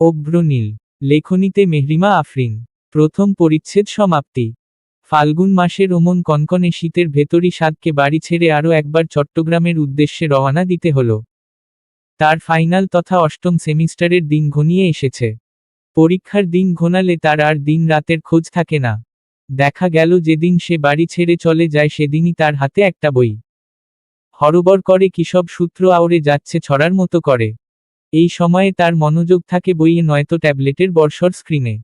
অভ্রনীল। লেখনীতে মেহরিমা আফরিন। প্রথম পরিচ্ছেদ সমাপ্তি। ফাল্গুন মাসের ওমন কনকনে শীতের ভেতরই সাদকে বাড়ি ছেড়ে আরও একবার চট্টগ্রামের উদ্দেশ্যে রওয়ানা দিতে হলো। তার ফাইনাল তথা অষ্টম সেমিস্টারের দিন ঘনিয়ে এসেছে। পরীক্ষার দিন ঘনালে তার আর দিন রাতের খোঁজ থাকে না। দেখা গেল যেদিন সে বাড়ি ছেড়ে চলে যায় সেদিনই তার হাতে একটা বই। হরবর করে কিসব সূত্র আওড়ে যাচ্ছে ছড়ার মতো করে। এই সময়ে তার মনোযোগ থাকে বইয়ে নয়তো ট্যাবলেটের বর্ষর স্ক্রিনে।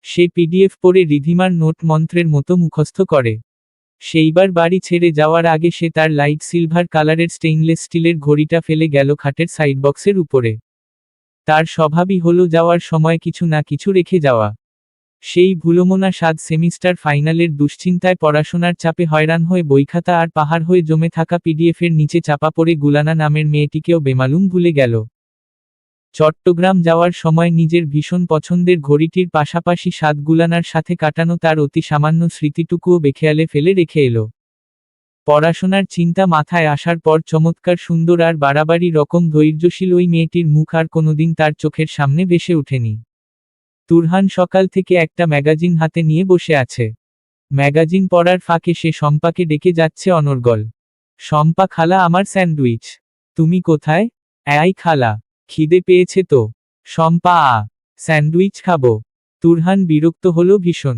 সে পিডিএফ পড়ে রিধিমার নোট মন্ত্রের মতো মুখস্থ করে। সেইবার বাড়ি ছেড়ে যাওয়ার আগে সে তার লাইট সিলভার কালারের স্টেইনলেস স্টিলের ঘড়িটা ফেলে গেল খাটের সাইডবক্সের উপরে। তার স্বভাবই হলো যাওয়ার সময় কিছু না কিছু রেখে যাওয়া। সেই ভুলমনা সাত সেমিস্টার ফাইনালের দুশ্চিন্তায় পড়াশোনার চাপে হয়রান হয়ে বইখাতা আর পাহাড় হয়ে জমে থাকা পিডিএফের নিচে চাপা পড়ে গুলানা নামের মেয়েটিকেও বেমালুম ভুলে গেল। চট্টগ্রাম যাওয়ার সময় নিজের ভীষণ পছন্দের ঘড়িটির পাশাপাশি সাত গুলানার সাথে কাটানো তার অতি সামান্য স্মৃতিটুকুও বেখেয়ালে ফেলে রেখে এলো। পড়াশোনার চিন্তা মাথায় আসার পর চমৎকার সুন্দর আর বাড়াবাড়ি রকম ধৈর্যশীল ওই মেয়েটির মুখ আর কোনোদিন তার চোখের সামনে ভেসে ওঠেনি। তুরহান সকাল থেকে একটা ম্যাগাজিন হাতে নিয়ে বসে আছে। ম্যাগাজিন পড়ার ফাঁকে সে শম্পাকে ডেকে যাচ্ছে অনর্গল। শম্পা খালা, আমার স্যান্ডউইচ। তুমি কোথায়? এই খালা, খিদে পেয়েছে তো। শম্পা, স্যান্ডউইচ খাবো। তুরহান বিরক্ত হলো ভীষণ।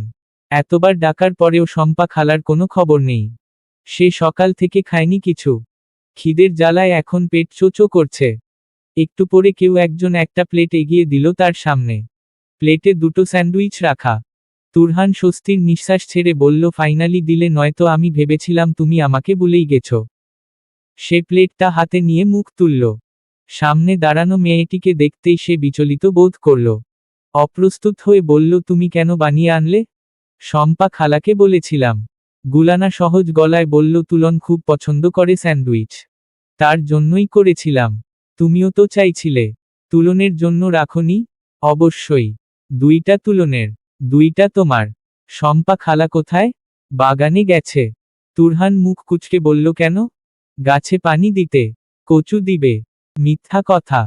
এতবার ডাকার পরেও শম্পা খালার কোনো খবর নেই। সে সকাল থেকে খায়নি কিছু। খিদের জ্বালায় এখন পেট চোচো করছে। একটু পরে কেউ একজন একটা প্লেট এগিয়ে দিল তার সামনে। প্লেটে দুটো স্যান্ডউইচ রাখা। তুরহান স্বস্তির নিঃশ্বাস ছেড়ে বলল, ফাইনালি দিলে, নয়তো আমি ভেবেছিলাম তুমি আমাকে ভুলেই গেছ। সে প্লেটটা হাতে নিয়ে মুখ তুলল। সামনে দাঁড়ানো মেয়েটিকে দেখতেই সে বিচলিত বোধ করল। অপ্রস্তুত হয়ে বলল, তুমি কেন বানিয়ে আনলে? শম্পা খালাকে বলেছিলাম। গুলানা সহজ গলায় বলল, তুলন খুব পছন্দ করে স্যান্ডউইচ। তার জন্যই করেছিলাম। তুমিও তো চাইছিলে। তুলনের জন্য রাখোনি? অবশ্যই। দুইটা তুলনের। দুইটা তোমার। শম্পা খালা কোথায়? বাগানে গেছে। তুরহান মুখ কুঁচকে বলল, কেন? গাছে পানি দিতে। কচু দিবে? মিথ্যা কথা।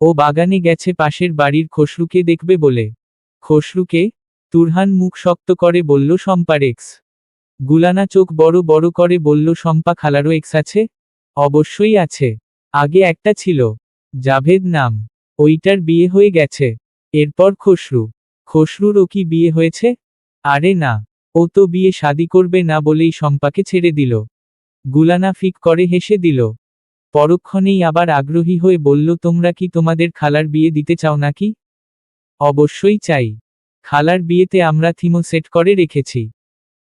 ও বাগানে গেছে পাশের বাড়ির খসরুকে দেখবে বলে। খসরুকে? তুরহান মুখ শক্ত করে বলল, শম্পার এক্স। গুলানা চোখ বড় বড় করে বলল, শম্পা খালারও এক্স আছে? অবশ্যই আছে। আগে একটা ছিল, জাভেদ নাম। ওইটার বিয়ে হয়ে গেছে। এরপর খসরু। খসরুরও কি বিয়ে হয়েছে? আরে না, ও তো বিয়ে শাদি করবে না বলেই শম্পাকে ছেড়ে দিল। গুলানা ফিক করে হেসে দিল। পরক্ষণেই আবার আগ্রহী হয়ে বলল, তোমরা কি তোমাদের খালার বিয়ে দিতে চাও নাকি? অবশ্যই চাই। খালার বিয়েতে আমরা থিমও সেট করে রেখেছি।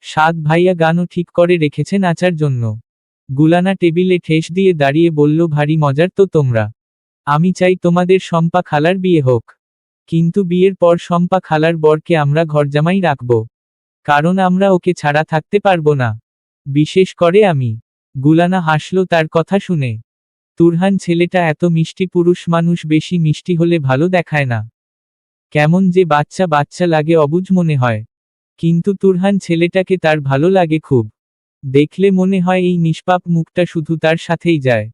সাত ভাইয়া গানও ঠিক করে রেখেছে নাচার জন্য। গুলানা টেবিলে ঠেস দিয়ে দাঁড়িয়ে বলল, ভারী মজার তো তোমরা। আমি চাই তোমাদের শম্পা খালার বিয়ে হোক। কিন্তু বিয়ের পর শম্পা খালার বরকে আমরা ঘরজামাই রাখব। কারণ আমরা ওকে ছাড়া থাকতে পারবো না। বিশেষ করে আমি। গুলানা হাসল তার কথা শুনে। তুরহান ছেলেটা এত মিষ্টি, পুরুষ মানুষ বেশি মিষ্টি হলে ভালো দেখায় না। কেমন যে বাচ্চা বাচ্চা লাগে, অবুঝ মনে হয়। কিন্তু তুরহান ছেলেটাকে তার ভালো লাগে খুব। দেখলে মনে হয় এই নিষ্পাপ মুখটা শুধু তার সাথেই যায়।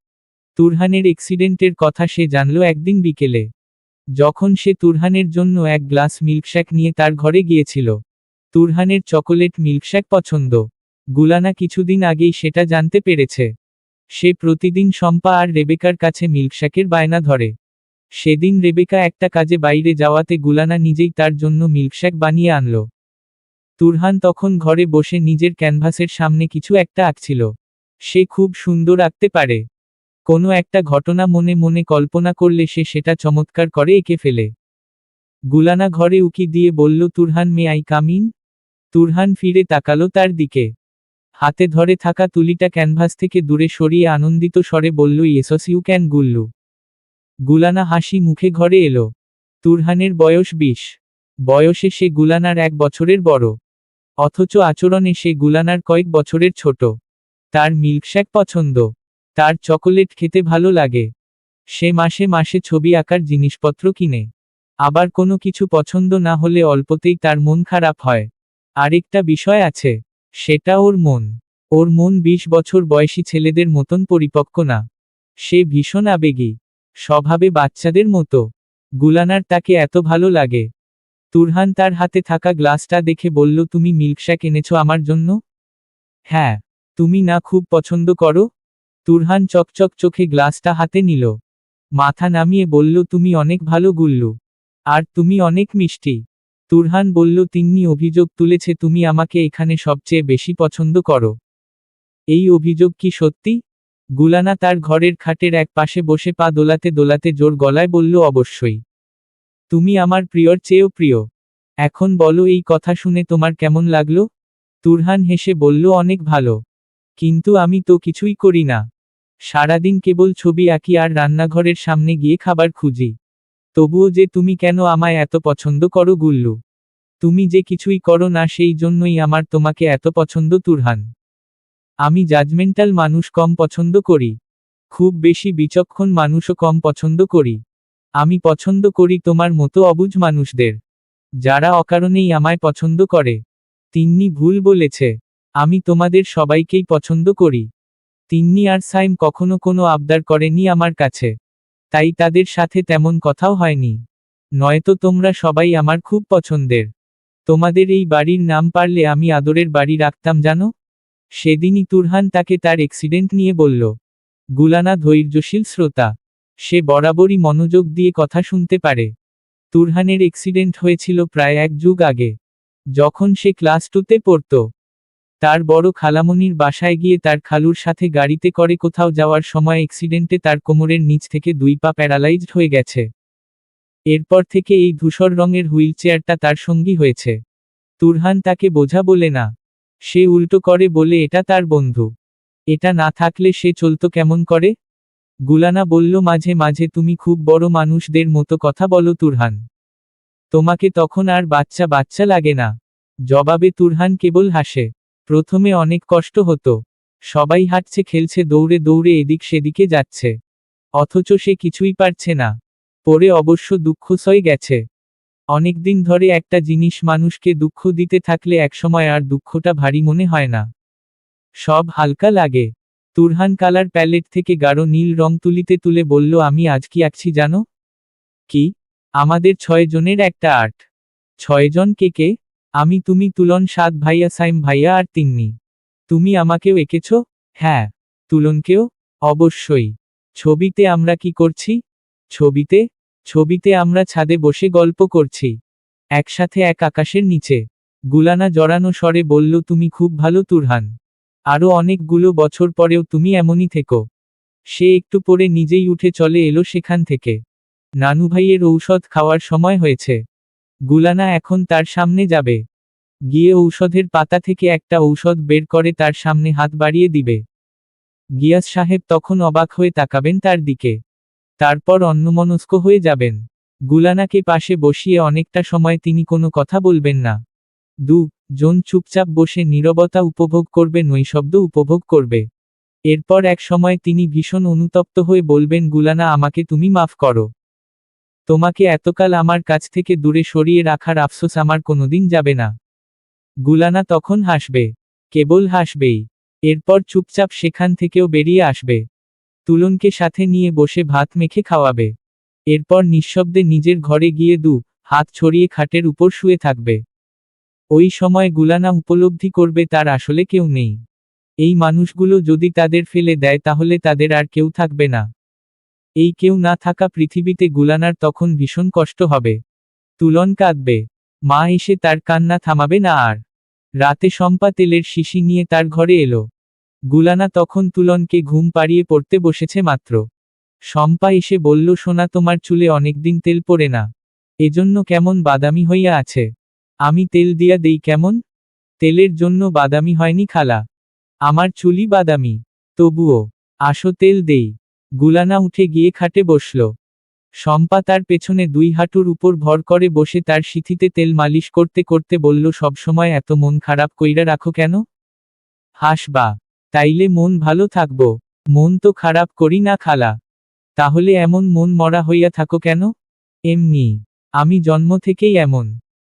তুরহানের অ্যাক্সিডেন্টের কথা সে জানল একদিন বিকেলে। যখন সে তুরহানের জন্য এক গ্লাস মিল্কশেক নিয়ে তার ঘরে গিয়েছিল। তুরহানের চকোলেট মিল্কশেক পছন্দ। গুলানা কিছুদিন আগেই সেটা জানতে পেরেছে। সে প্রতিদিন শম্পা আর রেবেকার কাছে মিল্কশেকের বায়না ধরে। সেদিন রেবেকা একটা কাজে বাইরে যাওয়াতে গুলানা নিজেই তার জন্য মিল্কশেক বানিয়ে আনল। তুরহান তখন ঘরে বসে নিজের ক্যানভাসের সামনে কিছু একটা আঁকছিল। সে খুব সুন্দর আঁকতে পারে। কোনো একটা ঘটনা মনে মনে কল্পনা করলে সে সেটা চমৎকার করে এঁকে ফেলে। গুলানা ঘরে উকি দিয়ে বলল, Turhan, may I come in? Turhan ফিরে তাকালো তার দিকে। হাতে ধরে থাকা তুলিটা ক্যানভাস থেকে দূরে সরিয়ে আনন্দিত স্বরে বলল, ইয়েস ইউ ক্যান গুল্লু। গুলানা হাসি মুখে ঘরে এলো। তুরহানের বয়স 20। বয়সে সে গুলানার 1 বছরের বড়। অথচ আচরণে সে গুলানার কয়েক বছরের ছোট। তার মিল্কশেক পছন্দ। তার চকোলেট খেতে ভালো লাগে। সে মাসে মাসে ছবি আঁকার জিনিসপত্র কিনে। আবার কোনো কিছু পছন্দ না হলে অল্পতেই তার মন খারাপ হয়। আরেকটা বিষয় আছে, সেটা ওর মন। ওর মন 20 বছর বয়সী ছেলেদের মতন পরিপক্ক না। সে ভীষণ আবেগী। স্বভাবে বাচ্চাদের মতো। গুলানার তাকে এত ভালো লাগে। তুরহান তার হাতে থাকা গ্লাসটা দেখে বলল, তুমি মিল্কশেক এনেছো আমার জন্য? হ্যাঁ। তুমি না খুব পছন্দ করো? তুরহান চকচক চোখে গ্লাসটা হাতে নিল। মাথা নামিয়ে বলল, তুমি অনেক ভালো গুল্লু। আর তুমি অনেক মিষ্টি। তুরহান বলল, তিন্নি অভিযোগ তুলেছে তুমি আমাকে এখানে সবচেয়ে বেশি পছন্দ করো। এই অভিযোগ কি সত্যি? গুলানা তার ঘরের খাটের এক পাশে বসে পা দোলাতে দোলাতে জোর গলায় বলল, অবশ্যই। তুমি আমার প্রিয়র চেয়েও প্রিয়। এখন বলো, এই কথা শুনে তোমার কেমন লাগলো? তুরহান হেসে বলল, অনেক ভালো। কিন্তু আমি তো কিছুই করি না। সারাদিন কেবল ছবি আঁকি আর রান্নাঘরের সামনে গিয়ে খাবার খুঁজি। তবুও যে তুমি কেন আমায় এত পছন্দ করো গুল্লু? তুমি যে কিছুই করো না সেই জন্যই আমার তোমাকে এত পছন্দ তুরহান। আমি জাজমেন্টাল মানুষ কম পছন্দ করি। খুব বেশি বিচক্ষণ মানুষও কম পছন্দ করি। আমি পছন্দ করি তোমার মতো অবুঝ মানুষদের, যারা অকারণেই আমায় পছন্দ করে। তিন্নি ভুল বলেছে। আমি তোমাদের সবাইকেই পছন্দ করি। তিন্নি আর সাইম কখনো কোনো আবদার করেনি আমার কাছে। তাই তাদের সাথে তেমন কথাও হয়নি। নয়তো তোমরা সবাই আমার খুব পছন্দের। তোমাদের এই বাড়ির নাম পারলে আমি আদরের বাড়ি রাখতাম জানো? সেদিনই তুরহান তাকে তার অ্যাক্সিডেন্ট নিয়ে বলল। গুলানা ধৈর্যশীল শ্রোতা। সে বরাবরই মনোযোগ দিয়ে কথা শুনতে পারে। তুরহানের অ্যাক্সিডেন্ট হয়েছিল প্রায় 1 যুগ আগে, যখন সে ক্লাস 2তে পড়ত। তার বড় খালামণির বাসায় গিয়ে তার খালুর সাথে গাড়িতে করে কোথাও যাওয়ার সময় অ্যাক্সিডেন্টে তার কোমরের নিচ থেকে 2 পা প্যারালাইজড হয়ে গেছে। এরপর থেকে এই ধূসর রঙের হুইলচেয়ারটা তার সঙ্গী হয়েছে। তুরহান তাকে বোঝা বলে না, সে উল্টো করে বলে এটা তার বন্ধু। এটা না থাকলে সে চলতো কেমন করে? গুলানা বলল, মাঝে মাঝে তুমি খুব বড় মানুষদের মতো কথা বলো তুরহান। তোমাকে তখন আর বাচ্চা বাচ্চা লাগে না। জবাবে তুরহান কেবল হাসে। প্রথমে অনেক কষ্ট হতো। সবাই হাঁটছে খেলছে দৌড়ে দৌড়ে এদিক সেদিকে যাচ্ছে। অথচ সে কিছুই পারছে না। পরে অবশ্য দুঃখ সয়ে গেছে। অনেকদিন ধরে একটা জিনিস মানুষকে দুঃখ দিতে থাকলে একসময় আর দুঃখটা ভারী মনে হয় না। সব হালকা লাগে। তুরহান কালার প্যালেট থেকে গাঢ় নীল রং তুলিতে তুলে বলল, আমি আজ কি আঁকছি জানো? কি? আমাদের 6 জনের একটা আর্ট। 6 জন কে কে? আমি, তুমি, তুলন, সাত ভাইয়া, সাইম ভাইয়া আর তিন্নি। তুমি আমাকেও এঁকেছ? হ্যাঁ। তুলনকেও? অবশ্যই। ছবিতে আমরা কি করছি? ছবিতে? ছবিতে আমরা ছাদে বসে গল্প করছি। একসাথে এক আকাশের নিচে। গুলানা জড়ানো স্বরে বলল, তুমি খুব ভালো তুরহান। আরও অনেকগুলো বছর পরেও তুমি এমনই থেকো। সে একটু পরে নিজেই উঠে চলে এলো সেখান থেকে। নানুভাইয়ের ঔষধ খাওয়ার সময় হয়েছে। গুলানা এখন তার সামনে যাবে। গিয়ে ঔষধের পাতা থেকে একটা ঔষধ বের করে তার সামনে হাত বাড়িয়ে দিবে। গিয়াস সাহেব তখন অবাক হয়ে তাকাবেন তার দিকে। তারপর অন্যমনস্ক হয়ে যাবেন। গুলানাকে পাশে বসিয়ে অনেকটা সময় তিনি কোনো কথা বলবেন না। 2 জন চুপচাপ বসে নীরবতা উপভোগ করবে, নৈশব্দ উপভোগ করবে। এরপর এক সময় তিনি ভীষণ অনুতপ্ত হয়ে বলবেন, গুলানা, আমাকে তুমি মাফ করো। তোমাকে এতকাল আমার কাছ থেকে দূরে সরিয়ে রাখার আফসোস আমার কোনোদিন যাবে না। গুলানা তখন হাসবে। কেবল হাসবেই। এরপর চুপচাপ সেখান থেকেও বেরিয়ে আসবে। তুলনকে সাথে নিয়ে বসে ভাত মেখে খাওয়াবে। এরপর নিঃশব্দে নিজের ঘরে গিয়ে হাত ছড়িয়ে খাটের উপর শুয়ে থাকবে। ওই সময় গুলানা উপলব্ধি করবে তার আসলে কেউ নেই। এই মানুষগুলো যদি তাদের ফেলে দেয় তাহলে তাদের আর কেউ থাকবে না। এই কেউ না থাকা পৃথিবীতে গুলানার তখন ভীষণ কষ্ট হবে। তুলন কাঁদবে। মা এসে তার কান্না থামাবে না আর। রাতে শম্পা তেলের শিশি নিয়ে তার ঘরে এলো। গুলানা তখন তুলনকে ঘুম পাড়িয়ে পড়তে বসেছে মাত্র। শম্পা এসে বলল, সোনা, তোমার চুলে অনেকদিন তেল পড়ে না, এজন্য কেমন বাদামি হইয়া আছে। আমি তেল দিয়া দেই কেমন? তেলের জন্য বাদামি হয়নি খালা, আমার চুলই বাদামি। তবুও আসো তেল দেই। গুলানা উঠে গিয়ে খাটে বসল। শম্পা তার পেছনে 2 হাঁটুর উপর ভর করে বসে তার সিথিতে তেল মালিশ করতে করতে বলল, সবসময় এত মন খারাপ কইরা রাখো কেন? হাসবা, তাইলে মন ভালো থাকবো। মন তো খারাপ করি না খালা। তাহলে এমন মন মরা হইয়া থাকো কেন? এমনি। আমি জন্ম থেকেই এমন।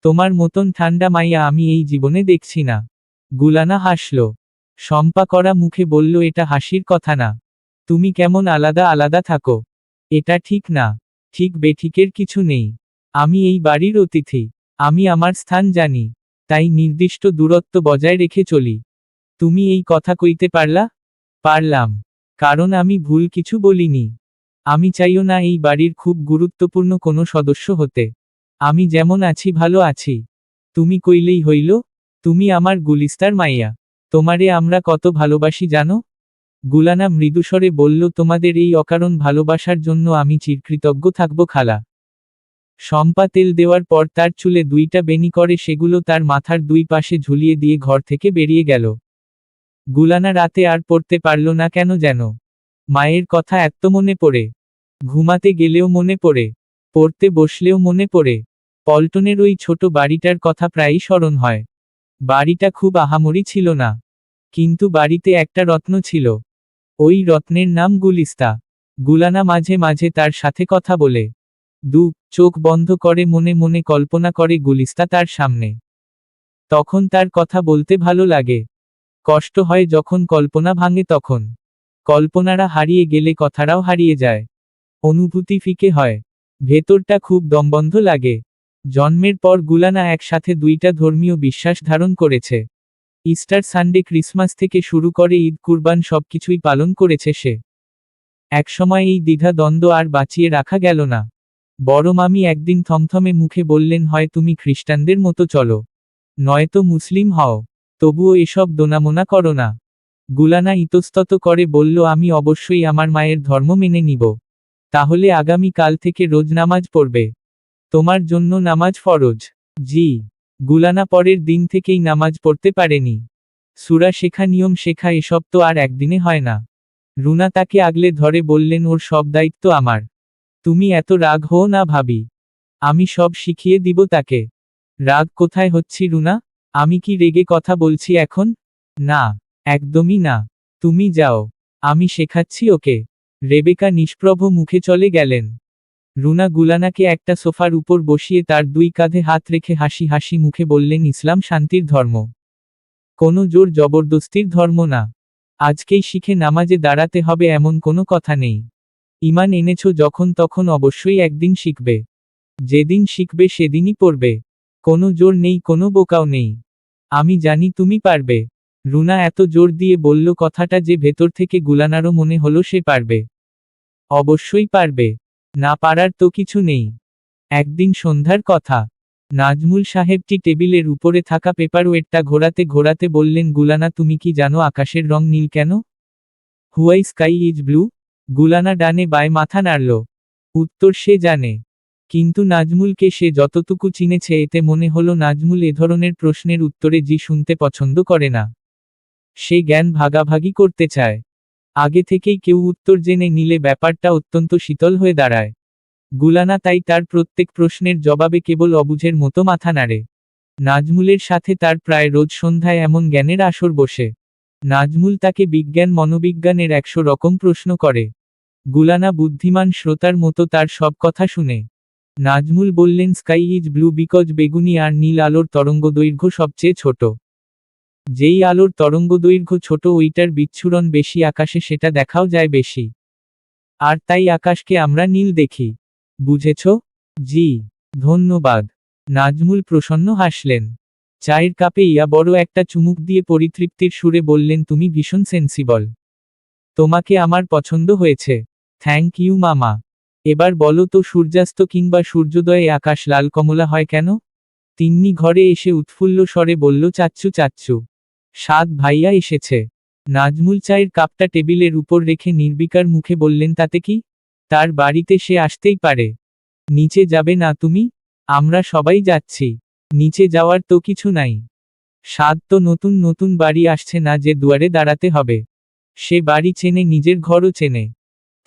তোমার মতন ঠান্ডা মাইয়া আমি এই জীবনে দেখছি না। গুলানা হাসল। শম্পা করা মুখে বলল, এটা হাসির কথা না। তুমি কেমন আলাদা আলাদা থাকো। এটা ঠিক না। ঠিক বেঠিকের কিছু নেই। আমি এই বাড়ির অতিথি। আমি আমার স্থান জানি। তাই নির্দিষ্ট দূরত্ব বজায় রেখে চলি। তুমি এই কথা কইতে পারলা? পারলাম। কারণ আমি ভুল কিছু বলিনি। আমি চাইও না এই বাড়ির খুব গুরুত্বপূর্ণ কোনো সদস্য হতে। আমি যেমন আছি ভালো আছি। তুমি কইলেই হইল। তুমি আমার গুলিস্তার মাইয়া। তোমারে আমরা কত ভালোবাসি জানো? গুলানা মৃদুস্বরে বলল, তোমাদের এই অকারণ ভালোবাসার জন্য আমি চিরকৃতজ্ঞ থাকব খালা। শম্পা তেল দেওয়ার পর তার চুলে 2টা বেনি করে সেগুলো তার মাথার 2 পাশে ঝুলিয়ে দিয়ে ঘর থেকে বেরিয়ে গেল। গুলানা রাতে আর পড়তে পারল না কেন যেন। মায়ের কথা এত মনে পড়ে। ঘুমাতে গেলেও মনে পড়ে। পড়তে বসলেও মনে পড়ে। পল্টনের ওই ছোট বাড়িটার কথা প্রায়ই স্মরণ হয়। বাড়িটা খুব আহামরি ছিল না। কিন্তু বাড়িতে একটা রত্ন ছিল। ওই রত্নের নাম গুলিস্তা। গুলানা মাঝে মাঝে তার সাথে কথা বলে। চোখ বন্ধ করে মনে মনে কল্পনা করে গুলিস্তা তার সামনে। তখন তার কথা বলতে ভালো লাগে। কষ্ট হয় যখন কল্পনা ভাঙে তখন। কল্পনারা হারিয়ে গেলে কথাটাও হারিয়ে যায়। অনুভূতি ফিকে হয়। ভেতরটা খুব দমবন্ধ লাগে। জন্মের পর গুলানা একসাথে 2টা ধর্মীয় বিশ্বাস ধারণ করেছে। ইস্টার সানডে, ক্রিসমাস থেকে শুরু করে ঈদ কুরবান সবকিছুই পালন করেছে সে। একসময় এই দ্বিধা দ্বন্দ্ব আর বাঁচিয়ে রাখা গেল না। বড় মামি একদিন থমথমে মুখে বললেন, হয় তুমি খ্রিস্টানদের মতো চলো, নয়তো মুসলিম হও। তবুও এসব দোনামোনা করো না। গুলানা ইতস্তত করে বলল, আমি অবশ্যই আমার মায়ের ধর্ম মেনে নিব। তাহলে আগামী কাল থেকে রোজ নামাজ পড়বে? তোমার জন্য নামাজ ফরজ? জি। গুলানা পরের দিন থেকেই নামাজ পড়তে পারেনি। সূরা শেখা, নিয়ম শেখা, এসব তো আর একদিনে হয় না। রুনা তাকে আগলে ধরে বললেন, ওর সব দায়িত্ব আমার। তুমি এত রাগ হও না ভাবি। আমি সব শিখিয়ে দিব তাকে। রাগ কোথায় হচ্ছি রুনা? আমি কি রেগে কথা বলছি এখন? না, একদমই না। তুমি যাও, আমি শেখাচ্ছি ওকে। রেবেকা নিষ্প্রভ মুখে চলে গেলেন। রুনা গুলানাকে একটা সোফার উপর বসিয়ে তার 2 কাঁধে হাত রেখে হাসি হাসি মুখে বললেন, ইসলাম শান্তির ধর্ম, কোনো জোর জবরদস্তির ধর্ম না। আজকেই শিখে নামাজে দাঁড়াতে হবে এমন কোনো কথা নেই। ঈমান এনেছো যখন তখন অবশ্যই একদিন শিখবে। যেদিন শিখবে সেদিনই পড়বে। কোনো জোর নেই, কোনো বোকাও নেই। আমি জানি তুমি পারবে। রুনা এত জোর দিয়ে বলল কথাটা যে ভেতর থেকে গুলানারও মনে হলো সে পারবে। অবশ্যই পারবে। না পারার তো কিছু নেই। একদিন সন্ধ্যার কথা। নাজমুল সাহেবটি টেবিলের উপরে থাকা পেপারওয়েটটা ঘোরাতে ঘোরাতে বললেন, গুলানা তুমি কি জানো আকাশের রং নীল কেন? Why sky is blue? Gulana ডানে বায় মাথা নাড়ল। উত্তর সে জানে। কিন্তু নাজমুলকে সে যতটুকু চিনেছে এতে মনে হলো নাজমুল এ ধরনের প্রশ্নের উত্তরে জি শুনতে পছন্দ করে না। সে জ্ঞান ভাগাভাগি করতে চায়। আগে থেকেই কেউ উত্তর জেনে নিলে ব্যাপারটা অত্যন্ত শীতল হয়ে দাঁড়ায়। গুলানা তাই তার প্রত্যেক প্রশ্নের জবাবে কেবল অবুঝের মতো মাথা নাড়ে। নাজমুলের সাথে তার প্রায় রোজ সন্ধ্যায় এমন জ্ঞানের আসর বসে। নাজমুল তাকে বিজ্ঞান মনোবিজ্ঞানের 100 রকম প্রশ্ন করে। গুলানা বুদ্ধিমান শ্রোতার মতো তার সব কথা শুনে। নাজমুল বললেন, স্কাই ইজ ব্লু বিকজ বেগুনি আর নীল আলোর তরঙ্গদৈর্ঘ্য সবচেয়ে ছোট। যেই আলোর তরঙ্গদৈর্ঘ্য ছোট ওইটার বিচ্ছুরণ বেশি আকাশে, সেটা দেখাও যায় বেশি। আর তাই আকাশকে আমরা নীল দেখি। বুঝেছ? জি। ধন্যবাদ। নাজমুল প্রসন্ন হাসলেন। চায়ের কাপে বড় একটা চুমুক দিয়ে পরিতৃপ্তির সুরে বললেন, তুমি ভীষণ সেন্সিবল। তোমাকে আমার পছন্দ হয়েছে। থ্যাংক ইউ মামা। এবার বলো তো, সূর্যাস্ত কিংবা সূর্যোদয়ে আকাশ লাল কমলা হয় কেন? তিন্নি ঘরে এসে উৎফুল্ল স্বরে বলল, চাচ্চু চাচ্চু, সাত ভাইয়া এসেছে। নাজমুল চায়ের কাপটা টেবিলের উপর রেখে নির্বিকার মুখে বললেন, তাতে কি? তার বাড়িতে সে আসতেই পারে। নিচে যাবে না তুমি? আমরা সবাই যাচ্ছি। নিচে যাওয়ার তো কিছু নাই। সাদ তো নতুন নতুন বাড়ি আসছে না যে দুয়ারে দাঁড়াতে হবে। সে বাড়ি চেনে, নিজের ঘরও চেনে।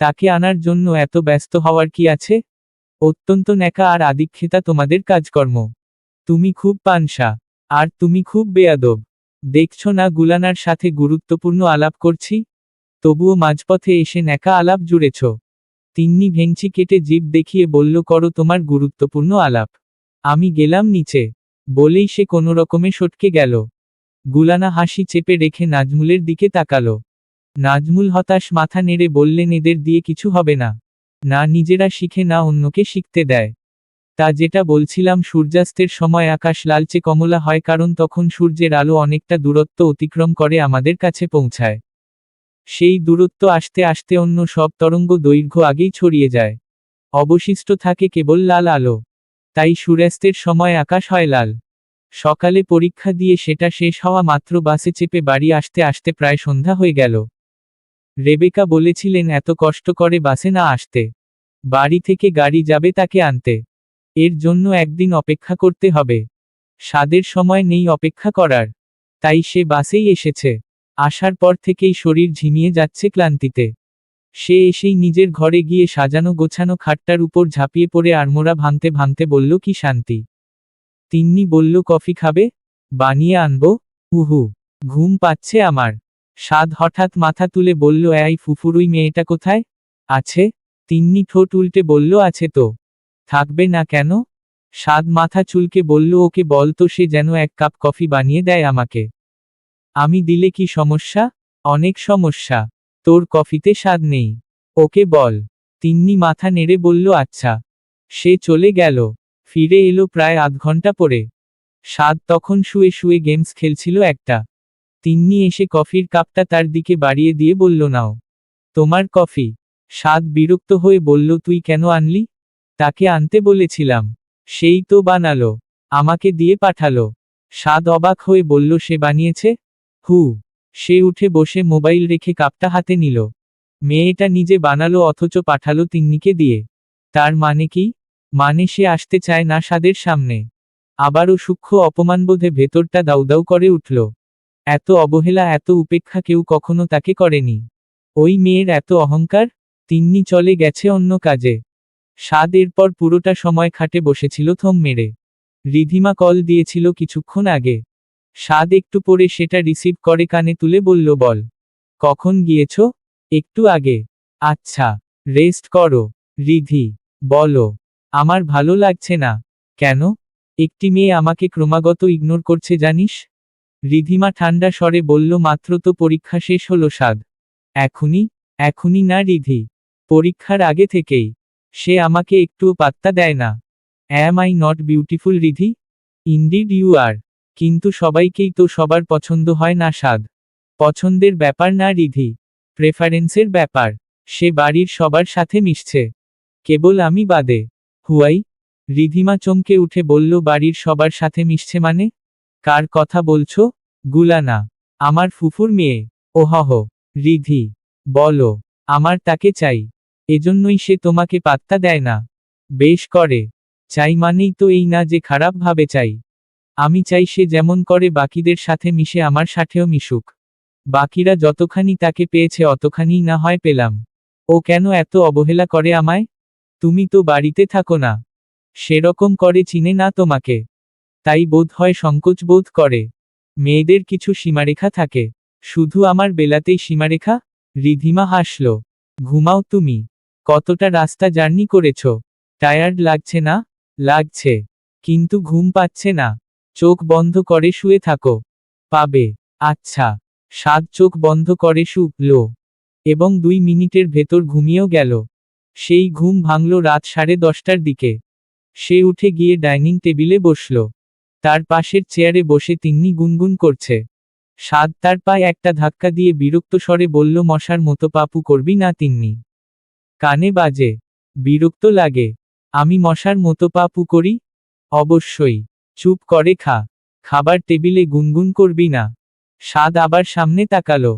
তাকে আনার জন্য এত ব্যস্ত হওয়ার কি আছে? অত্যন্ত ন্যাকা আর আদিক্ষেতা তোমাদের কাজকর্ম। তুমি খুব পানসা। আর তুমি খুব বেয়াদব। দেখছো না গুলানার সাথে গুরুত্বপূর্ণ আলাপ করছি? তবুও মাঝপথে এসে ন্যাকা আলাপ জুড়েছ। তিন্নি ভেঙচি কেটে জিভ দেখিয়ে বলল, করো তোমার গুরুত্বপূর্ণ আলাপ। আমি গেলাম নিচে। বলেই সে কোনোরকমে সটকে গেল। গুলানা হাসি চেপে রেখে নাজমুলের দিকে তাকালো। নাজমুল হতাশ মাথা নেড়ে বললেন, এদের দিয়ে কিছু হবে না। না নিজেরা শিখে না অন্যকে শিখতে দেয়। তা যেটা বলছিলাম, সূর্যাস্তের সময় আকাশ লালচে কমলা হয় কারণ তখন সূর্যের আলো অনেকটা দূরত্ব অতিক্রম করে আমাদের কাছে পৌঁছায়। সেই দূরত্ব আস্তে আস্তে অন্য সব তরঙ্গ দৈর্ঘ্য আগেই ছড়িয়ে যায়। অবশিষ্ট থাকে কেবল লাল আলো। তাই সূর্যাস্তের সময় আকাশ হয় লাল। সকালে পরীক্ষা দিয়ে সেটা শেষ হওয়া মাত্র বাসে চেপে বাড়ি আসতে আসতে প্রায় সন্ধ্যা হয়ে গেল। রেবেকা বলেছিলেন এত কষ্ট করে বাসে না আসতে। বাড়ি থেকে গাড়ি যাবে তাকে আনতে। এর জন্য একদিন অপেক্ষা করতে হবে। স্বাদের সময় নেই অপেক্ষা করার। তাই সে বাসেই এসেছে। আসার পর থেকেই শরীর ঝিমিয়ে যাচ্ছে ক্লান্তিতে। সে এসেই নিজের ঘরে গিয়ে সাজানো গোছানো খাটটার উপর ঝাঁপিয়ে পড়ে আড়মোড়া ভাঙতে ভাঙতে বলল, কি শান্তি। তিন্নি বলল, কফি খাবে? বানিয়ে আনবো? উহু, ঘুম পাচ্ছে আমার। সাদ হঠাৎ মাথা তুলে বলল, এই ফুফুরুই মেয়েটা কোথায়? আছে। তিন্নি ঠোঁট উল্টে বলল, আছে তো। থাকবে না কেন? সাদ মাথা চুলকে বলল, ওকে বল তো সে যেন এক কাপ কফি বানিয়ে দেয় আমাকে। আমি দিলে কি সমস্যা? অনেক সমস্যা। তোর কফিতে স্বাদ নেই। ওকে বল। তিন্নি মাথা নেড়ে বলল, আচ্ছা। সে চলে গেল। ফিরে এলো প্রায় আধ ঘন্টা পরে। সাদ তখন শুয়ে শুয়ে গেমস খেলছিল একটা। তিন্নি এসে কফির কাপটা তার দিকে বাড়িয়ে দিয়ে বলল, নাও। তোমার কফি। সাদ বিরক্ত হয়ে বলল, তুই কেন আনলি? তাকে আনতে বলেছিলাম। সেই তো বানালো। আমাকে দিয়ে পাঠালো। সাদ অবাক হয়ে বলল, সে বানিয়েছে? হু। সে উঠে বসে মোবাইল রেখে কাপটা হাতে নিল। মেয়েটা নিজে বানালো অথচ পাঠালো তিন্নিকে দিয়ে। তার মানে কি? মানে সে আসতে চায় না সাদের সামনে। আবারও সূক্ষ্ম অপমানবোধে ভেতরটা দাউদাউ করে উঠল। এত অবহেলা এত উপেক্ষা কেউ কখনো তাকে করেনি। ওই মেয়ের এত অহংকার। তিন্নি চলে গেছে অন্য কাজে। সাদ এরপর পুরোটা সময় খাটে বসেছিল থম মেরে। রিধিমা কল দিয়েছিল কিছুক্ষণ আগে। সাদ একটু পরে সেটা রিসিভ করে কানে তুলে বলল, বল। কখন গিয়েছ? একটু আগে। আচ্ছা। রেস্ট করো। রিধি। বলো। আমার ভালো লাগছে না। কেন? একটি মেয়ে আমাকে ক্রমাগত ইগনোর করছে জানিস? রিধিমা ঠান্ডা স্বরে বলল, মাত্র তো পরীক্ষা শেষ হলো সাদ। এখনই? এখনই না রিধি। পরীক্ষার আগে থেকেই। সে আমাকে একটুও পাত্তা দেয় না। Am I not beautiful Riddhi? Indeed you are. কিন্তু সবাইকেই তো সবার পছন্দ হয় না সাদ। পছন্দের ব্যাপার না রিধি। প্রেফারেন্সের ব্যাপার। সে বাড়ির সবার সাথে মিশছে। কেবল আমি বাদে। হুয়াই? রিধিমা চমকে উঠে বলল, বাড়ির সবার সাথে মিশছে মানে? কার কথা বলছো? গুলানা। আমার ফুফুর মেয়ে। ওহহ। রিধি। বলো। আমার তাকে চাই। এজন্যই সে তোমাকে পাত্তা দেয় না। বেশ করে। চাই মানেই তো এই না যে খারাপ ভাবে চাই। আমি চাই সে যেমন করে বাকিদের সাথে মিশে আমার সাথেও মিশুক। বাকিরা যতখানি তাকে পেয়েছে অতখানিই না হয় পেলাম। ও কেন এত অবহেলা করে আমায়? তুমি তো বাড়িতে থাকো না। সেরকম করে চিনে না তোমাকে। তাই বোধ হয় সংকোচ বোধ করে। মেয়েদের কিছু সীমারেখা থাকে। শুধু আমার বেলাতেই সীমারেখা? রিধিমা হাসল। ঘুমাও তুমি। কতটা রাস্তা জার্নি করেছ? টায়ার্ড লাগছে না? লাগছে। কিন্তু ঘুম পাচ্ছে না। চোখ বন্ধ করে শুয়ে থাকো। পাবে। আচ্ছা। সাদ চোখ বন্ধ করে শুল। এবং 2 মিনিটের ভেতর ঘুমিয়েও গেল। সেই ঘুম ভাঙল রাত 10:30টার দিকে। সে উঠে গিয়ে ডাইনিং টেবিলে বসল। তার পাশের চেয়ারে বসে তিন্নি গুনগুন করছে। সাদ তার পায়ে একটা ধাক্কা দিয়ে বিরক্ত স্বরে বলল, মশার মতো পাপু করবি না তিন্নি। কানে বাজে। বিরক্ত লাগে। আমি মশার মতো পাপু করি? অবশ্যই। চুপ করে খা। খাবার টেবিলে গুনগুন করবি না। সাদ আবার সামনে তাকালো।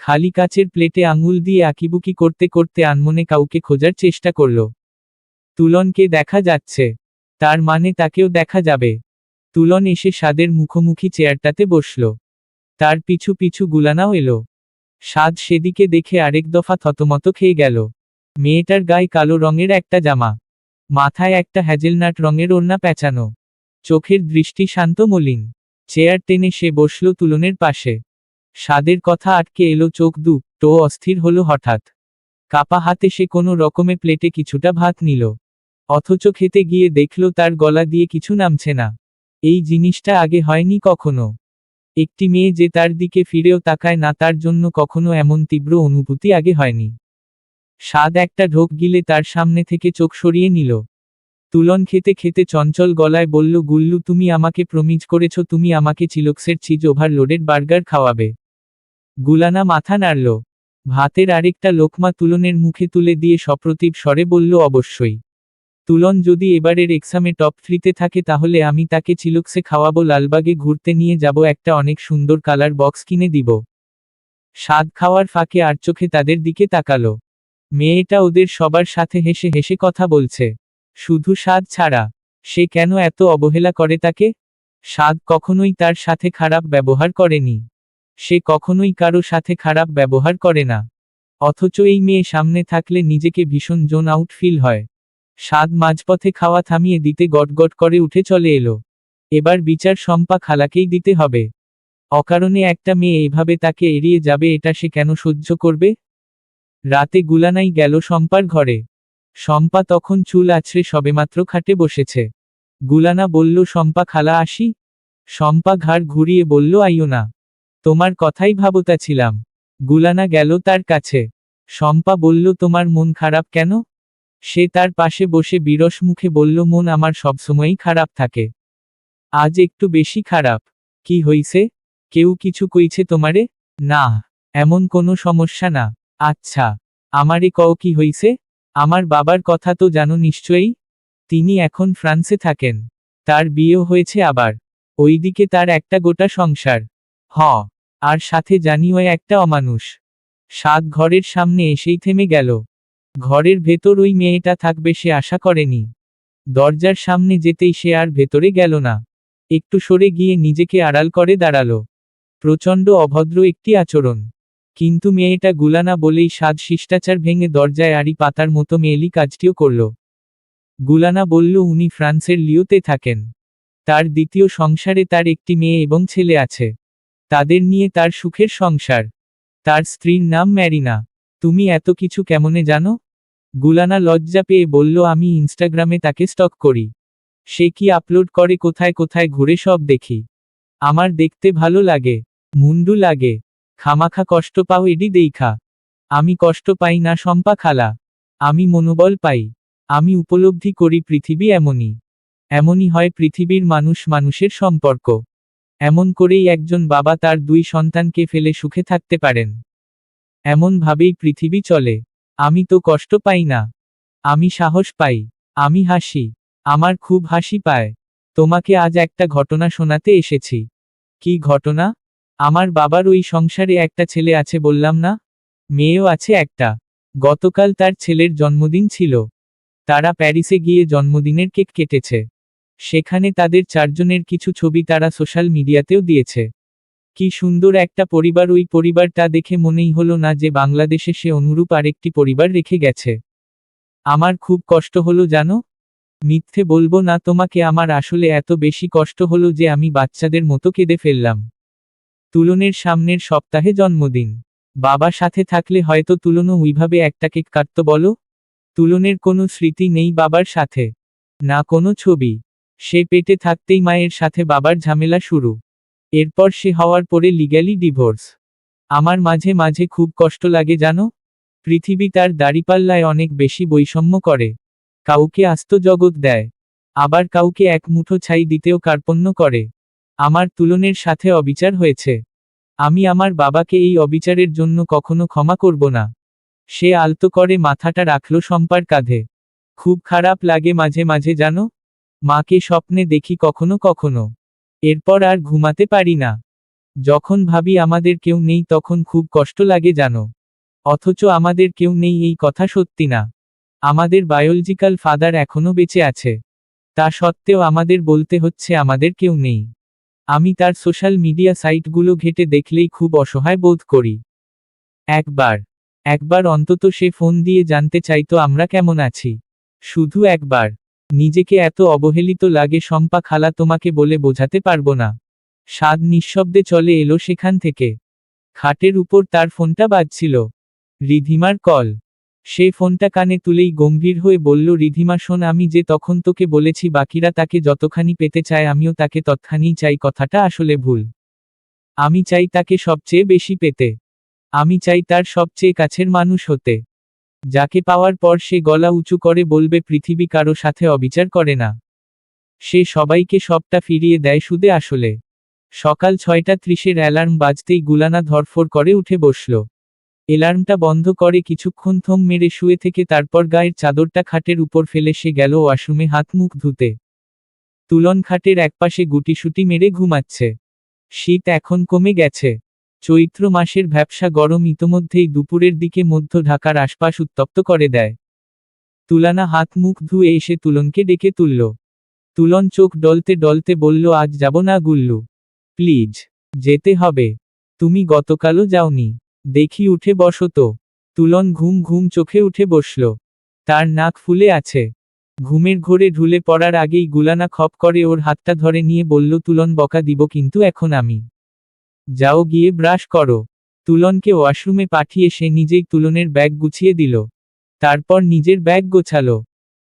খালি কাচের প্লেটে আঙুল দিয়ে আঁকিবুকি করতে করতে আনমনে কাউকে খোঁজার চেষ্টা করল। তুলনকে দেখা যাচ্ছে। তার মানে তাকেও দেখা যাবে। তুলন এসে সাদের মুখোমুখি চেয়ারটাতে বসল। তার পিছু পিছু গুলানাও এলো। সাদ সেদিকে দেখে আরেক দফা থতমত খেয়ে গেল। মেয়েটার গায়ে কালো রঙের একটা জামা। মাথায় একটা হ্যাজেলনাট রঙের ওড়না পেঁচানো। চোখের দৃষ্টি শান্ত মলিন। চেয়ার টেনে সে বসল তুলনের পাশে। সাদের কথা আটকে এলো চোখ দুটো অস্থির হলো হঠাৎ। কাপা হাতে সে কোনো রকমে প্লেটে কিছুটা ভাত নিল। অথচ খেতে গিয়ে দেখল তার গলা দিয়ে কিছু নামছে না। এই জিনিসটা আগে হয়নি কখনো। একটি মেয়ে যে তার দিকে ফিরেও তাকায় না, তার জন্য কখনো এমন তীব্র অনুভূতি আগে হয়নি। সাদ একটা ঢোক গিলে তার সামনে থেকে চোখ সরিয়ে নিল। তুলন খেতে খেতে চঞ্চল গলায় বলল, গুল্লু তুমি আমাকে প্রমিজ করেছ তুমি আমাকে চিলক্সের চিজ ওভারলোডেড বার্গার খাওয়াবে। গুলানা মাথা নাড়ল। ভাতের আরেকটা লোকমা তুলনের মুখে তুলে দিয়ে সপ্রতিভ স্বরে বলল, অবশ্যই। তুলন যদি এবারের এক্সামে টপ 3-তে থাকে তাহলে আমি তাকে চিলক্সে খাওয়াবো, লালবাগে ঘুরতে নিয়ে যাব, একটা অনেক সুন্দর কালার বক্স কিনে দিব। স্বাদ খাওয়ার ফাঁকে আর চোখে তাদের দিকে তাকালো। মেয়েটা ওদের সবার সাথে হেসে হেসে কথা বলছে। শুধু স্বাদ ছাড়া সে কেন এত অবহেলা করে তাকে? স্বাদ কখনোই তার সাথে খারাপ ব্যবহার করেনি। সে কখনোই কারো সাথে খারাপ ব্যবহার করে না। অথচ এই মেয়ে সামনে থাকলে নিজেকে ভীষণ জোন আউট ফিল হয়। স্বাদ মাঝপথে খাওয়া থামিয়ে দিতে গটগট করে উঠে চলে এলো। এবার বিচার শম্পা খালাকেই দিতে হবে। অকারণে একটা মেয়ে এভাবে তাকে এড়িয়ে যাবে, এটা সে কেন সহ্য করবে? রাতে গুলানাই গেল শম্পার ঘরে। শম্পা তখন চুল আছড়ে সবেমাত্র খাটে বসেছে। গুলানা বলল, শম্পা খালা আসি? শম্পা ঘাড় ঘুরিয়ে বলল, আইও না। তোমার কথাই ভাবতাছিলাম। গুলানা গেল তার কাছে। শম্পা বলল, তোমার মন খারাপ কেন? সে তার পাশে বসে বিরস মুখে বলল, মন আমার সবসময়ই খারাপ থাকে। আজ একটু বেশি খারাপ। কি হইছে? কেউ কিছু কইছে তোমারে? না, এমন কোনো সমস্যা না। আচ্ছা, আমারে কও কি হইছে? আমার বাবার কথা তো জানো নিশ্চয়ই। তিনি এখন ফ্রান্সে থাকেন। তার বিয়ে হয়েছে আবার। ওইদিকে তার একটা গোটা সংসার। হ, আর সাথে জানিও একটা অমানুষ। সাত ঘরের সামনে এসেই থেমে গেল। ঘরের ভেতর ওই মেয়েটা থাকবে সে আশা করেনি। দরজার সামনে যেতেই সে আর ভেতরে গেল না। একটু সরে গিয়ে নিজেকে আড়াল করে দাঁড়ালো। প্রচণ্ড অভদ্র একটি আচরণ। কিন্তু মেয়েটা গুলানা বলেই সাদ শিষ্টাচার ভেঙে দরজায় আড়ি পাতার মতো মেয়েলি কাজটিও করল। গুলানা বলল, উনি ফ্রান্সের লিওতে থাকেন। তার দ্বিতীয় সংসারে তার একটি মেয়ে এবং ছেলে আছে। তাদের নিয়ে তার সুখের সংসার। তার স্ত্রীর নাম ম্যারিনা। তুমি এত কিছু কেমনে জানো? গুলানা লজ্জা পেয়ে বলল, আমি ইনস্টাগ্রামে তাকে স্টক করি। সে কি আপলোড করে কোথায় কোথায় ঘুরে সব দেখি। আমার দেখতে ভালো লাগে। মুন্ডু লাগে। খামাখা কষ্ট পাও এডি দেইখা। আমি কষ্ট পাই না শম্পা খালা। আমি মনোবল পাই। আমি উপলব্ধি করি পৃথিবী এমনই। এমনই হয় পৃথিবীর মানুষ মানুষের সম্পর্ক। এমন করেই একজন বাবা তার 2 সন্তানকে ফেলে সুখে থাকতে পারেন। এমন ভাবেই পৃথিবী চলে। আমি তো কষ্ট পাই না। আমি সাহস পাই। আমি হাসি। আমার খুব হাসি পায়। তোমাকে আজ একটা ঘটনা শোনাতে এসেছি। কি ঘটনা? আমার বাবার ওই সংসারে একটা ছেলে আছে বললাম না? মেয়েও আছে একটা। গতকাল তার ছেলের জন্মদিন ছিল। তারা প্যারিসে গিয়ে জন্মদিনের কেক কেটেছে। সেখানে তাদের 4 জনের কিছু ছবি তারা সোশ্যাল মিডিয়াতেও দিয়েছে। কি সুন্দর একটা পরিবার। ওই পরিবারটা দেখে মনেই হলো না যে বাংলাদেশে সে অনুরূপ আরেকটি পরিবার রেখে গেছে। আমার খুব কষ্ট হলো জানো? মিথ্যে বলবো না তোমাকে, আমার আসলে এত বেশি কষ্ট হলো যে আমি বাচ্চাদের মতো কেঁদে ফেললাম। তুলনের সামনের সপ্তাহে জন্মদিন। বাবা সাথে থাকলে হয়তো তুলনও ওইভাবে একটা কেক কাটত বলো? তুলনের কোনো স্মৃতি নেই বাবার সাথে। না কোনো ছবি। সে পেটে থাকতেই মায়ের সাথে বাবার ঝামেলা শুরু। এরপর সে হওয়ার পরে লিগ্যালি ডিভোর্স। আমার মাঝে মাঝে খুব কষ্ট লাগে জানো? পৃথিবী তার দাড়িপাল্লায় অনেক বেশি বৈষম্য করে। কাউকে আস্ত জগৎ দেয়। আবার কাউকে এক মুঠো ছাই দিতেও কার্পণ্য করে। আমার তুলনের সাথে অবিচার হয়েছে। আমি আমার বাবাকে এই অবিচারের জন্য কখনো ক্ষমা করব না। সে আলতো করে মাথাটা রাখল শম্পার কাঁধে। খুব খারাপ লাগে মাঝে মাঝে জানো? মাকে স্বপ্নে দেখি কখনো কখনো। এরপর আর ঘুমাতে পারি না। যখন ভাবি আমাদের কেউ নেই তখন খুব কষ্ট লাগে জানো। অথচ আমাদের কেউ নেই এই কথা সত্যি না। আমাদের বায়োলজিক্যাল ফাদার এখনো বেঁচে আছে। তা সত্ত্বেও আমাদের বলতে হচ্ছে আমাদের কেউ নেই। আমি তার সোশ্যাল মিডিয়া সাইটগুলো ঘেঁটে দেখলেই খুব অসহায় বোধ করি। একবার একবার অন্তত সে ফোন দিয়ে জানতে চাইতো আমরা কেমন আছি। শুধু একবার। নিজেকে এত অবহেলিত লাগে শম্পা খালা তোমাকে বলে বোঝাতে পারবো না। সাদ নিঃশব্দে চলে এলো সেখান থেকে। খাটের উপর তার ফোনটা বাজছিল। রিধিমার কল। সে ফোনটা কানে তুলেই গম্ভীর হয়ে বলল, রিধিমা শোন, আমি যে তখন তোকে বলেছি বাকিরা তাকে যতখানি পেতে চায় আমিও তাকে ততখানিই চাই, কথাটা আসলে ভুল। আমি চাই তাকে সবচেয়ে বেশি পেতে। আমি চাই তার সবচেয়ে কাছের মানুষ হতে। যাকে পাওয়ার পর সে গলা উঁচু করে বলবে পৃথিবী কারো সাথে অবিচার করে না। সে সবাইকে সবটা ফিরিয়ে দেয় সুদে আসলে। সকাল 6:30-এর অ্যালার্ম বাজতেই গুলানা ধড়ফড় করে উঠে বসল। অ্যালার্মটা বন্ধ করে কিছুক্ষণ থম মেরে শুয়ে থেকে তারপর গায়ের চাদরটা খাটের উপর ফেলে সে গেল ওয়াশরুমে হাত মুখ ধুতে। তুলন খাটের একপাশে গুটিসুটি মেরে ঘুমাচ্ছে। শীত এখন কমে গেছে। চৈত্র মাসের ভ্যাপসা গরম ইতোমধ্যেই দুপুরের দিকে মধ্য ঢাকার আশপাশ উত্তপ্ত করে দেয়। তুলানা হাত মুখ ধুয়ে এসে তুলনকে ডেকে তুলল। তুলন চোখ ডলতে ডলতে বলল, আজ যাব না গুল্লু। প্লিজ। যেতে হবে। তুমি গতকালও যাওনি। দেখি উঠে বসো তো। তুলন ঘুম ঘুম চোখে উঠে বসল। তার নাক ফুলে আছে। ঘুমের ঘোরে ঢুলে পড়ার আগেই গুলানা খপ করে ওর হাতটা ধরে নিয়ে বলল, তুলন বকা দিব কিন্তু এখন আমি। যাও গিয়ে ব্রাশ করো। তুলনকে ওয়াশরুমে পাঠিয়ে সে নিজেই তুলনের ব্যাগ গুছিয়ে দিল। তারপর নিজের ব্যাগ গোছালো।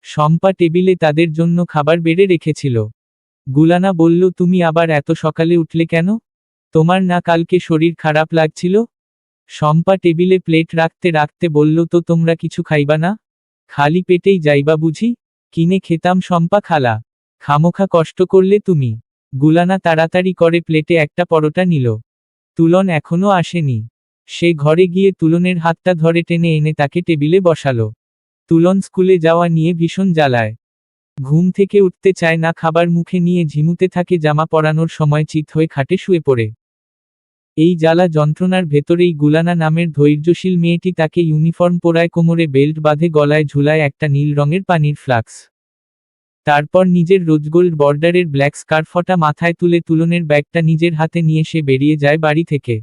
শম্পা টেবিলে তাদের জন্য খাবার বেড়ে রেখেছিল। গুলানা বলল, তুমি আবার এত সকালে উঠলে কেন? তোমার না কালকে শরীর খারাপ লাগছিল? শম্পা টেবিলে প্লেট রাখতে রাখতে বলল, তো তোমরা কিছু খাইবা না? খালি পেটেই যাইবা বুঝি? কিনে খেতাম শম্পা খালা। খামোখা কষ্ট করলে তুমি। গুলানা তাড়াতাড়ি করে প্লেটে একটা পরোটা নিল। তুলন এখনো আসেনি। সে ঘরে গিয়ে তুলনের হাতটা ধরে টেনে এনে তাকে টেবিলে বসালো। তুলন স্কুলে যাওয়া নিয়ে ভীষণ জ্বালায়। ঘুম থেকে উঠতে চায় না, খাবার মুখে নিয়ে ঝিমুতে থাকে, জামা পরানোর সময় চিত হয়ে খাটে শুয়ে পড়ে। এই জ্বালা যন্ত্রণার ভেতরেই গুলানা নামের ধৈর্যশীল মেয়েটি তাকে ইউনিফর্ম পরায়, কোমরে বেল্ট বাঁধে, গলায় ঝুলায় একটা নীল রঙের পানির ফ্লাক্স। তারপর নিজের রোজগোল্ড বর্ডারের ব্ল্যাক স্কার্ফটা মাথায় তুলে তুলনের ব্যাগটা নিজের হাতে নিয়ে সে বেরিয়ে যায় বাড়ি থেকে।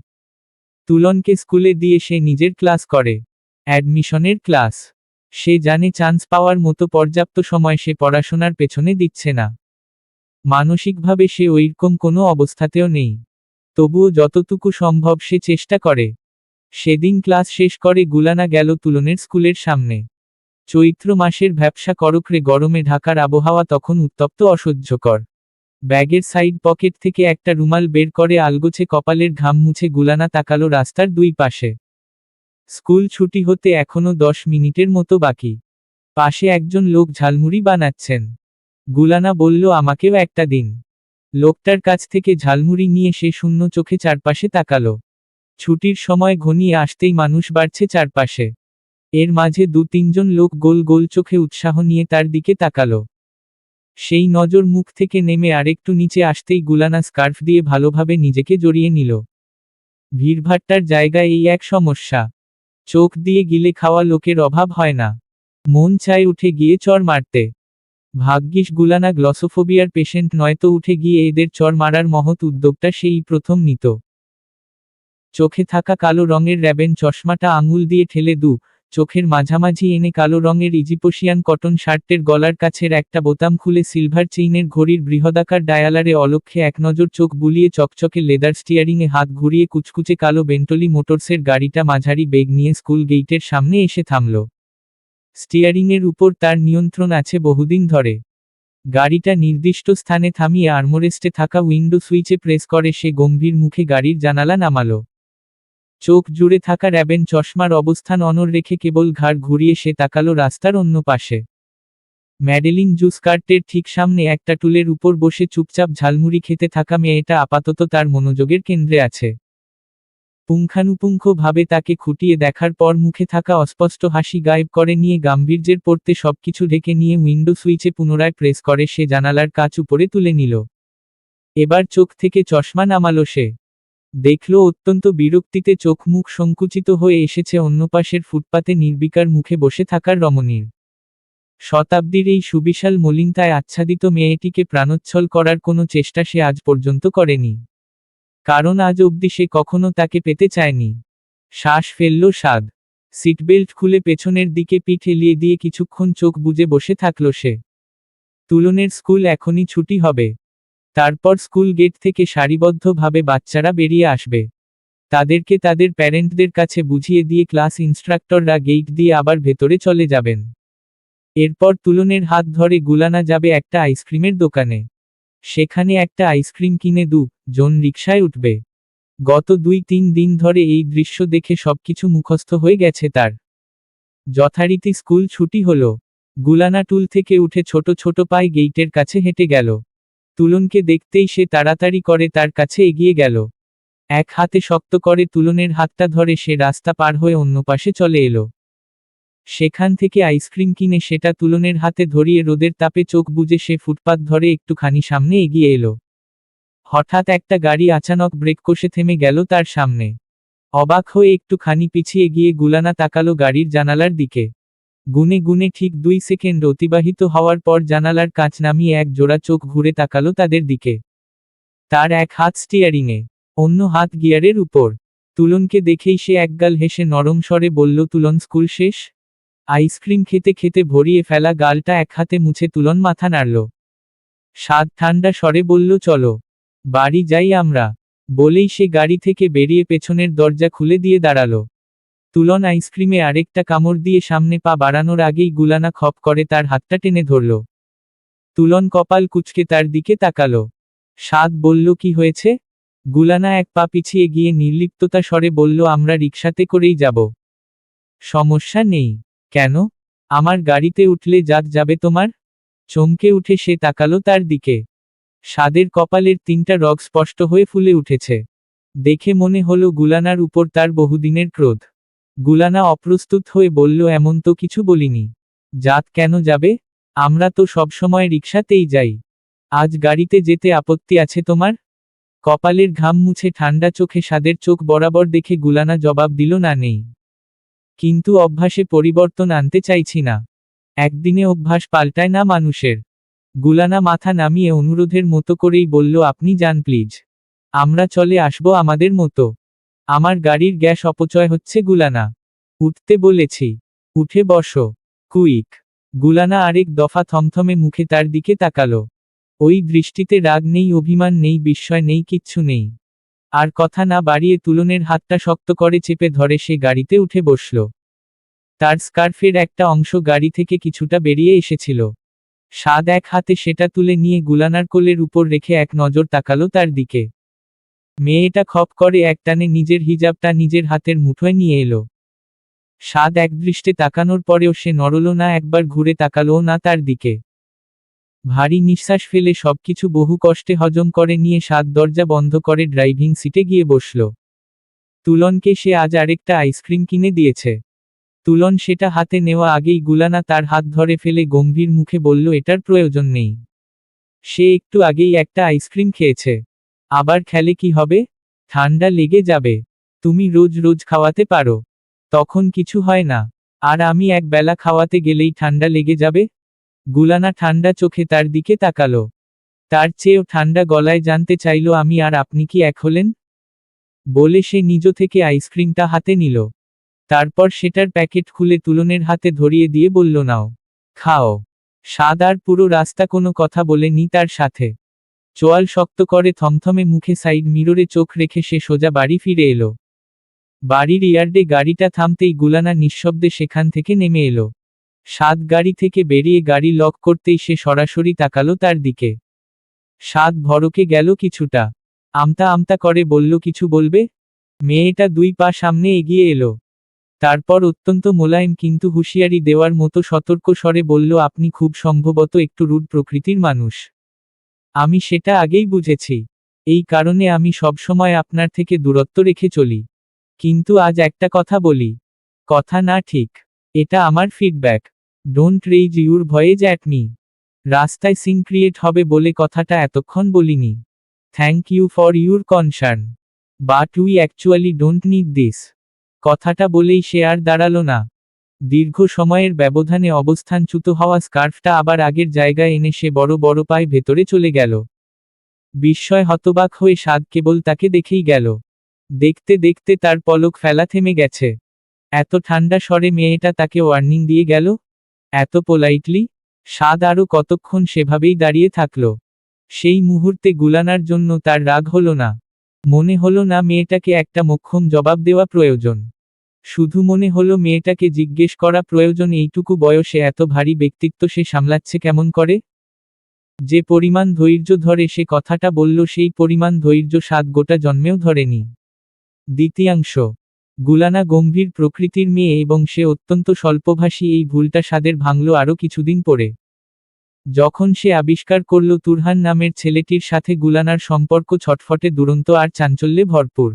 তুলনকে স্কুলে দিয়ে সে নিজের ক্লাস করে। অ্যাডমিশনের ক্লাস। সে জানে চান্স পাওয়ার মতো পর্যাপ্ত সময় সে পড়াশোনার পেছনে দিচ্ছে না। মানসিকভাবে সে ওইরকম কোনো অবস্থাতেও নেই। তবুও যতটুকু সম্ভব সে চেষ্টা করে। সেদিন ক্লাস শেষ করে গুলানা গেল তুলনের স্কুলের সামনে। চৈত্র মাসের ভ্যাপসা করকরে গরমে ঢাকার আবহাওয়া তখন উত্তপ্ত, অসহ্যকর। ব্যাগের সাইড পকেট থেকে একটা রুমাল বের করে আলগোছে কপালের ঘাম মুছে গুলানা তাকালো রাস্তার দুই পাশে। স্কুল ছুটি হতে এখনো 10 মিনিটের মতো বাকি। পাশে একজন লোক ঝালমুড়ি বানাচ্ছেন। গুলানা বলল, আমাকেও একটা দিন। লোকটার কাছ থেকে ঝালমুড়ি নিয়ে সে শূন্য চোখে চারপাশে তাকালো। ছুটির সময় ঘনিয়ে আসতেই মানুষ বাড়ছে চারপাশে। এর মাঝে 2-3 জন লোক গোল গোল চোখে উৎসাহ নিয়ে তার দিকে তাকালো। সেই নজর মুখ থেকে নেমে আরেকটু নিচে আসতেই গুলানা স্কার্ফ দিয়ে ভালোভাবে নিজেকে জড়িয়ে নিল। ভিড়ভাট্টার জায়গায় এই এক সমস্যা। চোখ দিয়ে গিলে খাওয়া লোকের অভাব হয় না। মন চায় উঠে গিয়ে চড় মারতে। ভাগ্যিস গুলানা গ্লসোফোবিয়ার পেশেন্ট, নয়তো উঠে গিয়ে এদের চড় মারার মহৎ উদ্যোগটা সেই প্রথম নিত। চোখে থাকা কালো রঙের র্যাবেন চশমাটা আঙুল দিয়ে ঠেলে চোখের মাঝামাঝি এনে কালো রঙের ইজিপশিয়ান কটন শার্টের গলার কাছের একটা বোতাম খুলে সিলভার চেইনের ঘড়ির বৃহদাকার ডায়ালারে অলক্ষ্যে একনজর চোখ বুলিয়ে চকচকে লেদার স্টিয়ারিংয়ে হাত ঘুরিয়ে কুচকুচে কালো বেন্টলি মোটরসের গাড়িটা মাঝারি বেগ নিয়ে স্কুল গেইটের সামনে এসে থামল। স্টিয়ারিংয়ের উপর তার নিয়ন্ত্রণ আছে বহুদিন ধরে। গাড়িটা নির্দিষ্ট স্থানে থামিয়ে আর্মরেস্টে থাকা উইন্ডো সুইচে প্রেস করে সে গম্ভীর মুখে গাড়ির জানালা নামালো। চোখ জুড়ে থাকা র্যাবেন চশমার অবস্থান অনড় রেখে কেবল ঘাড় ঘুরিয়ে সে তাকালো রাস্তার অন্য পাশে। ম্যাডেলিন জুস কার্টের ঠিক সামনে একটা টুলের উপর বসে চুপচাপ ঝালমুড়ি খেতে থাকা মেয়েটা আপাতত তার মনোযোগের কেন্দ্রে আছে। পুঙ্খানুপুঙ্খভাবে তাকে খুঁটিয়ে দেখার পর মুখে থাকা অস্পষ্ট হাসি গায়েব করে নিয়ে গাম্ভীর্যের পড়তে সবকিছু ঢেকে নিয়ে উইন্ডো সুইচে পুনরায় প্রেস করে সে জানালার কাচ উপরে তুলে নিল। এবার চোখ থেকে চশমা নামালো সে। দেখল অত্যন্ত বিরক্তিতে চোখ মুখ সংকুচিত হয়ে এসেছে অন্য পাশের ফুটপাতে নির্বিকার মুখে বসে থাকার রমণীর। শতাব্দীর এই সুবিশাল মলিনতায় আচ্ছাদিত মেয়েটিকে প্রাণোচ্ছল করার কোনো চেষ্টা সে আজ পর্যন্ত করেনি। কারণ আজ অবধি সে কখনো তাকে পেতে চায়নি। শ্বাস ফেলল সাদ। সিটবেল্ট খুলে পেছনের দিকে পিঠ এলিয়ে দিয়ে কিছুক্ষণ চোখ বুজে বসে থাকল সে। তুলনের স্কুল এখনই ছুটি হবে। তারপর স্কুল গেট থেকে সারিবদ্ধভাবে বাচ্চারা বেরিয়ে আসবে। তাদেরকে তাদের প্যারেন্টদের কাছে বুঝিয়ে দিয়ে ক্লাস ইন্সট্রাক্টররা গেট দিয়ে আবার ভেতরে চলে যাবেন। এরপর তুলনের হাত ধরে গুলানা যাবে একটা আইসক্রিমের দোকানে। সেখানে একটা আইসক্রিম কিনে জন রিকশায় উঠবে। গত 2-3 দিন ধরে এই দৃশ্য দেখে সবকিছু মুখস্থ হয়ে গেছে তার। যথারীতি স্কুল ছুটি হলো। গুলানা টুল থেকে উঠে ছোট ছোট পায়ে গেইটের কাছে হেঁটে গেল। তুলনকে দেখতেই সে তাড়াতাড়ি করে তার কাছে এগিয়ে গেল। এক হাতে শক্ত করে তুলনের হাতটা ধরে সে রাস্তা পার হয়ে অন্য পাশে চলে এলো। সেখান থেকে আইসক্রিম কিনে সেটা তুলনের হাতে ধরিয়ে রোদের তাপে চোখ বুজে সে ফুটপাত ধরে একটুখানি সামনে এগিয়ে এলো। হঠাৎ একটা গাড়ি আচানক ব্রেক কষে থেমে গেল তার সামনে। অবাক হয়ে একটুখানি পিছিয়ে গিয়ে গুলানা তাকালো গাড়ির জানালার দিকে। গুনে গুনে ঠিক 2 সেকেন্ড অতিবাহিত হওয়ার পর জানালার কাঁচ নামিয়ে এক জোড়া চোখ ঘুরে তাকালো তাদের দিকে। তার এক হাত স্টিয়ারিংয়ে, অন্য হাত গিয়ারের উপর। তুলনকে দেখেই সে একগাল হেসে নরম স্বরে বলল, তুলন স্কুল শেষ? আইসক্রিম খেতে খেতে ভরিয়ে ফেলা গালটা এক হাতে মুছে তুলন মাথা নাড়ল। স্বাদ ঠান্ডা স্বরে বলল, চলো বাড়ি যাই আমরা। বলেই সে গাড়ি থেকে বেরিয়ে পেছনের দরজা খুলে দিয়ে দাঁড়ালো। তুলন আইসক্রিমে আরেকটা কামড় দিয়ে সামনে পা বাড়ানোর আগেই গুলানা খপ করে তার হাতটা টেনে ধরল। তুলন কপাল কুঁচকে তার দিকে তাকালো। স্বাদ বলল, কি হয়েছে? গুলানা এক পা পিছিয়ে গিয়ে নির্লিপ্ততা স্বরে বলল, আমরা রিকশাতে করেই যাব। সমস্যা নেই। কেন? আমার গাড়িতে উঠলে যাবে তোমার? চমকে উঠে সে তাকালো তার দিকে। স্বাদের কপালের 3টা রগ স্পষ্ট হয়ে ফুলে উঠেছে। দেখে মনে হলো গুলানার উপর তার বহুদিনের ক্রোধ। গুলানা অপ্রস্তুত হয়ে বলল, এমন তো কিছু বলিনি। কেন যাবে? আমরা তো সবসময় রিকশাতেই যাই। আজ গাড়িতে যেতে আপত্তি আছে তোমার? কপালের ঘাম মুছে ঠান্ডা চোখে স্বাদের চোখ বরাবর দেখে গুলানা জবাব দিল, না নেই। কিন্তু অভ্যাসে পরিবর্তন আনতে চাইছি না। একদিনে অভ্যাস পাল্টায় না মানুষের। গুলানা মাথা নামিয়ে অনুরোধের মতো করেই বলল, আপনি যান প্লিজ। আমরা চলে আসবো আমাদের মতো। আমার গাড়ির গ্যাস অপচয় হচ্ছে গুলানা। উঠতে বলেছি। উঠে বসো। কুইক। গুলানা আরেক দফা থমথমে মুখে তার দিকে তাকালো। ওই দৃষ্টিতে রাগ নেই, অভিমান নেই, বিস্ময় নেই, কিচ্ছু নেই। আর কথা না বাড়িয়ে তুলনের হাতটা শক্ত করে চেপে ধরে সে গাড়িতে উঠে বসল। তার স্কার্ফের একটা অংশ গাড়ি থেকে কিছুটা বেরিয়ে এসেছিল। স্বাদ এক হাতে সেটা তুলে নিয়ে গুলানার কোলের উপর রেখে এক নজর তাকালো তার দিকে। মেয়েটা খপ করে একটানে নিজের হিজাবটা নিজের হাতের মুঠোয় নিয়ে এলো। স্বাদ একদৃষ্টে তাকানোর পরেও সে নড়ল না, একবার ঘুরে তাকালোও না তার দিকে। ভারী নিঃশ্বাস ফেলে সবকিছু বহু কষ্টে হজম করে নিয়ে স্বাদ দরজা বন্ধ করে ড্রাইভিং সিটে গিয়ে বসল। তুলনকে সে আজ আরেকটা আইসক্রিম কিনে দিয়েছে। তুলন সেটা হাতে নেওয়া আগেই গুলানা তার হাত ধরে ফেলে গম্ভীর মুখে বলল, এটার প্রয়োজন নেই। সে একটু আগেই একটা আইসক্রিম খেয়েছে। আবার খেলে কি হবে? ঠান্ডা লেগে যাবে। তুমি রোজ রোজ খাওয়াতে পারো। তখন কিছু হয় না। আর আমি এক বেলা খাওয়াতে গেলেই ঠান্ডা লেগে যাবে? গুলানা ঠান্ডা চোখে তার দিকে তাকালো। তার চেয়েও ঠান্ডা গলায় জানতে চাইল, আমি আর আপনি কি এক হলেন? বলে সে নিজ থেকে আইসক্রিমটা হাতে নিল। তারপর সেটার প্যাকেট খুলে তুলনের হাতে ধরিয়ে দিয়ে বলল, নাও, খাও। স্বাদ আর পুরো রাস্তা কোনো কথা বলেনি তার সাথে। চোয়াল শক্ত করে থমথমে মুখে সাইড মিররে চোখ রেখে সে সোজা বাড়ি ফিরে এলো। বাড়ির ইয়ার্ডে গাড়িটা থামতেই গুলানা নিঃশব্দে সেখান থেকে নেমে এলো। স্বাদ গাড়ি থেকে বেরিয়ে গাড়ি লক করতেই সে সরাসরি তাকালো তার দিকে। স্বাদ ভড়কে গেল কিছুটা। আমতা আমতা করে বলল, কিছু বলবে? মেয়েটা 2 পা সামনে এগিয়ে এলো। তারপর অত্যন্ত মোলায়েম কিন্তু হুঁশিয়ারি দেওয়ার মতো সতর্ক স্বরে বলল, আপনি খুব সম্ভবত একটু রুড প্রকৃতির মানুষ। আমি সেটা আগেই বুঝেছি। এই কারণে আমি সবসময় আপনার থেকে দূরত্ব রেখে চলি। কিন্তু আজ একটা কথা বলি। কথা না ঠিক। এটা আমার feedback. Don't raise your voice at me. রাস্তায় সিন ক্রিয়েট হবে বলে কথাটা এতক্ষণ বলিনি। Thank you for your concern. But we actually don't need this. কথাটা বলেই সে আর দাঁড়ালো না। দীর্ঘ সময়ের ব্যবধানে অবস্থানচ্যুত হওয়া স্কার্ফটা আবার আগের জায়গায় এনে সে বড় বড় পায়ে ভেতরে চলে গেল। বিস্ময় হতবাক হয়ে স্বাদ কেবল তাকে দেখেই গেল। দেখতে দেখতে তার পলক ফেলা থেমে গেছে। এত ঠান্ডা স্বরে মেয়েটা তাকে ওয়ার্নিং দিয়ে গেল। এত পোলাইটলি। স্বাদ আরও কতক্ষণ সেভাবেই দাঁড়িয়ে থাকল। সেই মুহূর্তে গুলানার জন্য তার রাগ হলো না। মনে হলো না মেয়েটাকে একটা মোক্ষম জবাব দেওয়া প্রয়োজন। শুধু মনে হলো মেয়েটাকে জিজ্ঞেস করা প্রয়োজন, এইটুকু বয়সে এত ভারী ব্যক্তিত্ব সে সামলাচ্ছে কেমন করে? যে পরিমাণ ধৈর্য ধরে সে কথাটা বলল, সেই পরিমাণ ধৈর্য স্বাদ গোটা জন্মেও ধরেনি। দ্বিতীয়াংশ। গুলানা গম্ভীর প্রকৃতির মেয়ে এবং সে অত্যন্ত স্বল্পভাষী, এই ভুলটা সাদের ভাঙল আরও কিছুদিন পরে। যখন সে আবিষ্কার করল তুরহান নামের ছেলেটির সাথে গুলানার সম্পর্ক ছটফটে, দুরন্ত আর চাঞ্চল্যে ভরপুর।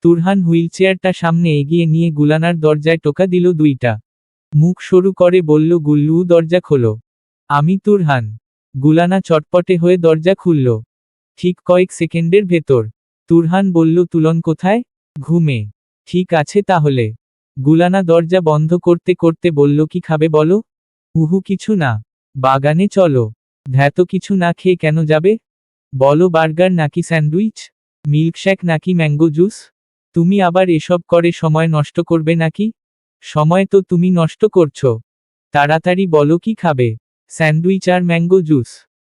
তুরহান হুইলচেয়ারটা সামনে এগিয়ে নিয়ে গুলানার দরজায় টোকা দিল দুইটা। মুখ সরু করে বলল, গুল্লু, দরজা খোলো। আমি তুরহান। গুলানা চটপটে হয়ে দরজা খুলল। ঠিক কয়েক সেকেন্ডের ভেতর তুরহান বলল, তুলন কোথায়? ঘুমে। ঠিক আছে তাহলে। গুলানা দরজা বন্ধ করতে করতে বলল, কি খাবে বলো? উহু, কিছু না। বাগানে চলো। ধ্যাত, কিছু না খেয়ে কেন যাবে? বলো, বার্গার নাকি স্যান্ডউইচ? মিল্কশেক নাকি ম্যাঙ্গো জুস? তুমি আবার এসব করে সময় নষ্ট করবে নাকি? সময় তো তুমি নষ্ট করছো। তাড়াতাড়ি বলো, কি খাবে? স্যান্ডউইচ আর ম্যাঙ্গো জুস।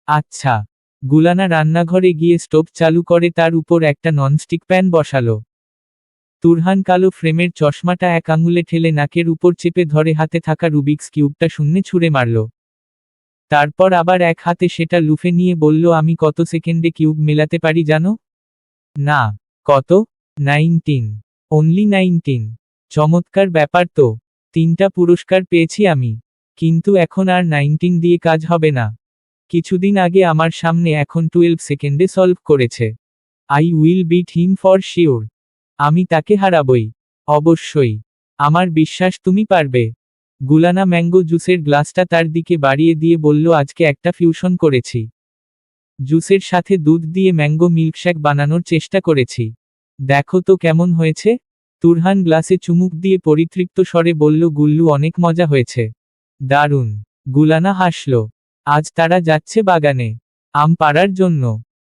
আচ্ছা। গুলানা রান্নাঘরে গিয়ে স্টোভ চালু করে তার উপর একটা ননস্টিক প্যান বসালো। তুরহান কালো ফ্রেমের চশমাটা এক আঙুলে ঠেলে নাকের উপর চেপে ধরে হাতে থাকা রুবিক্স কিউবটা শূন্যে ছুঁড়ে মারল। তারপর আবার এক হাতে সেটা লুফে নিয়ে বলল, আমি কত সেকেন্ডে কিউব মেলাতে পারি জানো? না। কত? 19। অনলি 19। চমৎকার ব্যাপার তো। 3টা পুরস্কার পেয়েছি আমি। কিন্তু এখন আর 19 দিয়ে কাজ হবে না। কিছুদিন আগে আমার সামনে এখন 12 সেকেন্ডে সলভ করেছে। I will beat him for sure. আমি তাকে হারাবই। অবশ্যই। আমার বিশ্বাস তুমি পারবে। গুলানা ম্যাঙ্গো জুসের গ্লাসটা তার দিকে বাড়িয়ে দিয়ে বলল, আজকে একটা ফিউশন করেছি। জুসের সাথে দুধ দিয়ে ম্যাঙ্গো মিল্কশেক বানানোর চেষ্টা করেছি। দেখো তো কেমন হয়েছে? তুরহান গ্লাসে চুমুক দিয়ে পরিতৃপ্ত স্বরে বলল, গুল্লু, অনেক মজা হয়েছে। দারুণ। গুলানা হাসল। আজ তারা যাচ্ছে বাগানে আম পাড়ার জন্য।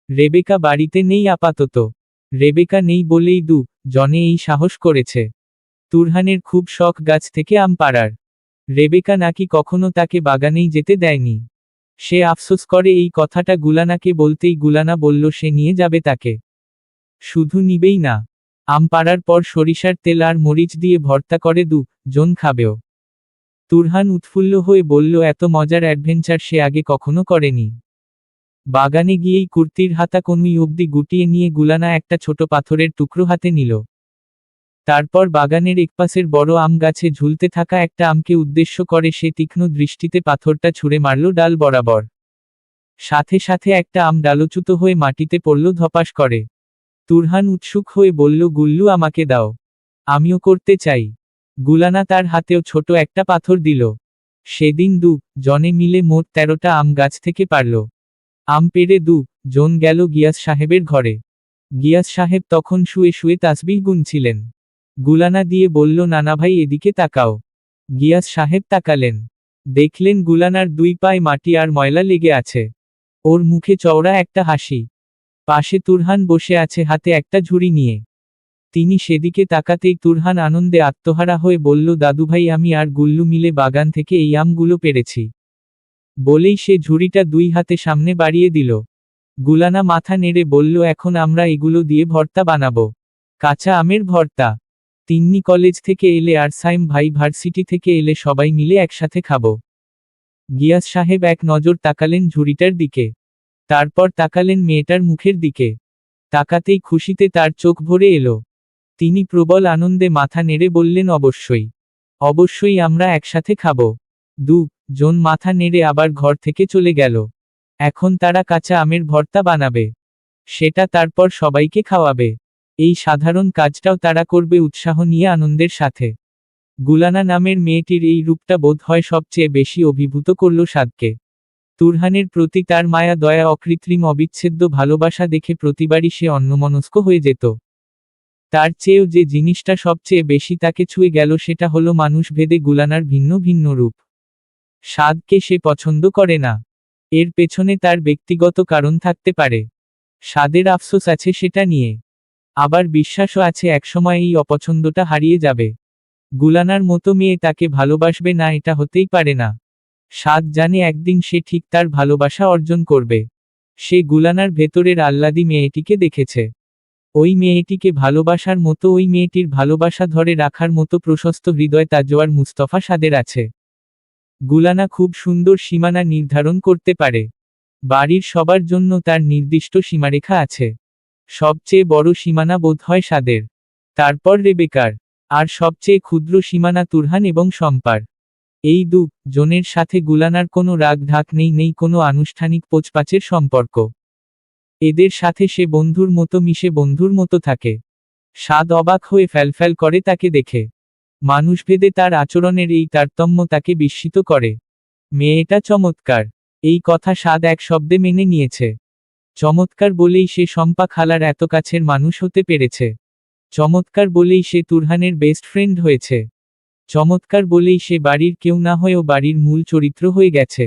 রেবেকা বাড়িতে নেই আপাতত। রেবেকা নেই বলেই জনে এই সাহস করেছে। তুরহানের খুব শখ গাছ থেকে আম পাড়ার। রেবেকা নাকি কখনো তাকে বাগানেই যেতে দেয়নি। সে আফসোস করে এই কথাটা গুলানাকে বলতেই গুলানা বলল সে নিয়ে যাবে তাকে। শুধু নিবেই না, আম পাড়ার পর সরিষার তেল আর মরিচ দিয়ে ভর্তা করে জন খাবেও। তুরহান উৎফুল্ল হয়ে বলল, এত মজার অ্যাডভেঞ্চার সে আগে কখনো করেনি। বাগানে গিয়েই কুর্তির হাতা কনুই অবধি গুটিয়ে নিয়ে গুলানা একটা ছোট পাথরের টুকরো হাতে নিল। তারপর বাগানের একপাশের বড় আম গাছে ঝুলতে থাকা একটা আমকে উদ্দেশ্য করে সে তীক্ষ্ণ দৃষ্টিতে পাথরটা ছুঁড়ে মারল ডাল বরাবর। সাথে সাথে একটা আম ডালচ্যুত হয়ে মাটিতে পড়ল ধপাস করে। তুরহান উৎসুক হয়ে বলল, গুল্লু, আমাকে দাও। আমিও করতে চাই। গুলানা তার হাতেও ছোট একটা পাথর দিল। সেদিন জনে মিলে মোট 13টা আম গাছ থেকে পারল। আম পেড়ে জন গেল গিয়াস সাহেবের ঘরে। গিয়াস সাহেব তখন শুয়ে শুয়ে তাসবিহ গুনছিলেন। গুলানা দিয়ে বলল, নানা ভাই, এদিকে তাকাও। গিয়াস সাহেব তাকালেন। দেখলেন গুলানার 2 পায়ে মাটি আর ময়লা লেগে আছে। ওর মুখে চওড়া একটা হাসি। পাশে তুরহান বসে আছে হাতে একটা ঝুড়ি নিয়ে। তিনি সেদিকে তাকাতেই তুরহান আনন্দে আত্মহারা হয়ে বলল, দাদুভাই, আমি আর গুল্লু মিলে বাগান থেকে এই আমগুলো পেড়েছি। বলেই সে ঝুড়িটা 2 হাতে সামনে বাড়িয়ে দিল। গুলানা মাথা নেড়ে বলল, এখন আমরা এগুলো দিয়ে ভর্তা বানাবো। কাঁচা আমের ভর্তা। তিন্নি কলেজ থেকে এলে আর সাইম ভাই ভার্সিটি থেকে এলে সবাই মিলে একসাথে খাবো। গিয়াস সাহেব এক নজর তাকালেন ঝুড়িটার দিকে। তারপর তাকালেন মেয়েটার মুখের দিকে। তাকাতেই খুশিতে তার চোখ ভরে এলো। তিনি প্রবল আনন্দে মাথা নেড়ে বললেন, অবশ্যই। অবশ্যই আমরা একসাথে খাবো। জন মাথা নেড়ে আবার ঘর থেকে চলে গেল। এখন তারা কাঁচা আমের ভর্তা বানাবে। সেটা তারপর সবাইকে খাওয়াবে। এই সাধারণ কাজটাও তারা করবে উৎসাহ নিয়ে, আনন্দের সাথে। গুলানা নামের মেয়েটির এই রূপটা বোধ হয় সবচেয়ে বেশি অভিভূত করল সাদকে। তুরহানের প্রতি তার মায়া, দয়া, অকৃত্রিম অবিচ্ছেদ্য ভালোবাসা দেখে প্রতিবারই সে অন্যমনস্ক হয়ে যেত। তার চেয়েও যে জিনিসটা সবচেয়ে বেশি তাকে ছুঁয়ে গেল সেটা হলো মানুষভেদে গুলানার ভিন্ন ভিন্ন রূপ। সাদকে সে পছন্দ করে না। এর পেছনে তার ব্যক্তিগত কারণ থাকতে পারে। সাদের আফসোস আছে সেটা নিয়ে। আবার বিশ্বাসও আছে একসময় এই অপছন্দটা হারিয়ে যাবে। গুলানার মতো মেয়ে তাকে ভালোবাসবে না, এটা হতেই পারে না। সাদ জানে একদিন সে ঠিক তার ভালোবাসা অর্জন করবে। সে গুলানার ভেতরের আহ্লাদী মেয়েটিকে দেখেছে। ওই মেয়েটিকে ভালোবাসার মতো, ওই মেয়েটির ভালোবাসা ধরে রাখার মতো প্রশস্ত হৃদয় তাজওয়ার মুস্তফা সাদের আছে। গুলানা খুব সুন্দর সীমানা নির্ধারণ করতে পারে। বাড়ির সবার জন্য তার নির্দিষ্ট সীমারেখা আছে। সবচেয়ে বড় সীমানা বোধ হয় সাদের। তারপর রেবেকার। আর সবচেয়ে ক্ষুদ্র সীমানা তুরহান এবং শম্পার। এই জনের সাথে গুলানার কোনো রাগ ঢাক নেই কোনো আনুষ্ঠানিক পোচপাচের সম্পর্ক। এদের সাথে সে বন্ধুর মতো মিশে বন্ধুর মতো থাকে। সাদ অবাক হয়ে ফ্যালফ্যাল করে তাকে দেখে। মানুষভেদে তার আচরণের এই তারতম্য তাকে বিস্মিত করে। মেয়েটা চমৎকার, এই কথা সাদ এক শব্দে মেনে নিয়েছে। চমৎকার বলেই সে শম্পা খালার এত কাছের মানুষ হতে পেরেছে। চমৎকার বলেই সে তুরহানের বেস্ট ফ্রেন্ড হয়েছে। চমৎকার বলেই সে বাড়ির কেউ না হয়েও বাড়ির মূল চরিত্র হয়ে গেছে।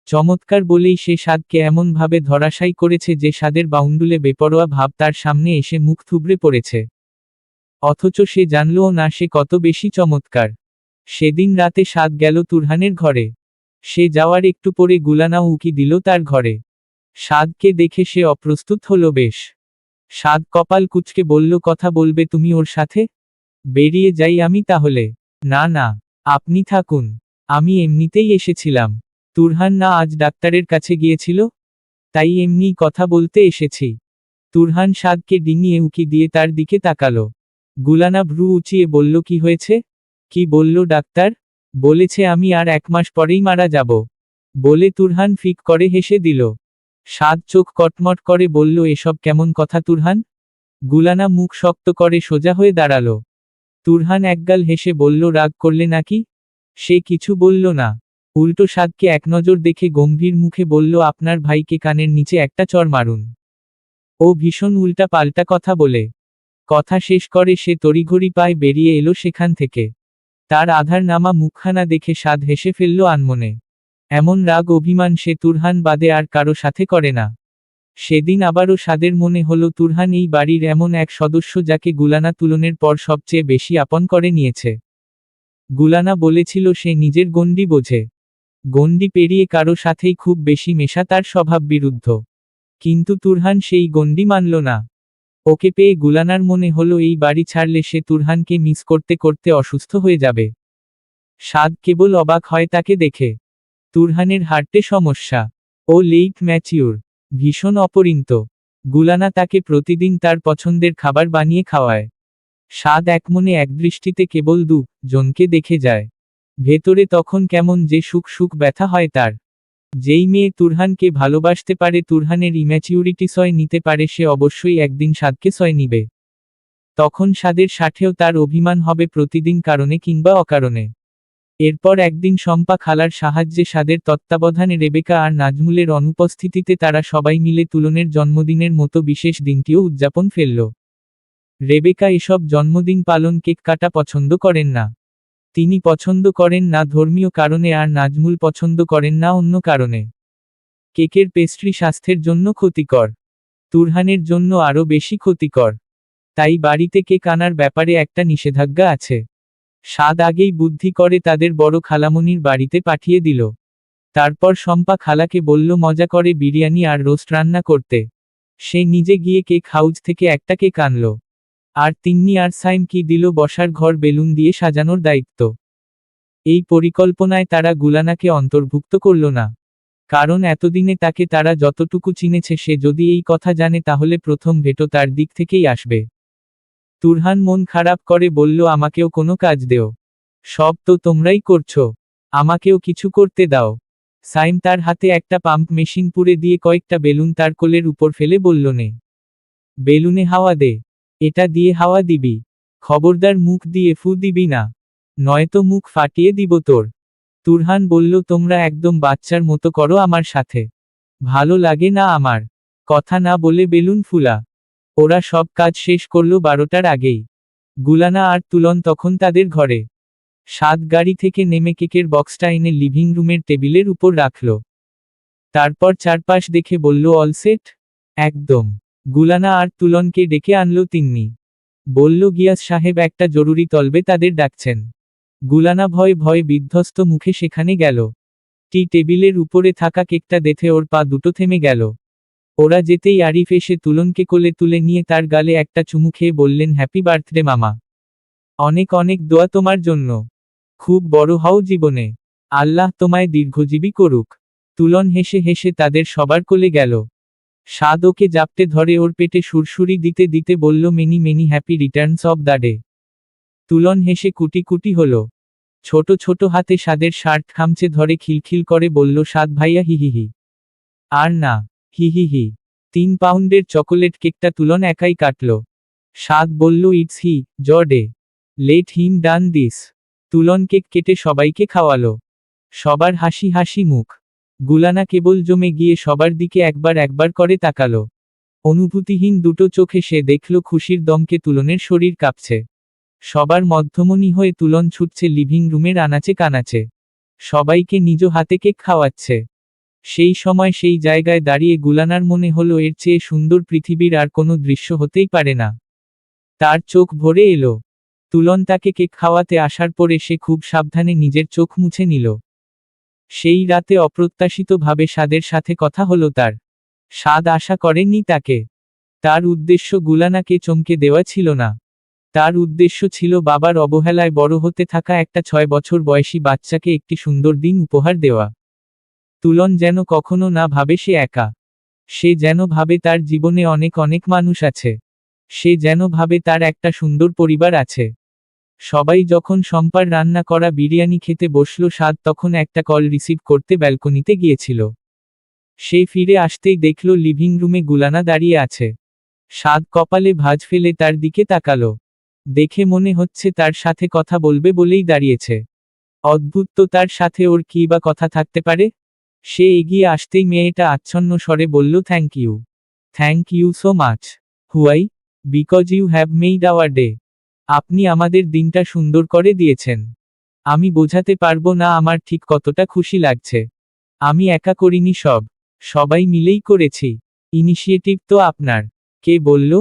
চমৎকার বলেই সে সাদকে এমনভাবে ধরাশায়ী করেছে যে সাদের বাউন্ডুলে বেপরোয়া ভাব তার সামনে এসে মুখ থুবড়ে পড়েছে। অথচ সে জানলও না সে কত বেশি চমৎকার। সেদিন রাতে সাদ গেল তুরহানের ঘরে। সে যাওয়ার একটু পরে গুলানাও উকি দিল তার ঘরে। সাদকে দেখে সে অপ্রস্তুত হলো বেশ। সাদ কপাল কুঁচকে বলল, কথা বলবে তুমি ওর সাথে? বেরিয়ে যাই আমি তাহলে। না না, আপনি থাকুন, আমি এমনিতেই এসেছিলাম। তুরহান না আজ ডাক্তারের কাছে গিয়েছিল? তাই এমনিই কথা বলতে এসেছি। তুরহান সাদকে ডিঙিয়ে উকি দিয়ে তার দিকে তাকালো। গুলানা ভ্রু উঁচিয়ে বলল, কি হয়েছে? কি বলল ডাক্তার? বলেছে আমি আর 1 মাস পরেই মারা যাব। বলে তুরহান ফিক করে হেসে দিল। সাদ চোখ কটমট করে বলল, এসব কেমন কথা তুরহান? গুলানা মুখ শক্ত করে সোজা হয়ে দাঁড়ালো। তুরহান একগাল হেসে বলল, রাগ করলে নাকি? সে কিছু বলল না। উল্টো সাদকে এক নজর দেখে গম্ভীর মুখে বলল, আপনার ভাইকে কানের নিচে একটা চড় মারুন। ও ভীষণ উল্টা পাল্টা কথা বলে। কথা শেষ করে সে তড়িঘড়ি পায়ে বেরিয়ে এলো সেখান থেকে। তার আধার নামা মুখখানা দেখে সাদ হেসে ফেলল আনমনে। এমন রাগ অভিমান সে তুরহান বাদে আর কারো সাথে করে না। সেদিন আবারও সাদের মনে হলো তুরহান এই বাড়ির এমন এক সদস্য যাকে গুলানা তুলনের পর সবচেয়ে বেশি আপন করে নিয়েছে। গুলানা বলেছিল সে নিজের গণ্ডি বোঝে। গণ্ডি পেরিয়ে কারো সাথেই খুব বেশি মেশা তার স্বভাব বিরুদ্ধ। কিন্তু তুরহান সেই গণ্ডি মানল না। ওকে পেয়ে গুলানার মনে হলো এই বাড়ি ছাড়লে সে তুরহানকে মিস করতে করতে অসুস্থ হয়ে যাবে। সাদ কেবল অবাক হয় তাকে দেখে। তুরহানের হার্টে সমস্যা। ও লেট ম্যাচিউর, ভীষণ অপরিণত। গুলানা তাকে প্রতিদিন তার পছন্দের খাবার বানিয়ে খাওয়ায়। সাদ একমনে একদৃষ্টিতে কেবল জনকে দেখে যায়। ভেতরে তখন কেমন যে সুখ সুখ ব্যথা হয় তার। যেই মেয়ে তুরহানকে ভালোবাসতে পারে, তুরহানের ইম্যাচিউরিটি সয় নিতে পারে, সে অবশ্যই একদিন সাদকে সয় নিবে। তখন সাদের সাথেও তার অভিমান হবে প্রতিদিন কারণে কিংবা অকারণে। এরপর একদিন শম্পা খালার সাহায্যে সাদের তত্ত্বাবধানে রেবেকা আর নাজমুলের অনুপস্থিতিতে তারা সবাই মিলে তুলনের জন্মদিনের মতো বিশেষ দিনটিও উদযাপন ফেলল। রেবেকা এসব জন্মদিন পালন কেক কাটা পছন্দ করেন না। তিনি পছন্দ করেন না ধর্মীয় কারণে, আর নাজমুল পছন্দ করেন না অন্য কারণে। কেকের পেস্ট্রি স্বাস্থ্যের জন্য ক্ষতিকর, তুরহানের জন্য আরও বেশি ক্ষতিকর। তাই বাড়িতে কেক আনার ব্যাপারে একটা নিষেধাজ্ঞা আছে। সাদ আগেই বুদ্ধি করে তাদের বড় খালামণির বাড়িতে পাঠিয়ে দিল। তারপর শম্পা খালাকে বলল মজা করে বিরিয়ানি আর রোস্ট রান্না করতে। সে নিজে গিয়ে কেক হাউস থেকে একটা কেক আনল। আর তিন্নি আর সাইম কি দিল বসার ঘর বেলুন দিয়ে সাজানোর দায়িত্ব। এই পরিকল্পনায় তারা গুলানাকে অন্তর্ভুক্ত করল না। কারণ এতদিনে তাকে তারা যতটুকু চিনেছে, সে যদি এই কথা জানে তাহলে প্রথম ভেটো তার দিক থেকেই আসবে। তুরহান মন খারাপ করে বলল, আমাকেও কোনো কাজ দেও। সব তো তোমরাই করছো, আমাকেও কিছু করতে দাও। সাইম তার হাতে একটা পাম্প মেশিন পুরে দিয়ে কয়েকটা বেলুন তার কোলের উপর ফেলে বলল, নে, বেলুনে হাওয়া দে। এটা দিয়ে হাওয়া দিবি, খবরদার মুখ দিয়ে ফু দিবি না, নয়তো মুখ ফাটিয়ে দিব তোর। তুরহান বলল, তোমরা একদম বাচ্চার মতো করো আমার সাথে, ভালো লাগে না আমার। কথা না বলে বেলুন ফুলা। ওরা সব কাজ শেষ করল 12টার আগেই। গুলানা আর তুলন তখন তাদের ঘরে। সাদ গাড়ি থেকে নেমে কেকের বক্সটা এনে লিভিং রুমের টেবিলের উপর রাখল। তারপর চারপাশ দেখে বলল, অল সেট? একদম। গুলানা আর তুলনকে ডেকে আনলো তিন্নি। বলল, গিয়াস সাহেব একটা জরুরি তলবে তাদের ডাকছেন। গুলানা ভয়ে ভয়ে বিধ্বস্ত মুখে সেখানে গেল। টি টেবিলের উপরে থাকা কেকটা দেখে ওর পা দুটো থেমে গেল। ওরা যেতেই আরিফ এসে তুলনকে কোলে তুলে নিয়ে তার গালে একটা চুমু খেয়ে বললেন, হ্যাপি বার্থডে মামা। অনেক অনেক দোয়া তোমার জন্য। খুব বড় হও জীবনে। আল্লাহ তোমায় দীর্ঘজীবী করুক। তুলন হেসে হেসে তাদের সবার কোলে গেল। সাদ ওকে জাপটে ধরে ওর পেটে সুরসুরি দিতে দিতে বলল, many many happy returns of the day. Tulon হেসে কুটি কুটি হলো। ছোট ছোট হাতে সাদের শার্ট খামচে ধরে খিলখিল করে বলল, সাদ ভাইয়া হিহিহি। আর না, হিহিহি। 3 পাউন্ডের চকোলেট কেকটা তুলন একাই কাটল। সাদ বলল, ইটস হি, জর্ডে। Let him done this. Tulon cake কেটে সবাইকে খাওয়ালো। সবার হাসি হাসি মুখ। গুলানা কেবল জমে গিয়ে সবার দিকে একবার একবার করে তাকালো। অনুভূতিহীন দুটো চোখে সে দেখল খুশির দমকে তুলনের শরীর কাঁপছে। সবার মধ্যমণি হয়ে তুলন ছুটছে লিভিং রুমের আনাচে কানাচে। সবাইকে নিজ হাতে কেক খাওয়াচ্ছে। সেই সময় সেই জায়গায় দাঁড়িয়ে গুলানার মনে হলো এর চেয়ে সুন্দর পৃথিবীর আর কোনো দৃশ্য হতেই পারে না। তার চোখ ভরে এলো। তুলন তাকে কেক খাওয়াতে আসার পরে সে খুব সাবধানে নিজের চোখ মুছে নিল। সেই রাতে অপ্রত্যাশিতভাবে সাদের সাথে কথা হলো তার। সাদ আশা করেননি তাকে। তার উদ্দেশ্য গুলানাকে চমকে দেওয়া ছিল না। তার উদ্দেশ্য ছিল বাবার অবহেলায় বড় হতে থাকা একটা 6 বছর বয়সী বাচ্চাকে একটি সুন্দর দিন উপহার দেওয়া। তুলন যেন কখনো না ভাবে সে একা। সে যেন ভাবে তার জীবনে অনেক অনেক মানুষ আছে। সে যেন ভাবে তার একটা সুন্দর পরিবার আছে। সবাই যখন শম্পার রান্না করা বিরিয়ানি খেতে বসল, সাদ তখন একটা কল রিসিভ করতে ব্যালকনিতে গিয়েছিল। সে ফিরে আসতেই দেখল লিভিং রুমে গুলানা দাঁড়িয়ে আছে। সাদ কপালে ভাঁজ ফেলে তার দিকে তাকালো। দেখে মনে হচ্ছে তার সাথে কথা বলবে বলেই দাঁড়িয়েছে। অদ্ভুত তো, তার সাথে ওর কী বা কথা থাকতে পারে। সে এগিয়ে আসতেই মেয়েটা আচ্ছন্ন স্বরে বলল, thank you. Thank you so much. Why? Because you have made our day. আপনি আমাদের দিনটা সুন্দর করে দিয়েছেন। আমি বোঝাতে পারবো না আমার ঠিক কতটা খুশি লাগছে। আমি একা করিনি, সবাই মিলেই করেছি। ইনিশিয়েটিভ তো আপনার। কে বলল?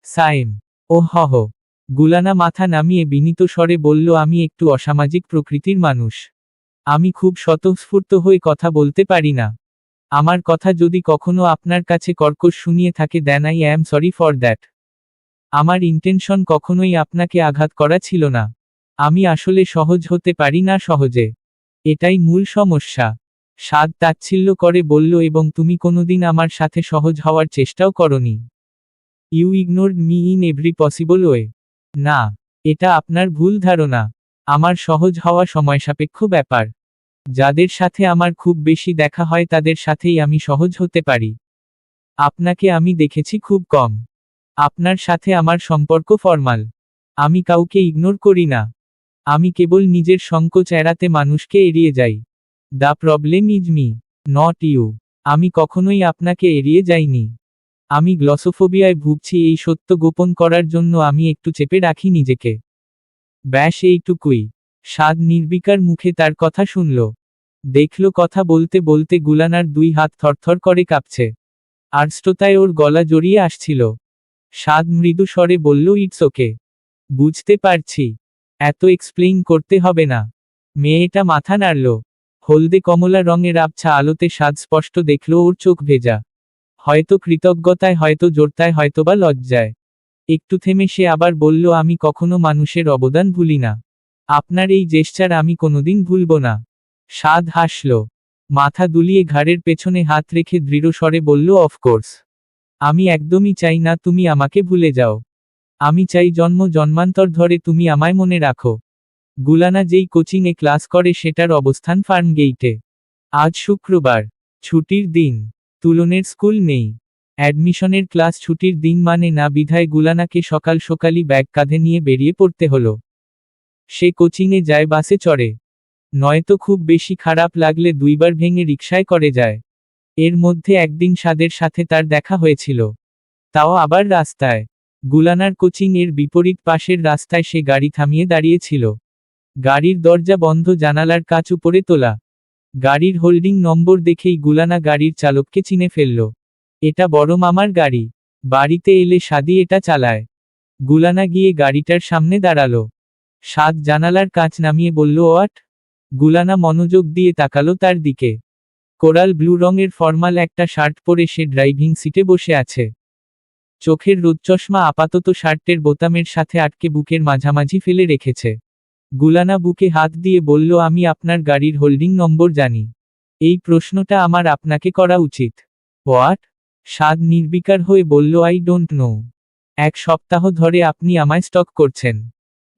সায়েম। ওহ হ। গুলানা মাথা নামিয়ে বিনীত স্বরে বলল, আমি একটু অসামাজিক প্রকৃতির মানুষ। আমি খুব স্বতঃস্ফূর্ত হয়ে কথা বলতে পারি না। আমার কথা যদি কখনো আপনার কাছে কর্কশ শুনিয়ে থাকে, then I am sorry for that. আমার ইন্টেনশন কখনোই আপনাকে আঘাত করা ছিল না। আমি আসলে সহজ হতে পারি না সহজে। এটাই মূল সমস্যা। সাদ তাচ্ছিল্য করে বলল, এবং তুমি কোনোদিন আমার সাথে সহজ হওয়ার চেষ্টাও করনি। You ignored me in every possible way. না, এটা আপনার ভুল ধারণা। আমার সহজ হওয়া সময়সাপেক্ষ ব্যাপার। যাদের সাথে আমার খুব বেশি দেখা হয় তাদের সাথেই আমি সহজ হতে পারি। আপনাকে আমি দেখেছি খুব কম। আপনার সাথে আমার সম্পর্ক ফর্মাল। আমি কাউকে ইগনোর করি না। আমি কেবল নিজের সংকোচ এড়াতে মানুষকে এড়িয়ে যাই। The problem is me, not you. আমি কখনোই আপনাকে এড়িয়ে যাইনি। আমি গ্লসোফোবিয়ায় ভুগছি, এই সত্য গোপন করার জন্য আমি একটু চেপে রাখি নিজেকে। ব্যাস এইটুকুই। সাদ নির্বিকার মুখে তার কথা শুনল। দেখল কথা বলতে বলতে গুলানার 2 হাত থরথর করে কাঁপছে। আড়ষ্টতায় ওর গলা জড়িয়ে আসছিল। সাদ মৃদু স্বরে বলল, ইটস ওকে। বুঝতে পারছি। এত এক্সপ্লেইন করতে হবে না। মেয়েটা মাথা নাড়ল। হলদে কমলা রঙের আবছা আলোতে সাদ স্পষ্ট দেখল ওর চোখ ভেজা। হয়তো কৃতজ্ঞতায়, হয়তো জোরতায়, হয়তোবা লজ্জায়। একটু থেমে সে আবার বলল, আমি কখনো মানুষের অবদান ভুলি না। আপনার এই জেস্চার আমি কোনোদিন ভুলব না। সাদ হাসল। মাথা দুলিয়ে ঘাড়ের পেছনে হাত রেখে দৃঢ় স্বরে বলল, অফকোর্স। আমি একদমই চাই না তুমি আমাকে ভুলে যাও। আমি চাই জন্ম জন্মান্তর ধরে তুমি আমায় মনে রাখো। গুলানা যেই কোচিংয়ে ক্লাস করে সেটার অবস্থান ফার্ম গেইটে। আজ শুক্রবার, ছুটির দিন। তুলনের স্কুল নেই। অ্যাডমিশনের ক্লাস ছুটির দিন মানে না, বিধায় গুলানাকে সকাল সকালই ব্যাগ কাঁধে নিয়ে বেরিয়ে পড়তে হলো। সে কোচিংয়ে যায় বাসে চড়ে। নয়তো খুব বেশি খারাপ লাগলে 2বার ভেঙে রিকশায় করে যায়। এর মধ্যে একদিন সাদের সাথে তার দেখা হয়েছিল। তাও আবার রাস্তায়। গুলানার কোচিং এর বিপরীত পাশের রাস্তায় সে গাড়ি থামিয়ে দাঁড়িয়েছিল। গাড়ির দরজা বন্ধ, জানালার কাচ উপরে তোলা। গাড়ির হোল্ডিং নম্বর দেখেই গুলানা গাড়ির চালককে চিনে ফেলল। এটা বড় মামার গাড়ি। বাড়িতে এলে সাদি এটা চালায়। গুলানা গিয়ে গাড়িটার সামনে দাঁড়ালো। সাদ জানালার কাঁচ নামিয়ে বলল, হোয়াট? গুলানা মনোযোগ দিয়ে তাকালো তার দিকে। কোরাল ব্লু রঙের ফর্মাল একটা শার্ট পরে সে ড্রাইভিং সিটে বসে আছে। চোখের রোদচশমা আপাতত শার্টের বোতামের সাথে আটকে বুকের মাঝামাঝি ফেলে রেখেছে। গুলানা বুকে হাত দিয়ে বলল, আমি আপনার গাড়ির হোল্ডিং নম্বর জানি। এই প্রশ্নটা আমার আপনাকে করা উচিত। হোয়াট? সাদ নির্বিকার হয়ে বলল আই ডোন্ট নো। 1 সপ্তাহ ধরে আপনি আমায় স্টক করছেন।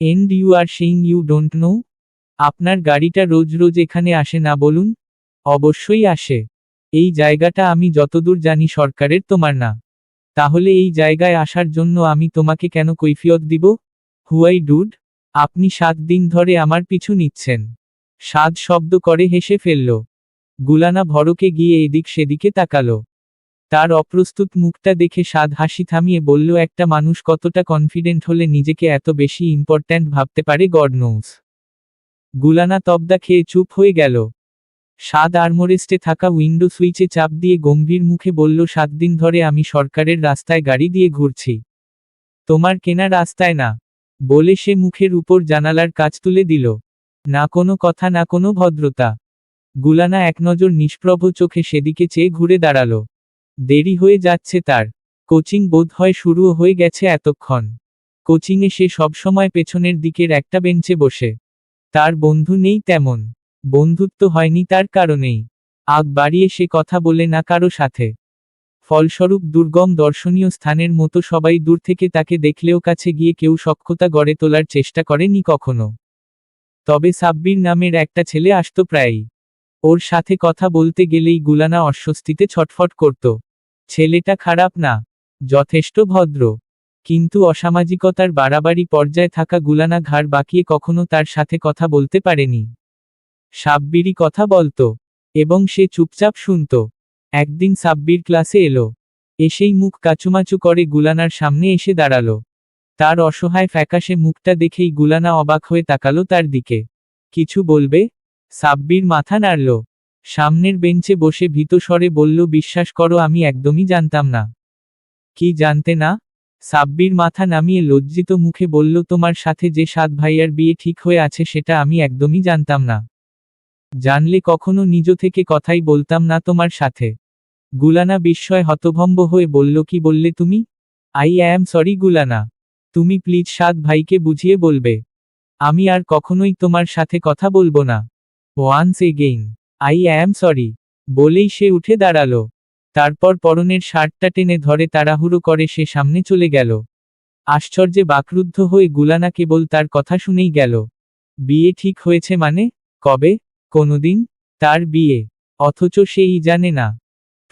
And you are saying you don't know? আপনার গাড়িটা রোজ রোজ এখানে আসে না বলুন? অবশ্যই আসে। এই জায়গাটা আমি যতদূর জানি সরকারের, তোমার না। তাহলে এই জায়গায় আসার জন্য আমি তোমাকে কেন কৈফিয়ত দিব? Why dude? আপনি 7 দিন ধরে আমার পিছু নিচ্ছেন। সাদ শব্দ করে হেসে ফেলল। গুলানা ভড়কে গিয়ে এদিক সেদিকে তাকালো। তার অপ্রস্তুত মুখটা দেখে সাদ হাসি থামিয়ে বলল, একটা মানুষ কতটা কনফিডেন্ট হলে নিজেকে এত বেশি ইম্পর্ট্যান্ট ভাবতে পারে, গড নোস। গুলানা তবদা খেয়ে চুপ হয়ে গেল। সাদ আর্মরেস্টে থাকা উইন্ডো সুইচে চাপ দিয়ে গম্ভীর মুখে বলল, 7 দিন ধরে আমি সরকারের রাস্তায় গাড়ি দিয়ে ঘুরছি। তোমার কেনা রাস্তায় না। বলে সে মুখের উপর জানালার কাচ তুলে দিল। না কোনো কথা, না কোনো ভদ্রতা। গুলানা একনজর নিষ্প্রভ চোখে সেদিকে চেয়ে ঘুরে দাঁড়ালো। দেরি হয়ে যাচ্ছে তার। কোচিং বোধহয় শুরুও হয়ে গেছে এতক্ষণ। কোচিংয়ে সে সবসময় পেছনের দিকের একটা বেঞ্চে বসে। তার বন্ধু নেই তেমন। বন্ধুত্ব হয়নি তার কারণেই। আগ বাড়িয়ে সে কথা বলে না কারো সাথে। ফলস্বরূপ দুর্গম দর্শনীয় স্থানের মতো সবাই দূর থেকে তাকে দেখলেও কাছে গিয়ে কেউ সখ্যতা গড়ে তোলার চেষ্টা করেনি কখনো। তবে সাব্বির নামের একটা ছেলে আসতো প্রায়ই। ওর সাথে কথা বলতে গেলেই গুলানা অস্বস্তিতে ছটফট করত। ছেলেটা খারাপ না, যথেষ্ট ভদ্র। কিন্তু অসামাজিকতার বাড়াবাড়ি পর্যায়ে থাকা গুলানা ঘাড় বাঁকিয়ে কখনো তার সাথে কথা বলতে পারেনি। সাব্বিরই কথা বলতো। এবং সে চুপচাপ শুনত। একদিন সাব্বির ক্লাসে এলো। এসেই মুখ কাচুমাচু করে গুলানার সামনে এসে দাঁড়ালো। তার অসহায় ফ্যাকাশে মুখটা দেখেই গুলানা অবাক হয়ে তাকালো তার দিকে। কিছু বলবে? সাব্বির মাথা নাড়ল। সামনের বেঞ্চে বসে ভীত স্বরে বলল, বিশ্বাস করো আমি একদমই জানতাম না। কি জানতে না? সাব্বির মাথা নামিয়ে লজ্জিত মুখে বলল, তোমার সাথে যে সাদ ভাইয়ার বিয়ে ঠিক হয়ে আছে সেটা আমি একদমই জানতাম না। জানলে কখনো নিজ থেকে কথাই বলতাম না তোমার সাথে। গুলানা বিস্ময় হতভম্ব হয়ে বলল, কি বললে তুমি? I am sorry Gulana. তুমি প্লিজ সাদ ভাইকে বুঝিয়ে বলবে। আমি আর কখনোই তোমার সাথে কথা বলবো না। Once again, I am sorry. বলেই সে উঠে দাঁড়ালো। তারপর পরনের শার্টটা টেনে ধরে তাড়াহুড়ো করে সে সামনে চলে গেল। আশ্চর্যে বাকরুদ্ধ হয়ে গুলানা কেবল তার কথা শুনেই গেল। বিয়ে ঠিক হয়েছে মানে? কবে? কোনোদিন? তার বিয়ে? অথচ সেই জানে না।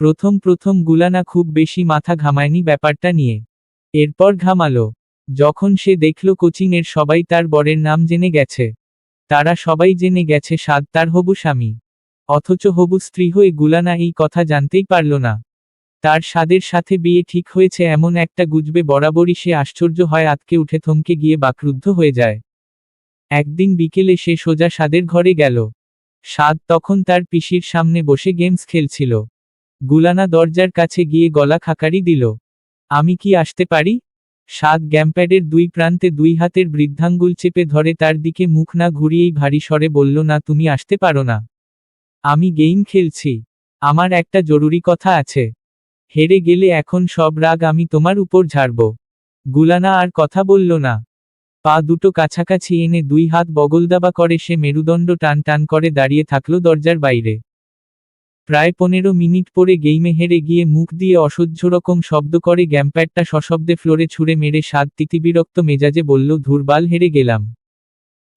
প্রথম প্রথম গুলানা খুব বেশি মাথা ঘামায়নি ব্যাপারটা নিয়ে। এরপর ঘামালো যখন সে দেখল কোচিংয়ের সবাই তার বরের নাম জেনে গেছে। তারা সবাই জেনে গেছে সাদ তার হবু স্বামী। অথচ হবু স্ত্রী হয়ে গুলানা এই কথা জানতেই পারল না। তার সাদের সাথে বিয়ে ঠিক হয়েছে এমন একটা গুজবে বরাবরই সে আশ্চর্য হয়, আঁতকে উঠে থমকে গিয়ে বাকরুদ্ধ হয়ে যায়। একদিন বিকেলে সে সোজা সাদের ঘরে গেল। সাদ তখন তার পিসির সামনে বসে গেমস খেলছিল। গুলানা দরজার কাছে গিয়ে গলা খাকারি দিল। আমি কি আসতে পারি? সাদ গ্যামপ্যাডের 2 প্রান্তে 2 হাতের বৃদ্ধাঙ্গুল চেপে ধরে তার দিকে মুখ না ঘুরিয়েই ভারী স্বরে বলল, না তুমি আসতে পারো না। আমি গেম খেলছি। আমার একটা জরুরি কথা আছে। হেরে গেলে এখন সব রাগ আমি তোমার উপর ঝাড়ব। গুলানা আর কথা বলল না। পা দুটো কাছাকাছি এনে 2 হাত বগলদাবা করে সে মেরুদণ্ড টান টান করে দাঁড়িয়ে থাকলো দরজার বাইরে। প্রায় 15 মিনিট পরে গেইমে হেরে গিয়ে মুখ দিয়ে অসহ্য রকম শব্দ করে গ্যামপ্যাডটা সশব্দে ফ্লোরে ছুঁড়ে মেরে সাদ তিতিবিরক্ত মেজাজে বলল, ধুরবাল, হেরে গেলাম।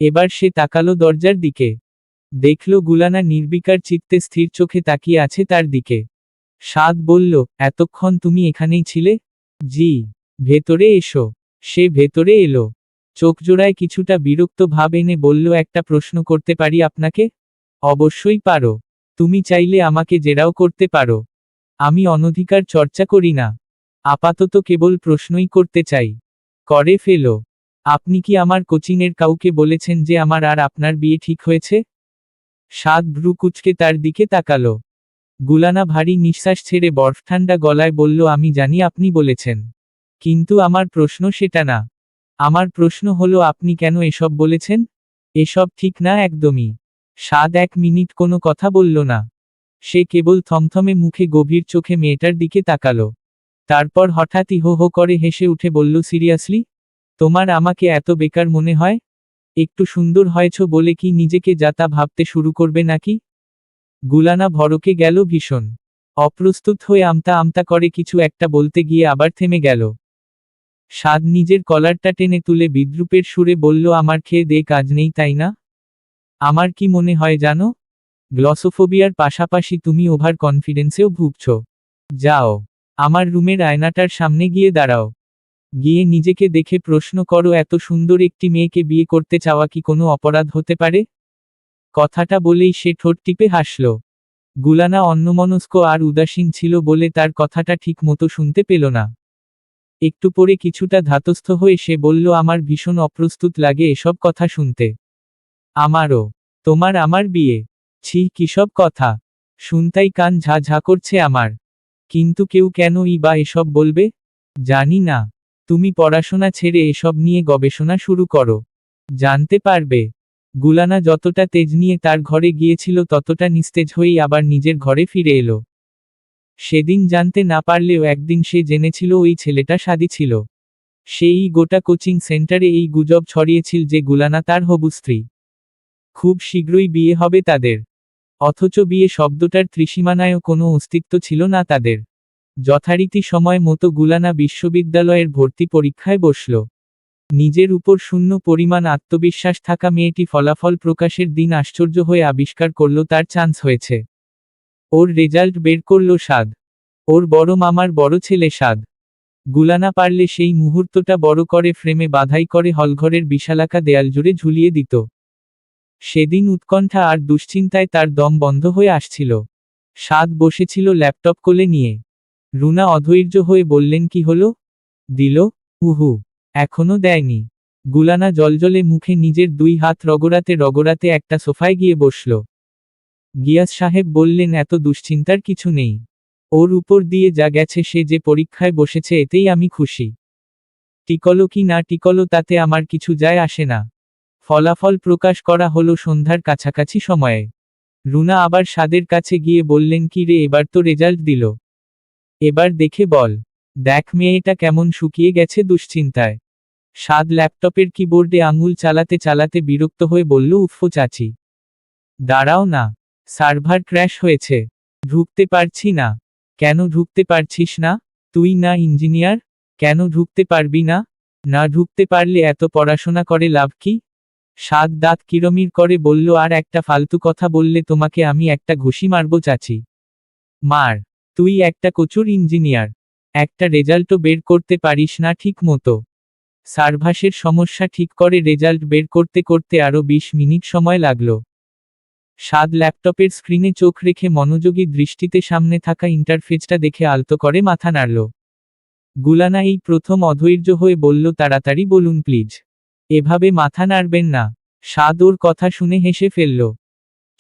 এবার সে তাকালো দরজার দিকে। দেখল গুলানা নির্বিকার চিত্তে স্থির চোখে তাকিয়ে আছে তার দিকে। সাদ বলল, এতক্ষণ তুমি এখানেই ছিলে? জি। ভেতরে এসো। সে ভেতরে এলো। চোখজোড়ায় কিছুটা বিরক্ত ভাব এনে বলল, একটা প্রশ্ন করতে পারি আপনাকে? অবশ্যই পারো। তুমি চাইলে আমাকে জেরাও করতে পারো। আমি অনধিকার চর্চা করি না। আপাতত কেবল প্রশ্নই করতে চাই। করে ফেলো। আপনি কি আমার কোচিংয়ের কাউকে বলেছেন যে আমার আর আপনার বিয়ে ঠিক হয়েছে? সাদ ভ্রু কুঁচকে তার দিকে তাকালো। গুলানা ভারী নিঃশ্বাস ছেড়ে বরফঠান্ডা গলায় বলল, আমি জানি আপনি বলেছেন। কিন্তু আমার প্রশ্ন সেটা না। আমার প্রশ্ন হলো, আপনি কেন এসব বলেছেন? এসব ঠিক না একদমই। সাদ 1 মিনিট কোনো কথা বলল না। সে কেবল থমথমে মুখে গভীর চোখে মেয়েটার দিকে তাকালো। তারপর হঠাৎই হো হো করে হেসে উঠে বলল, সিরিয়াসলি? তোমার আমাকে এত বেকার মনে হয়? একটু সুন্দর হয়েছ বলে কি নিজেকে যা তা ভাবতে শুরু করবে নাকি? গুলানা ভড়কে গেল ভীষণ। অপ্রস্তুত হয়ে আমতা আমতা করে কিছু একটা বলতে গিয়ে আবার থেমে গেল। সাদ নিজের কলারটা টেনে তুলে বিদ্রূপের সুরে বলল, আমার খেয়ে দে কাজ নেই তাই না? আমার কি মনে হয় জানো, গ্লসোফোবিয়ার পাশাপাশি তুমি ওভার কনফিডেন্সেও ভুগছ। যাও, আমার রুমের আয়নাটার সামনে গিয়ে দাঁড়াও। গিয়ে নিজেকে দেখে প্রশ্ন করো, এত সুন্দর একটি মেয়েকে বিয়ে করতে চাওয়া কি কোনো অপরাধ হতে পারে? কথাটা বলেই সে ঠোঁট টিপে হাসল। গুলানা অন্যমনস্ক আর উদাসীন ছিল বলে তার কথাটা ঠিক মতো শুনতে পেল না। একটু পরে কিছুটা ধাতস্থ হয়ে সে বলল, আমার ভীষণ অপ্রস্তুত লাগে এসব কথা শুনতে। আমারও। আমার বিয়ে? ছি, কিসব কথা! শুনতাই কান ঝা ঝা করছে আমার। কিন্তু কেউ কেনই বা এসব বলবে? জানি না। তুমি পড়াশোনা ছেড়ে এসব নিয়ে গবেষণা শুরু করো। জানতে পারবে। গুলানা যতটা তেজ নিয়ে তার ঘরে গিয়েছিল ততটা নিস্তেজ হয়েই আবার নিজের ঘরে ফিরে এলো। সেদিন জানতে না পারলেও একদিন সে জেনেছিল ওই ছেলেটা সাদী ছিল। সেই গোটা কোচিং সেন্টারে এই গুজব ছড়িয়েছিল যে গুলানা তার হবু স্ত্রী। খুব শীঘ্রই বিয়ে হবে তাদের। অথচ বিয়ে শব্দটার ত্রিসীমানায়ও কোনো অস্তিত্ব ছিল না তাদের। যথারীতি সময় মতো গুলানা বিশ্ববিদ্যালয়ের ভর্তি পরীক্ষায় বসল। নিজের উপর শূন্য পরিমাণ আত্মবিশ্বাস থাকা মেয়েটি ফলাফল প্রকাশের দিন আশ্চর্য হয়ে আবিষ্কার করল তার চান্স হয়েছে। ওর রেজাল্ট বের করল সাদ। ওর বড় মামার বড় ছেলে সাদ। গুলানা পারলে সেই মুহূর্তটা বড় করে ফ্রেমে বাধাই করে হলঘরের বিশালাকা দেয়াল জুড়ে ঝুলিয়ে দিত। সেদিন উৎকণ্ঠা আর দুশ্চিন্তায় তার দম বন্ধ হয়ে আসছিল। সাদ বসেছিল ল্যাপটপ কোলে নিয়ে। রুনা অধৈর্য হয়ে বললেন, কি হলো? দিল? উহু। এখনো দেয়নি। গুলানা জলজলে মুখে নিজের 2 হাত রগড়াতে রগড়াতে একটা সোফায় গিয়ে বসল। গিয়াস সাহেব বললেন, এত দুশ্চিন্তার কিছু নেই। ওর উপর দিয়ে যা গেছে, সে যে পরীক্ষায় বসেছে এতেই আমি খুশি। টিকলো কি না টিকলো তাতে আমার কিছু যায় আসে না। ফলাফল প্রকাশ করা হলো সন্ধ্যার কাছাকাছি সময়ে। রুনা আবার সাদের কাছে গিয়ে বললেন, কি রে, এবার তো রেজাল্ট দিল। এবার দেখে বল। দেখ মেয়েটা কেমন শুকিয়ে গেছে দুশ্চিন্তায়। সাদ ল্যাপটপের কিবোর্ডে আঙুল চালাতে চালাতে বিরক্ত হয়ে বলল, উফ্ফো চাচি। দাঁড়াও না। সার্ভার ক্র্যাশ হয়েছে। ঢুকতে পারছি না। কেন ঢুকতে পারছিস না? তুই না ইঞ্জিনিয়ার? কেন ঢুকতে পারবি না? না ঢুকতে পারলে এত পড়াশোনা করে লাভ কি? সাদ দাঁত কিরমির করে বলল, আর একটা ফালতু কথা বললে তোমাকে আমি একটা ঘুষি মারব চাচি। মার। তুই একটা কচুর ইঞ্জিনিয়ার। একটা রেজাল্টও বের করতে পারিস না ঠিক মতো। সার্ভাসের সমস্যা ঠিক করে রেজাল্ট বের করতে করতে আরও 20 মিনিট সময় লাগল। সাদ ল্যাপটপের স্ক্রিনে চোখ রেখে মনোযোগী দৃষ্টিতে সামনে থাকা ইন্টারফেসটা দেখে আলতো করে মাথা নাড়ল। গুলানা এই প্রথম অধৈর্য হয়ে বলল, তাড়াতাড়ি বলুন প্লিজ। এভাবে মাথা নাড়বেন না। সাদ ওর কথা শুনে হেসে ফেলল।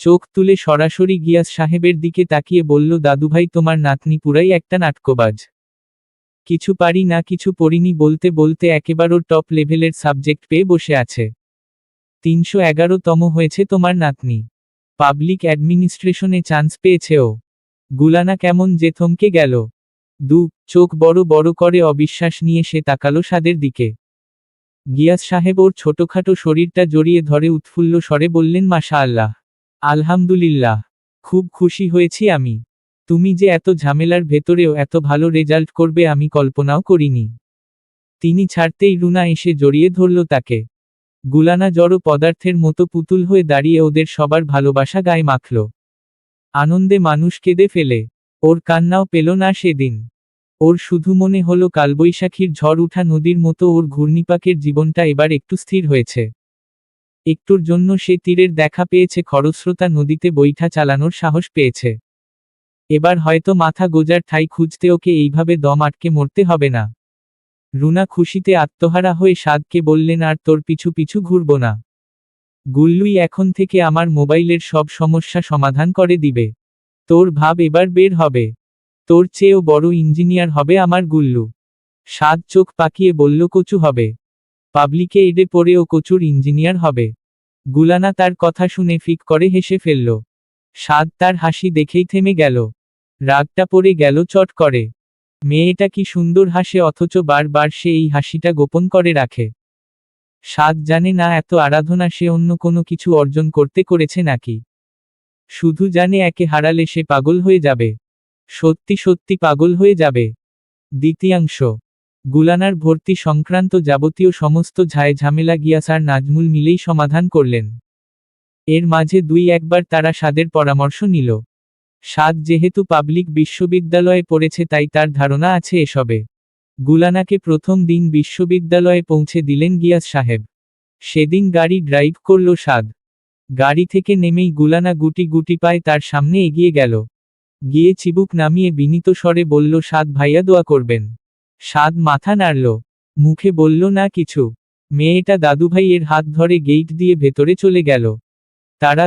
চোখ তুলে সরাসরি গিয়াস সাহেবের দিকে তাকিয়ে বলল, দাদুভাই, তোমার নাতনি পুরাই একটা নাট্যবাজ। কিছু পারি না কিছু পড়িনি বলতে বলতে একেবারে টপ লেভেলের সাবজেক্ট পেয়ে বসে আছে। 311তম হয়েছে তোমার নাতনি। পাবলিক অ্যাডমিনিস্ট্রেশনে চান্স পেয়েছে ও। গুলানা কেমন যে থমকে গেল। চোখ বড় বড় করে অবিশ্বাস নিয়ে সে তাকালো সাদের দিকে। গিয়াস সাহেব ওর ছোটখাটো শরীরটা জড়িয়ে ধরে উৎফুল্ল স্বরে বললেন, মাশাআল্লাহ। আলহামদুলিল্লাহ। খুব খুশি হয়েছি আমি। তুমি যে এত ঝামেলার ভেতরেও এত ভালো রেজাল্ট করবে আমি কল্পনাও করিনি। তিনি ছাড়তেই রুনা এসে জড়িয়ে ধরল তাকে। গুলানা জড় পদার্থের মতো পুতুল হয়ে দাঁড়িয়ে ওদের সবার ভালোবাসা গায়ে মাখল। আনন্দে মানুষ কেঁদে ফেলে। ওর কান্নাও পেল না সেদিন। ওর শুধু মনে হলো কালবৈশাখীর ঝড় উঠা নদীর মতো ওর ঘূর্ণিপাকের জীবনটা এবার একটু স্থির হয়েছে। একটুর জন্য সে তীরের দেখা পেয়েছে, খরস্রোতা নদীতে বৈঠা চালানোর সাহস পেয়েছে। এবার হয়তো মাথা গোজার ঠাঁই খুঁজতে ওকে এইভাবে দম আটকে মরতে হবে না। রুনা খুশিতে আত্মহারা হয়ে সাদকে বললেন, আর তোর পিছু পিছু ঘুরব না। গুল্লুই এখন থেকে আমার মোবাইলের সব সমস্যা সমাধান করে দিবে। তোর ভাব এবার বের হবে। তোর চেয়েও বড় ইঞ্জিনিয়ার হবে আমার গুল্লু। সাদ চোখ পাকিয়ে বলল, কচু হবে? পাবলিকে এডে পড়ে ও কচুর ইঞ্জিনিয়ার হবে? গুলানা তার কথা শুনে ফিক করে হেসে ফেলল। সাদ তার হাসি দেখেই থেমে গেল। রাগটা পড়ে গেল চট করে। মেয়েটা কি সুন্দর হাসে, অথচ বারবার সে এই হাসিটা গোপন করে রাখে। সাদ জানে না এত আরাধনা সে অন্য কোনো কিছু অর্জন করতে করেছে নাকি। শুধু জানে একে হারালে সে পাগল হয়ে যাবে। সত্যি সত্যি পাগল হয়ে যাবে। দ্বিতীয়াংশ। গুলানার ভর্তি সংক্রান্ত যাবতীয় সমস্ত ঝামেলা গিয়াস আর নাজমুল মিলেই সমাধান করলেন। এর মাঝে দুই একবার তারা সাদের পরামর্শ নিল। সাদ যেহেতু পাবলিক বিশ্ববিদ্যালয়ে পড়েছে তাই তার ধারণা আছে এসবে। গুলানাকে প্রথম দিন বিশ্ববিদ্যালয়ে পৌঁছে দিলেন গিয়াস সাহেব। সেদিন গাড়ি ড্রাইভ করল সাদ। গাড়ি থেকে নেমেই গুলানা গুটি গুটি পায় তার সামনে এগিয়ে গেল। গিয়ে চিবুক নামিয়ে বিনীত স্বরে বলল, সাদ ভাইয়া দোয়া করবেন। সাদ মাথা নাড়ল, মুখে বলল না কিছু। মেয়েটা দাদুভাইয়ের হাত ধরে গেইট দিয়ে ভেতরে চলে গেল। তারা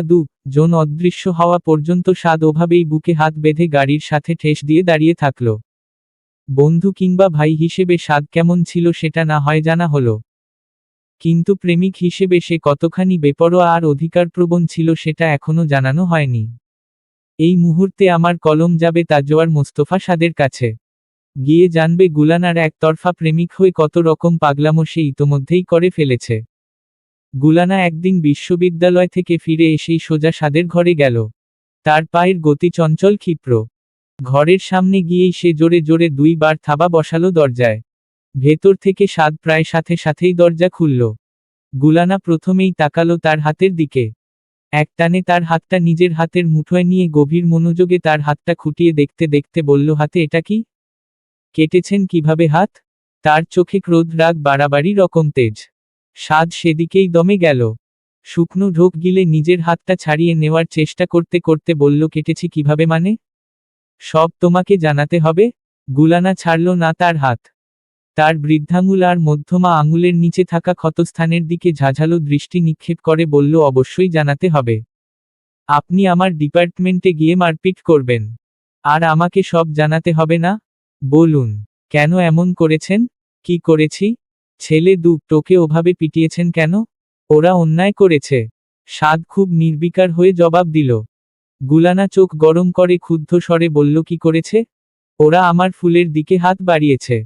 জন অদৃশ্য হওয়া পর্যন্ত সাদ ওভাবেই বুকে হাত বেঁধে গাড়ির সাথে ঠেস দিয়ে দাঁড়িয়ে থাকল। বন্ধু কিংবা ভাই হিসেবে সাদ কেমন ছিল সেটা না হয় জানা হলো, কিন্তু প্রেমিক হিসেবে সে কতখানি বেপরোয়া আর অধিকারপ্রবণ ছিল সেটা এখনো জানানো হয়নি। এই মুহূর্তে আমার কলম যাবে তাজওয়ার মোস্তফা সাদের কাছে। গিয়ে জানবে গুলানার একতরফা প্রেমিক হয়ে কত রকম পাগলামো সে ইতোমধ্যেই করে ফেলেছে। গুলানা একদিন বিশ্ববিদ্যালয় থেকে ফিরে এসেই সোজা সাদের ঘরে গেল। তার পায়ের গতি চঞ্চল ক্ষিপ্র। ঘরের সামনে গিয়েই সে জোরে জোরে 2 বার থাবা বসালো দরজায়। ভেতর থেকে সাদ প্রায় সাথে সাথেই দরজা খুলল। গুলানা প্রথমেই তাকালো তার হাতের দিকে। একটানে তার হাতটা নিজের হাতের মুঠোয় নিয়ে গভীর মনোযোগে তার হাতটা খুঁটিয়ে দেখতে দেখতে বলল, হাতে এটা কি? কেটেছেন কিভাবে হাত? তার চোখে ক্রোধ রাগ বাড়াবাড়ি রকম তেজ। সাদ সেদিকেই দমে গেল। শুকনো ঢোক গিলে নিজের হাতটা ছাড়িয়ে নেওয়ার চেষ্টা করতে করতে বলল, কেটেছি কিভাবে মানে? সব তোমাকে জানাতে হবে? গুলানা ছাড়ল না তার হাত। তার বৃদ্ধাঙ্গুল আর মধ্যমা আঙুলের নিচে থাকা ক্ষতস্থানের দিকে ঝাঝালো দৃষ্টি নিক্ষেপ করে বলল, অবশ্যই জানাতে হবে। আপনি আমার ডিপার্টমেন্টে গিয়ে মারপিট করবেন। আর আমাকে সব জানাতে হবে না? বলুন, কেন এমন করেছেন? কি করেছি? ছেলে দুটোকে ওভাবে পিটিয়েছেন কেন? ওরা অন্যায় করেছে। সাদ খুব নির্বিকার হয়ে জবাব দিল। গুলানা চোখ গরম করে ক্ষুব্ধ স্বরে বলল, কি করেছে? ওরা আমার ফুলের দিকে হাত বাড়িয়েছে।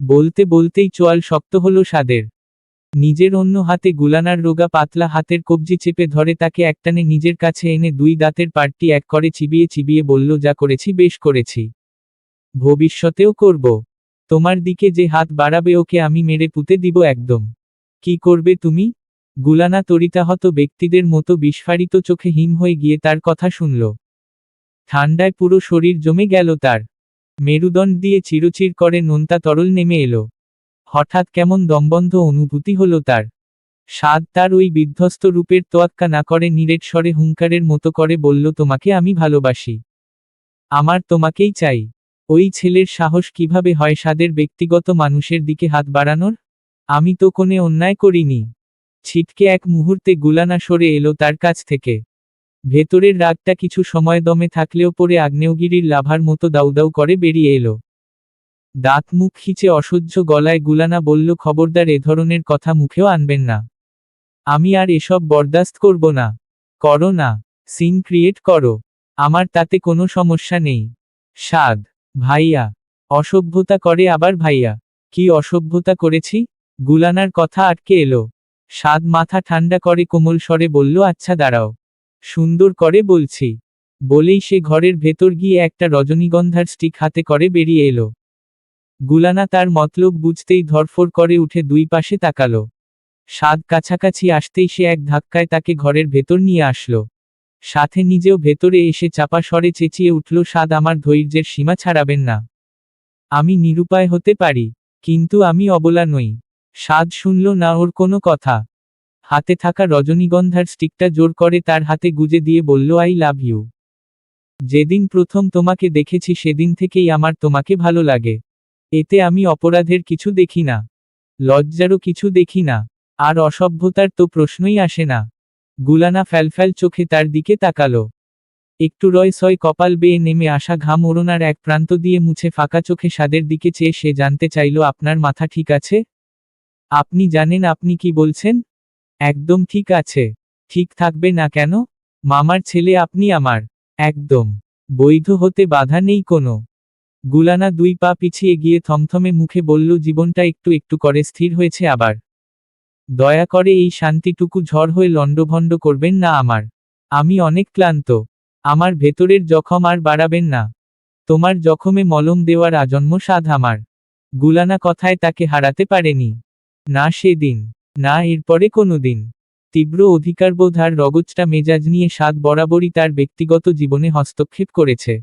বলতে বলতেই চোয়াল শক্ত হলো সাদের। নিজের অন্য হাতে গুলানার রোগা পাতলা হাতের কবজি চেপে ধরে তাকে একটানে নিজের কাছে এনে 2 দাঁতের পাটটি এক করে চিবিয়ে চিবিয়ে বলল, যা করেছি বেশ করেছি। ভবিষ্যতেও করব। তোমার দিকে যে হাত বাড়াবে ওকে আমি মেরে পুঁতে দিব একদম। কি করবে তুমি? গুলানা তরিতাহত ব্যক্তিদের মতো বিস্ফারিত চোখে হিম হয়ে গিয়ে তার কথা শুনল। ঠান্ডায় পুরো শরীর জমে গেল তার। মেরুদণ্ড দিয়ে চিরচির করে নোনতা তরল নেমে এলো। হঠাৎ কেমন দমবন্ধ অনুভূতি হলো তার। সাদ তার ওই বিধ্বস্ত রূপের তোয়াক্কা না করে নিরেট স্বরে হুঙ্কারের মতো করে বলল, তোমাকে আমি ভালোবাসি। আমার তোমাকেই চাই। ওই ছেলের সাহস কিভাবে হয় সাদের ব্যক্তিগত মানুষের দিকে হাত বাড়ানোর? আমি তো কোনো অন্যায় করিনি। ছিটকে এক মুহূর্তে গুলানা সরে এলো তার কাছ থেকে। ভেতরের রাগটা কিছু সময় দমে থাকলেও পরে আগ্নেয়গিরির লাভার মতো দাউদাউ করে বেরিয়ে এলো। দাঁত মুখ খিচে অসহ্য গলায় গুলানা বলল, খবরদার এ ধরনের কথা মুখেও আনবেন না। আমি আর এসব বরদাস্ত করব না। করো না। সিন ক্রিয়েট করো। আমার তাতে কোনো সমস্যা নেই। সাদ ভাইয়া। অসভ্যতা করে আবার ভাইয়া। কি অসভ্যতা করেছি? গুলানার কথা আটকে এলো। সাদ মাথা ঠান্ডা করে কোমল স্বরে বলল, আচ্ছা দাঁড়াও। সুন্দর করে বলছি। বলেই সে ঘরের ভেতর গিয়ে একটা রজনীগন্ধার স্টিক হাতে করে বেরিয়ে এলো। গুলানা তার মতলব বুঝতেই ধরফর করে উঠে 2 পাশে তাকালো। সাদ কাছাকাছি আসতেই সে এক ধাক্কায় তাকে ঘরের ভেতর নিয়ে আসলো। সাথে নিজেও ভেতরে এসে চাপা স্বরে চেঁচিয়ে উঠল, সাদ আমার ধৈর্যের সীমা ছাড়াবেন না। আমি নিরুপায় হতে পারি, কিন্তু আমি অবলা নই। সাদ শুনল না ওর কোনো কথা। হাতে থাকা রজনীগন্ধার স্টিকটা জোর করে তার হাতে গুজে দিয়ে বলল, আই লাভ ইউ। যেদিন প্রথম তোমাকে দেখেছি সেদিন থেকেই আমার তোমাকে ভালো লাগে। এতে আমি অপরাধের কিছু দেখি না। লজ্জারও কিছু দেখি না। আর অসভ্যতার তো প্রশ্নই আসে না। গুলানা ফ্যালফ্যাল চোখে তার দিকে তাকালো। একটু রয় কপাল বেয়ে নেমে আসা ঘাম ওড়নার এক প্রান্ত দিয়ে মুছে ফাঁকা চোখে সাদের দিকে চেয়ে সে জানতে চাইল, আপনার মাথা ঠিক আছে? আপনি জানেন আপনি কি বলছেন? একদম ঠিক আছে। ঠিক থাকবে না কেন? মামার ছেলে আপনি আমার। একদম। বৈধ হতে বাধা নেই কোনো। গুলানা 2 পা পিছিয়ে গিয়ে থমথমে মুখে বলল, জীবনটা একটু একটু করে স্থির হয়েছে আবার। দয়া করে এই শান্তিটুকু ঝড় হয়ে লণ্ডভণ্ড করবেন না আমার। আমি অনেক ক্লান্ত। আমার ভেতরের জখম আর বাড়াবেন না। তোমার জখমে মলম দেওয়ার আজন্ম সাধ আমার। গুলানা কথায় তাকে হারাতে পারেনি। না সেদিন, না এরপরে কোনোদিন। তীব্র অধিকারবোধ আর রগচটা মেজাজ নিয়ে সাদ বরাবরই তার ব্যক্তিগত জীবনে হস্তক্ষেপ করেছে।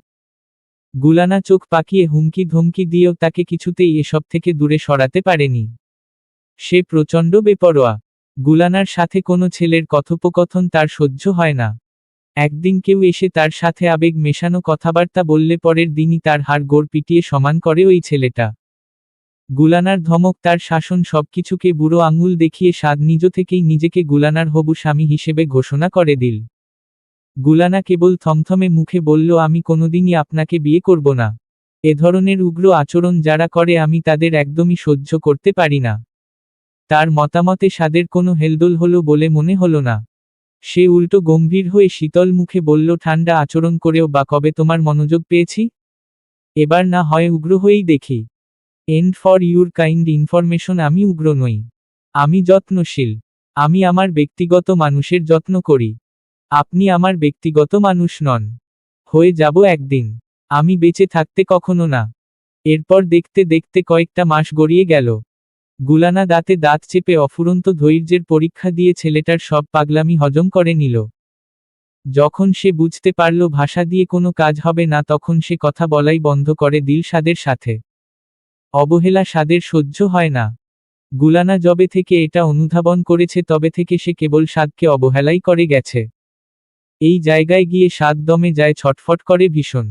গুলানা চোখ পাকিয়ে হুমকি ধমকি দিয়েও তাকে কিছুতেই এসব থেকে দূরে সরাতে পারেনি। সে প্রচণ্ড বেপরোয়া। গুলানার সাথে কোনো ছেলের কথোপকথন তার সহ্য হয় না। একদিন কেউ এসে তার সাথে আবেগ মেশানো কথাবার্তা বললে পরের দিনই তার হাড় গোড় পিটিয়ে সমান করে ওই ছেলেটা। গুলানার ধমক, তার শাসন সবকিছুকে বুড়ো আঙুল দেখিয়ে সাদ নিজ থেকেই নিজেকে গুলানার হবু স্বামী হিসেবে ঘোষণা করে দিল। গুলানা কেবল থমথমে মুখে বলল, আমি কোনোদিনই আপনাকে বিয়ে করব না। এ ধরনের উগ্র আচরণ যারা করে আমি তাদের একদমই সহ্য করতে পারি না। তার মতামতে সাদের কোনো হেলদোল হলো বলে মনে হলো না। সে উল্টো গম্ভীর হয়ে শীতল মুখে বলল, ঠান্ডা আচরণ করেও বা কবে তোমার মনোযোগ পেয়েছি? এবার না হয় উগ্র হয়েই দেখি। And for your kind information, আমি উগ্র নই। আমি যত্নশীল। আমি আমার ব্যক্তিগত মানুষের যত্ন করি। আপনি আমার ব্যক্তিগত মানুষ নন। হয়ে যাব একদিন। আমি বেঁচে থাকতে কখনো না। এরপর দেখতে দেখতে কয়েকটা মাস গড়িয়ে গেল। গুলানা দাঁতে দাঁত চেপে অফুরন্ত ধৈর্যের পরীক্ষা দিয়ে ছেলেটার সব পাগলামি হজম করে নিল। যখন সে বুঝতে পারল ভাষা দিয়ে কোনো কাজ হবে না, তখন সে কথা বলাই বন্ধ করে দিল সাদের সাথে। অবহেলা সাদের সহ্য হয় না। গুলানা যবে থেকে এটা অনুধাবন করেছে তবে থেকে সে কেবল সাদকে অবহেলাই করে গেছে। এই জায়গায় গিয়ে সাদ দমে যায়, ছটফট করে ভীষণ।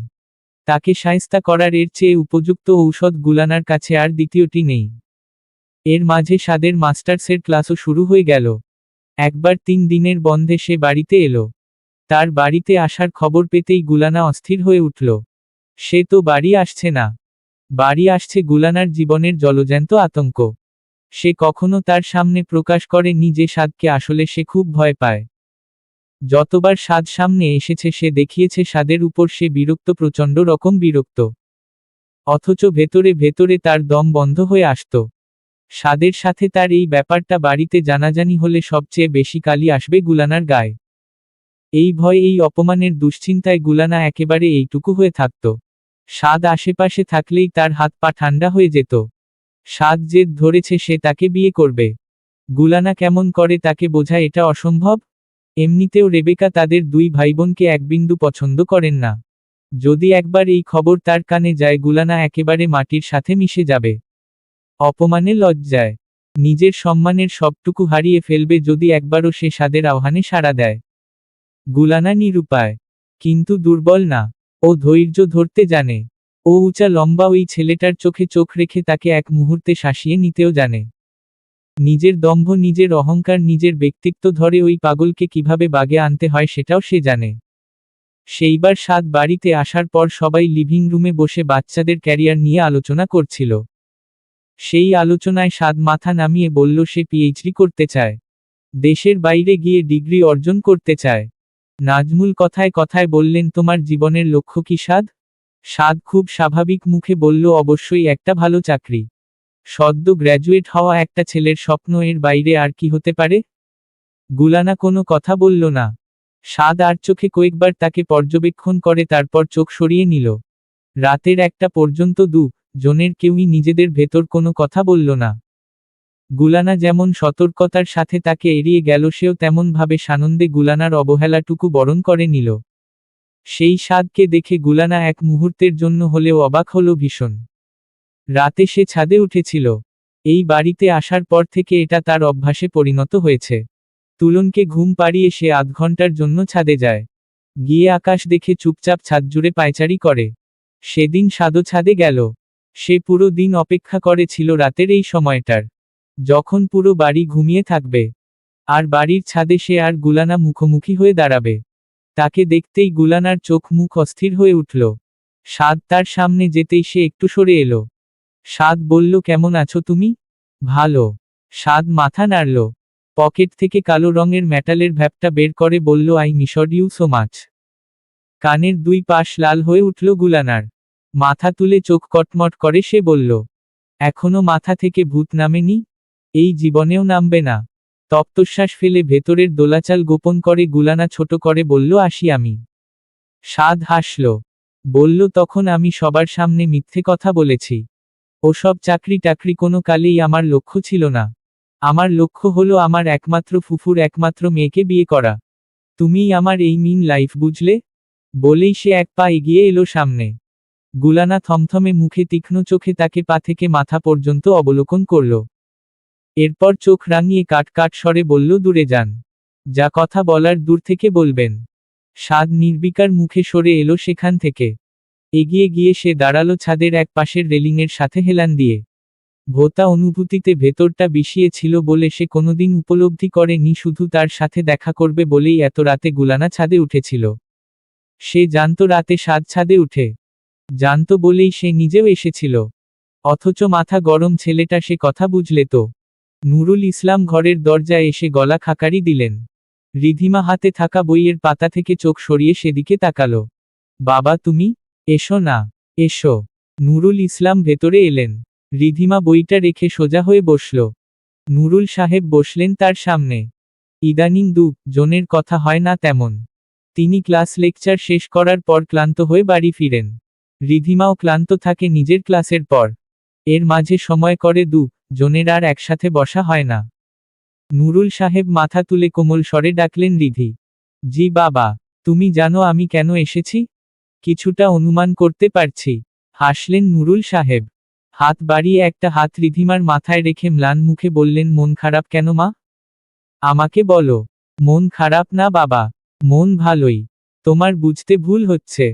তাকে শায়েস্তা করার এর চেয়ে উপযুক্ত ঔষধ গুলানার কাছে আর দ্বিতীয়টি নেই। এর মাঝে সাদের মাস্টার্সের ক্লাসও শুরু হয়ে গেল। একবার 3 দিনের বন্ধে সে বাড়িতে এলো। তার বাড়িতে আসার খবর পেতেই গুলানা অস্থির হয়ে উঠল। সে তো বাড়ি আসছে না, বাড়ি আসছে গুলানার জীবনের জলজ্যান্ত আতঙ্ক। সে কখনো তার সামনে প্রকাশ করেনি যে সাদকে আসলে সে খুব ভয় পায়। যতবার সাদ সামনে এসেছে সে দেখিয়েছে সাদের উপর সে বিরক্ত, প্রচণ্ড রকম বিরক্ত। অথচ ভেতরে ভেতরে তার দম বন্ধ হয়ে আসত। সাদের সাথে তার এই ব্যাপারটা বাড়িতে জানাজানি হলে সবচেয়ে বেশি কালি আসবে গুলানার গায়ে। এই ভয়, এই অপমানের দুশ্চিন্তায় গুলানা একেবারে এইটুকু হয়ে থাকত। সাদ আশেপাশে থাকলেই তার হাত পা ঠান্ডা হয়ে যেত। সাদ জেদ ধরেছে সে তাকে বিয়ে করবে। গুলানা কেমন করে তাকে বোঝায় এটা অসম্ভব। এমনিতেও রেবেকা তাদের 2 ভাইবোনকে একবিন্দু পছন্দ করেন না। যদি একবার এই খবর তার কানে যায়, গুলানা একেবারে মাটির সাথে মিশে যাবে। অপমানে, লজ্জায় নিজের সম্মানের সবটুকু হারিয়ে ফেলবে যদি একবারও সে সাদের আহ্বানে সাড়া দেয়। গুলানা নিরুপায়, কিন্তু দুর্বল না। ও ধৈর্য ধরতে জানে। ও উঁচা লম্বা ওই ছেলেটার চোখে চোখ রেখে তাকে এক মুহূর্তে শাসিয়ে নিতেও জানে। নিজের দম্ভ, নিজের অহংকার, নিজের ব্যক্তিত্ব ধরে ওই পাগলকে কিভাবে বাগে আনতে হয় সেটাও সে জানে। সেইবার সাদ বাড়িতে আসার পর সবাই লিভিং রুমে বসে বাচ্চাদের ক্যারিয়ার নিয়ে আলোচনা করছিল। সেই আলোচনায় সাদ মাথা নামিয়ে বলল সে পিএইচডি করতে চায়। দেশের বাইরে গিয়ে ডিগ্রি অর্জন করতে চায়। নাজমুল কথায় কথায় বললেন, তোমার জীবনের লক্ষ্য কি সাদ? সাদ খুব স্বাভাবিক মুখে বলল, অবশ্যই একটা ভালো চাকরি। সদ্য গ্র্যাজুয়েট হওয়া একটা ছেলের স্বপ্ন, এর বাইরে আর কি হতে পারে? গুলানা কোনো কথা বলল না। সাদ আর চোখে কয়েকবার তাকে পর্যবেক্ষণ করে, তারপর চোখ সরিয়ে নিল। রাতের 1টা পর্যন্ত 2 জনের কেউই নিজেদের ভেতর কোনো কথা বলল না। গুলানা যেমন সতর্কতার সাথে তাকে এড়িয়ে গেল, সেও তেমনভাবে সানন্দে গুলানার অবহেলাটুকু বরণ করে নিল। সেই সাদকে দেখে গুলানা এক মুহূর্তের জন্য হলেও অবাক হলো ভীষণ। রাতে সে ছাদে উঠেছিল। এই বাড়িতে আসার পর থেকে এটা তার অভ্যাসে পরিণত হয়েছে। তুলনকে ঘুম পাড়িয়ে সে আধ ঘন্টার জন্য ছাদে যায়। গিয়ে আকাশ দেখে চুপচাপ ছাদ জুড়ে পায়চারি করে। সেদিন সাদও ছাদে গেল। সে পুরো দিন অপেক্ষা করেছিল রাতের এই সময়টার, যখন পুরো বাড়ি ঘুমিয়ে থাকবে। আর বাড়ির ছাদে সে আর গুলানা মুখোমুখি হয়ে দাঁড়াবে। তাকে দেখতেই গুলানার চোখ মুখ অস্থির হয়ে উঠল। সাদ তার সামনে যেতেই সে একটু সরে এলো। সাদ বলল, কেমন আছো তুমি? ভালো। সাদ মাথা নাড়ল। পকেট থেকে কালো রঙের মেটালের ভ্যাপটা বের করে বলল, I missed you so much. কানের 2 পাশ লাল হয়ে উঠল গুলানার। মাথা তুলে চোখ কটমট করে সে বলল, এখনো মাথা থেকে ভূত নামেনি? এই জীবনেও নামবে না। তপ্তশ্বাস ফেলে ভেতরের দোলাচাল গোপন করে গুলানা ছোট করে বলল, আসি আমি। সাদ হাসল। বলল তখন আমি সবার সামনে মিথ্যে কথা বলেছি। ওসব চাকরি টাকরি কোনো কালেই আমার লক্ষ্য ছিল না। আমার লক্ষ্য হলো আমার একমাত্র ফুফুর একমাত্র মেয়েকে বিয়ে করা। তুমিই আমার এই মিন লাইফ বুঝলে? বলেই সে এক পা এগিয়ে এলো সামনে। গুলানা থমথমে মুখে তীক্ষ্ণ চোখে তাকে পা থেকে মাথা পর্যন্ত অবলোকন করল। এরপর চোখ রাঙিয়ে কাট কাট স্বরে বলল, দূরে যান। যা কথা বলার দূর থেকে বলবেন। সাদ নির্বিকার মুখে সরে এলো সেখান থেকে। এগিয়ে গিয়ে সে দাঁড়ালো ছাদের এক পাশের রেলিংয়ের সাথে হেলান দিয়ে। ভোঁতা অনুভূতিতে ভেতরটা বিষিয়ে ছিল বলে সে কোনোদিন উপলব্ধি করেনি শুধু তার সাথে দেখা করবে বলেই এত রাতে গুলানা ছাদে উঠেছিল। সে জানতো রাতে সাদ ছাদে উঠে। জানতো বলেই সে নিজেও এসেছিল। অথচ মাথা গরম ছেলেটা সে কথা বুঝলে তো? নুরুল ইসলাম ঘরের দরজায় এসে গলা খাকারি দিলেন। রিধিমা হাতে থাকা বইয়ের পাতা থেকে চোখ সরিয়ে সেদিকে তাকালো। বাবা তুমি? এসো না। এসো। নুরুল ইসলাম ভেতরে এলেন। রিধিমা বইটা রেখে সোজা হয়ে বসল। নুরুল সাহেব বসলেন তার সামনে। ইদানিং জনের কথা হয় না তেমন। তিনি ক্লাস লেকচার শেষ করার পর ক্লান্ত হয়ে বাড়ি ফিরেন। রিধিমাও ক্লান্ত থাকে নিজের ক্লাসের পর। এর মাঝে সময় করে জনের আর একসাথে বসা হয় না। নুরুল সাহেব মাথা তুলে কোমল স্বরে ডাকলেন, রিধি। জি বাবা। তুমি জানো আমি কেন এসেছি? কিছুটা অনুমান করতে পারছি। হাসলেন নুরুল সাহেব। হাত বাড়িয়ে একটা হাত রিধিমার মাথায় রেখে ম্লান মুখে বললেন, মন খারাপ কেন মা? আমাকে বলো। মন খারাপ না বাবা। মন ভালোই। তোমার বুঝতে ভুল হচ্ছে।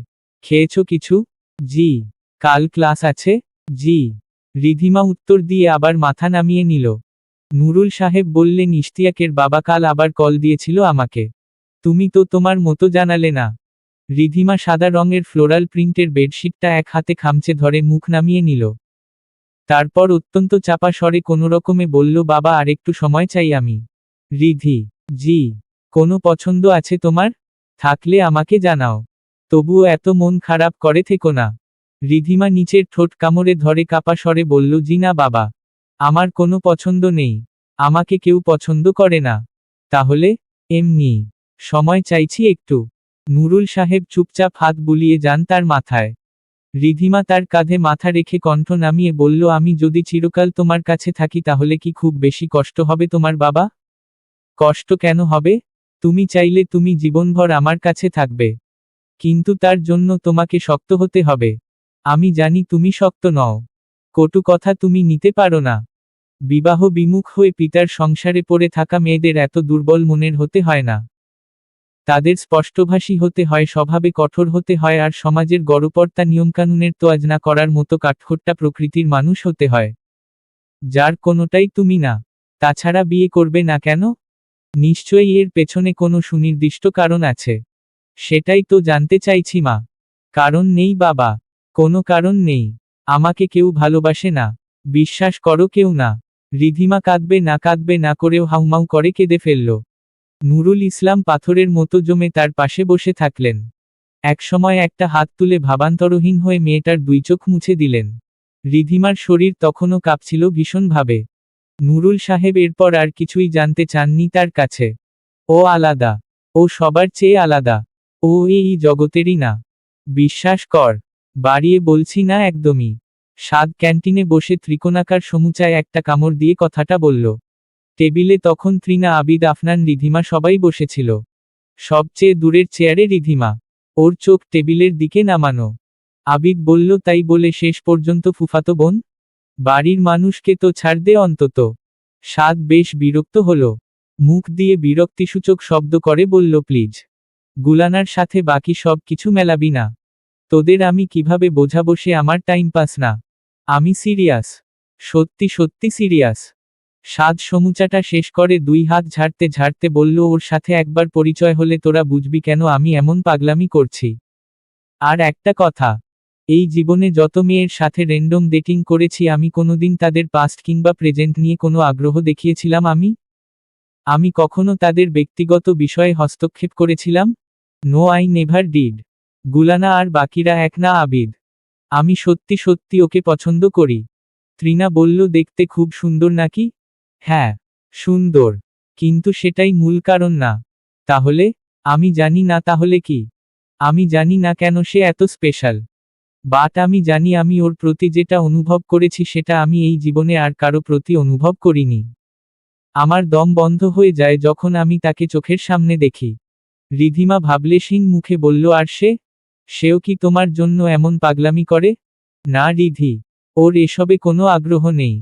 খেয়েছো কিছু? জি। কাল ক্লাস আছে? জি। রিধিমা উত্তর দিয়ে আবার মাথা নামিয়ে নিল। নুরুল সাহেব বললেন, ইশতিয়াকের বাবা কাল আবার কল দিয়েছিল আমাকে। তুমি তো তোমার মতো জানালে না। রিধিমা সাদা রঙের ফ্লোরাল প্রিন্টের বেডশিটটা এক হাতে খামচে ধরে মুখ নামিয়ে নিল। তারপর অত্যন্ত চাপা স্বরে কোনোরকমে বলল, বাবা আরেকটু সময় চাই আমি। রিধি। জি। কোনো পছন্দ আছে তোমার? থাকলে আমাকে জানাও। তবুও এত মন খারাপ করে থেকো না। রিধিমা নিচের ঠোঁট কামড়ে ধরে কাপা স্বরে বলল, জি না বাবা। আমার কোনো পছন্দ নেই। আমাকে কেউ পছন্দ করে না। তাহলে? এমনি সময় চাইছি একটু। নুরুল সাহেব চুপচাপ হাত বুলিয়ে যান তার মাথায়। রিধিমা তার কাঁধে মাথা রেখে কণ্ঠ নামিয়ে বলল, আমি যদি চিরকাল তোমার কাছে থাকি তাহলে কি খুব বেশি কষ্ট হবে তোমার বাবা? কষ্ট কেন হবে? তুমি চাইলে তুমি জীবনভর আমার কাছে থাকবে। কিন্তু তার জন্য তোমাকে শক্ত হতে হবে। আমি জানি তুমি শক্ত নও। কটু কথা তুমি নিতে পারো না। বিবাহ বিমুখ হয়ে পিতার সংসারে পড়ে থাকা মেয়েদের এত দুর্বল মনের হতে হয় না। তাদের স্পষ্টভাষী হতে হয়, স্বভাবে কঠোর হতে হয়, আর সমাজের গড়পড়তা নিয়মকানুনের তোয়াজ না করার মতো কাঠখোট্টা প্রকৃতির মানুষ হতে হয়। যার কোনোটাই তুমি না। তাছাড়া বিয়ে করবে না কেন? নিশ্চয়ই এর পেছনে কোনো সুনির্দিষ্ট কারণ আছে। সেটাই তো জানতে চাইছি মা। কারণ নেই বাবা। কোনো কারণ নেই। আমাকে কেউ ভালোবাসে না। বিশ্বাস করো কেউ না। রিধিমা কাঁদবে না করেও হাউমাউ করে কেঁদে ফেলল। নুরুল ইসলাম পাথরের মতো জমে তার পাশে বসে থাকলেন। একসময় একটা হাত তুলে ভাবান্তরহীন হয়ে মেয়েটার দুই চোখ মুছে দিলেন। রিধিমার শরীর তখনও কাঁপছিল ভীষণভাবে। নুরুল সাহেব এরপর আর কিছুই জানতে চাননি তার কাছে। ও আলাদা। ও সবার চেয়ে আলাদা। ও এই জগতেরই না। বিশ্বাস কর। বাড়িয়ে বলছি না একদমই। সাদ ক্যান্টিনে বসে ত্রিকোণাকার সমুচায় একটা কামড় দিয়ে কথাটা বলল। টেবিলে তখন তৃণা, আবিদ, আফনান, রিধিমা সবাই বসেছিল। সবচেয়ে দূরের চেয়ারে রিধিমা। ওর চোখ টেবিলের দিকে নামানো। আবিদ বলল, তাই বলে শেষ পর্যন্ত ফুফাতো বোন? বাড়ির মানুষকে তো ছাড় দে অন্তত। সাদ বেশ বিরক্ত হল। মুখ দিয়ে বিরক্তিসূচক শব্দ করে বলল, প্লিজ। গুলানার সাথে বাকি সব কিছু মেলাবি না। তোদের আমি কিভাবে বোঝাবো সে আমার টাইম পাস না। আমি সিরিয়াস। সত্যি সত্যি সিরিয়াস। সাদ সমুচাটা শেষ করে দুই হাত ঝাড়তে ঝাড়তে বলল, ওর সাথে একবার পরিচয় হলে তোরা বুঝবি কেন আমি এমন পাগলামি করছি। আর একটা কথা। এই জীবনে যত মেয়ের সাথে র্যান্ডম ডেটিং করেছি আমি কোনোদিন তাদের পাস্ট কিংবা প্রেজেন্ট নিয়ে কোনো আগ্রহ দেখিয়েছিলাম আমি কখনো তাদের ব্যক্তিগত বিষয়ে হস্তক্ষেপ করেছিলাম? No, I never did. Gulana আর বাকিরা এক না আবিদ। আমি সত্যি সত্যি ওকে পছন্দ করি। তৃণা বলল, দেখতে খুব সুন্দর নাকি? হ্যাঁ। সুন্দর। কিন্তু সেটাই মূল কারণ না। তাহলে? আমি জানি না তাহলে কি? আমি জানি না কেন সে এত স্পেশাল, বাট আমি জানি আমি ওর প্রতি যেটা অনুভব করেছি সেটা আমি এই জীবনে আর কারো প্রতি অনুভব করিনি। আমার দম বন্ধ হয়ে যায় যখন আমি তাকে চোখের সামনে দেখি। রিধিমা ভাবলেশীন মুখে বলল, আর সেও কি তোমার জন্য এমন পাগলামি করে? না রিধি, ওর এসবে কোনো আগ্রহ নেই।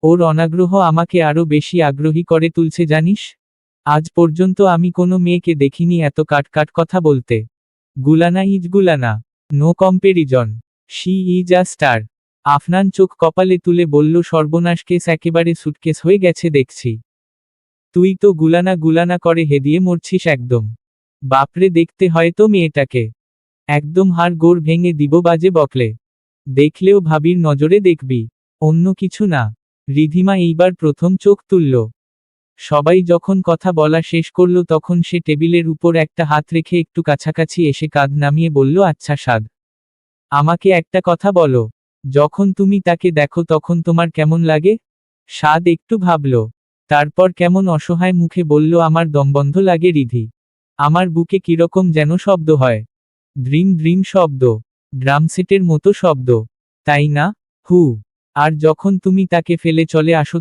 ওর অনাগ্রহ আমাকে আরো বেশি আগ্রহী করে তুলছে জানিস। আজ পর্যন্ত আমি কোনো মেয়েকে দেখিনি এত কাট কথা বলতে। Gulana is Gulana, no comparison, she is a star. Afnan চোখ কপালে তুলে বলল, সর্বনাশ, কেস একেবারে সুটকেস হয়ে গেছে দেখছি। তুই তো গুলানা গুলানা করে হেদিয়ে মরছিস একদম। বাপরে, দেখতে হয় তো মেয়েটাকে, একদম হাড় গোড় ভেঙে দিব বাজে বকলে। দেখলেও ভাবির নজরে দেখবি, অন্য কিছু না। রিধিমা এইবার প্রথম চোখ তুলল। সবাই যখন কথা বলা শেষ করল তখন সে টেবিলের উপর একটা হাত রেখে একটু কাছাকাছি এসে কাঁধ নামিয়ে বলল, আচ্ছা সাদ, আমাকে একটা কথা বলো, যখন তুমি তাকে দেখো তখন তোমার কেমন লাগে? সাদ একটু ভাবল, তারপর কেমন অসহায় মুখে বলল, আমার দমবন্ধ লাগে রিধি। আমার বুকে কিরকম যেন শব্দ হয়, ড্রিম ড্রিম শব্দ, ড্রামসেটের মতো শব্দ, তাই না? হু। আর যখন তুমি তাকে ফেলে চলে আসো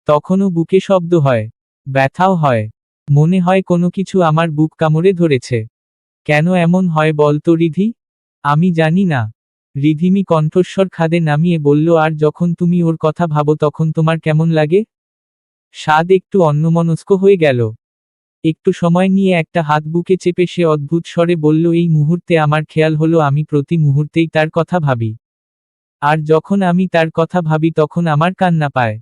তখনও বুকে শব্দ হয়, ব্যথাও হয়, মনে হয় কোনো কিছু আমার বুক কামড়ে ধরেছে। কেন এমন হয় বল তো রিধি? আমি জানি না। রিধিমি কণ্ঠস্বর খাদে নামিয়ে বলল, আর যখন তুমি ওর কথা ভাবো তখন তোমার কেমন লাগে? সাদ একটু অন্যমনস্ক হয়ে গেল। একটু সময় নিয়ে একটা হাত বুকে চেপে সে অদ্ভুত স্বরে বলল, এই মুহূর্তে আমার খেয়াল হলো আমি প্রতি মুহূর্তেই তার কথা ভাবি। আর যখন আমি তার কথা ভাবি তখন আমার কান্না পায়,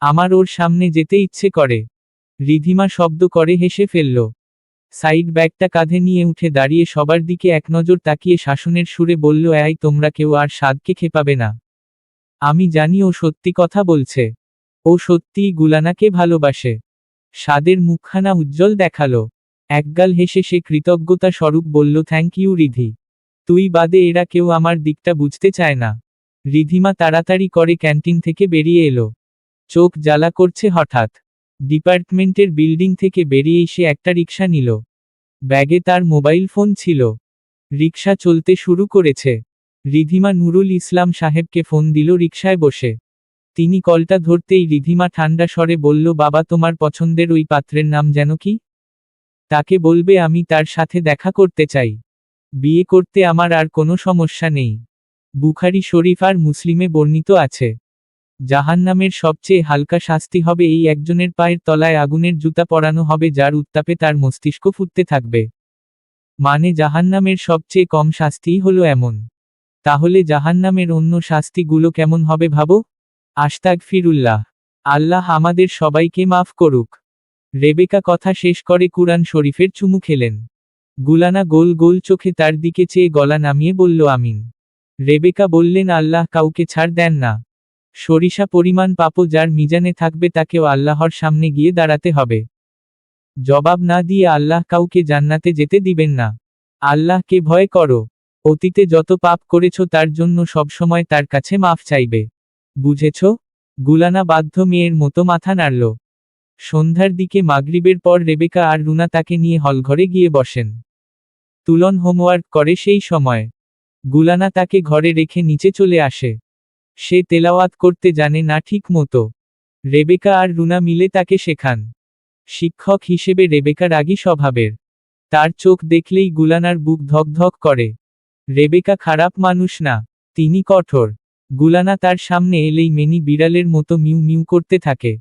আমার ওর সামনে যেতে ইচ্ছে করে। রিধিমা শব্দ করে হেসে ফেলল। সাইড ব্যাগটা কাঁধে নিয়ে উঠে দাঁড়িয়ে সবার দিকে এক নজর তাকিয়ে শাসনের সুরে বলল, এই তোমরা কেউ আর সাদকে খেপাবে না। আমি জানি ও সত্যি কথা বলছে, ও সত্যিই গুলানাকে ভালোবাসে। সাদের মুখখানা উজ্জ্বল দেখালো। একগাল হেসে সে কৃতজ্ঞতা স্বরূপ বলল, থ্যাংক ইউ রিধি, তুই বাদে এরা কেউ আমার দিকটা বুঝতে চায় না। রিধিমা তাড়াতাড়ি করে ক্যান্টিন থেকে বেরিয়ে এলো। চোখ জ্বালা করছে হঠাৎ। ডিপার্টমেন্টের বিল্ডিং থেকে বেরিয়েই সে একটা রিকশা নিল। ব্যাগে তার মোবাইল ফোন ছিল। রিকশা চলতে শুরু করেছে। রিধিমা নুরুল ইসলাম সাহেবকে ফোন দিল রিকশায় বসে। তিনি কলটা ধরতেই রিধিমা ঠান্ডা স্বরে বলল, বাবা, তোমার পছন্দের ওই পাত্রের নাম যেন কি? তাকে বলবে আমি তার সাথে দেখা করতে চাই। বিয়ে করতে আমার আর কোনো সমস্যা নেই। বুখারী শরীফ আর মুসলিমে বর্ণিত আছে, জাহান্নামের সবচেয়ে হালকা শাস্তি হবে এই একজনের পায়ের তলায় আগুনের জুতা পরানো হবে যার উত্তাপে তার মস্তিষ্ক ফুটতে থাকবে। মানে জাহান্নামের সবচেয়ে কম শাস্তিই হলো এমন। তাহলে জাহান্নামের অন্য শাস্তিগুলো কেমন হবে ভাবো। আস্তাগফিরুল্লাহ, আল্লাহ আমাদের সবাইকে মাফ করুক। রেবেকা কথা শেষ করে কুরআন শরীফের চুমু খেলেন। গুলানা গোল গোল চোখে তার দিকে চেয়ে গলা নামিয়ে বলল, আমিন। রেবেকা বললেন, আল্লাহ কাউকে ছাড় দেন না। সরিষা পরিমাণ পাপও যার মিজানে থাকবে তাকেও আল্লাহর সামনে গিয়ে দাঁড়াতে হবে। জবাব না দিয়ে আল্লাহ কাউকে জান্নাতে যেতে দিবেন না। আল্লাহকে ভয় করো। অতীতে যত পাপ করেছ তার জন্য সবসময় তার কাছে মাফ চাইবে। বুঝেছ? গুলানা বাধ্য মেয়ের মতো মাথা নাড়ল। সন্ধ্যার দিকে মাগরিবের পর রেবেকা আর রুনা তাকে নিয়ে হলঘরে গিয়ে বসেন। তুলন হোমওয়ার্ক করে সেই সময়। গুলানা তাকে ঘরে রেখে নিচে চলে আসে। সে তেলাওয়াত করতে জানে না ঠিক মতো। রেবেকা আর রুনা মিলে তাকে শেখান। শিক্ষক হিসেবে রেবেকা রাগী স্বভাবের। তার চোখ দেখলেই গুলানার বুক ধকধক করে। রেবেকা খারাপ মানুষ না, তিনি কঠোর। গুলানা তার সামনে এলেই মেনি বিড়ালের মতো মিউ মিউ করতে থাকে।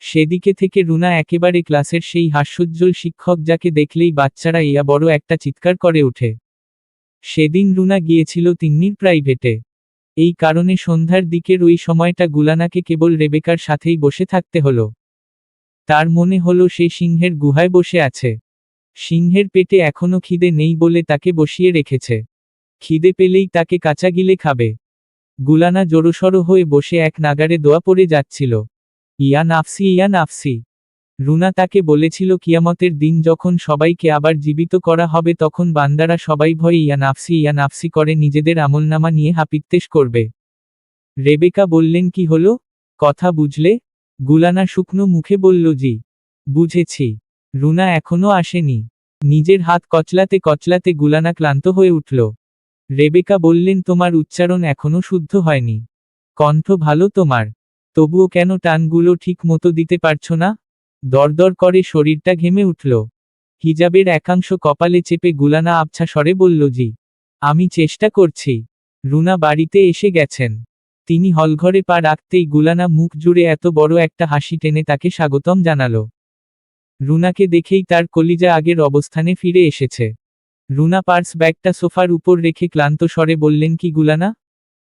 সেদিকে থেকে রুনা একেবারে ক্লাসের সেই হাস্যোজ্জ্বল শিক্ষক যাকে দেখলেই বাচ্চারা ইয়া বড় একটা চিৎকার করে ওঠে। সেদিন রুনা গিয়েছিল তিন্নির প্রাইভেটে। এই কারণে সন্ধ্যার দিকের ওই সময়টা গুলানাকে কেবল রেবেকার সাথেই বসে থাকতে হলো। তার মনে হলো সে সিংহের গুহায় বসে আছে। সিংহের পেটে এখনো খিদে নেই বলে তাকে বসিয়ে রেখেছে। খিদে পেলেই তাকে কাঁচা গিলে খাবে। গুলানা জড়সড় হয়ে বসে এক নাগাড়ে দোয়া পড়ে যাচ্ছিল। ইয়া নাফসি ইয়া নাফসি। রুনা তাকে বলেছিল কিয়ামতের দিন যখন সবাইকে আবার জীবিত করা হবে তখন বান্দারা সবাই ভয়ে ইয়া নাফসি করে নিজেদের আমলনামা নিয়ে হাপিত্তেশ করবে। রেবেকা বললেন, কি হলো, কথা বুঝলে? গুলানা শুকনো মুখে বলল, জি, বুঝেছি। রুনা এখনো আসেনি। নিজের হাত কচলাতে কচলাতে গুলানা ক্লান্ত হয়ে উঠল। রেবেকা বললেন, তোমার উচ্চারণ এখনো শুদ্ধ হয়নি। কণ্ঠ ভালো তোমার, তবুও কেন টানগুলো ঠিক মতো দিতে পারছো না? দরদর করে শরীরটা ঘেমে উঠল। হিজাবের একাংশ কপালে চেপে গুলানা আবছা স্বরে বলল, জি, আমি চেষ্টা করছি। রুনা বাড়িতে এসে গেছেন। তিনি হলঘরে পা রাখতেই গুলানা মুখ জুড়ে এত বড় একটা হাসি টেনে তাকে স্বাগতম জানালো। রুনাকে দেখেই তার কলিজা আগের অবস্থানে ফিরে এসেছে। রুনা পার্স ব্যাগটা সোফার উপর রেখে ক্লান্ত স্বরে বললেন, কি গুলানা,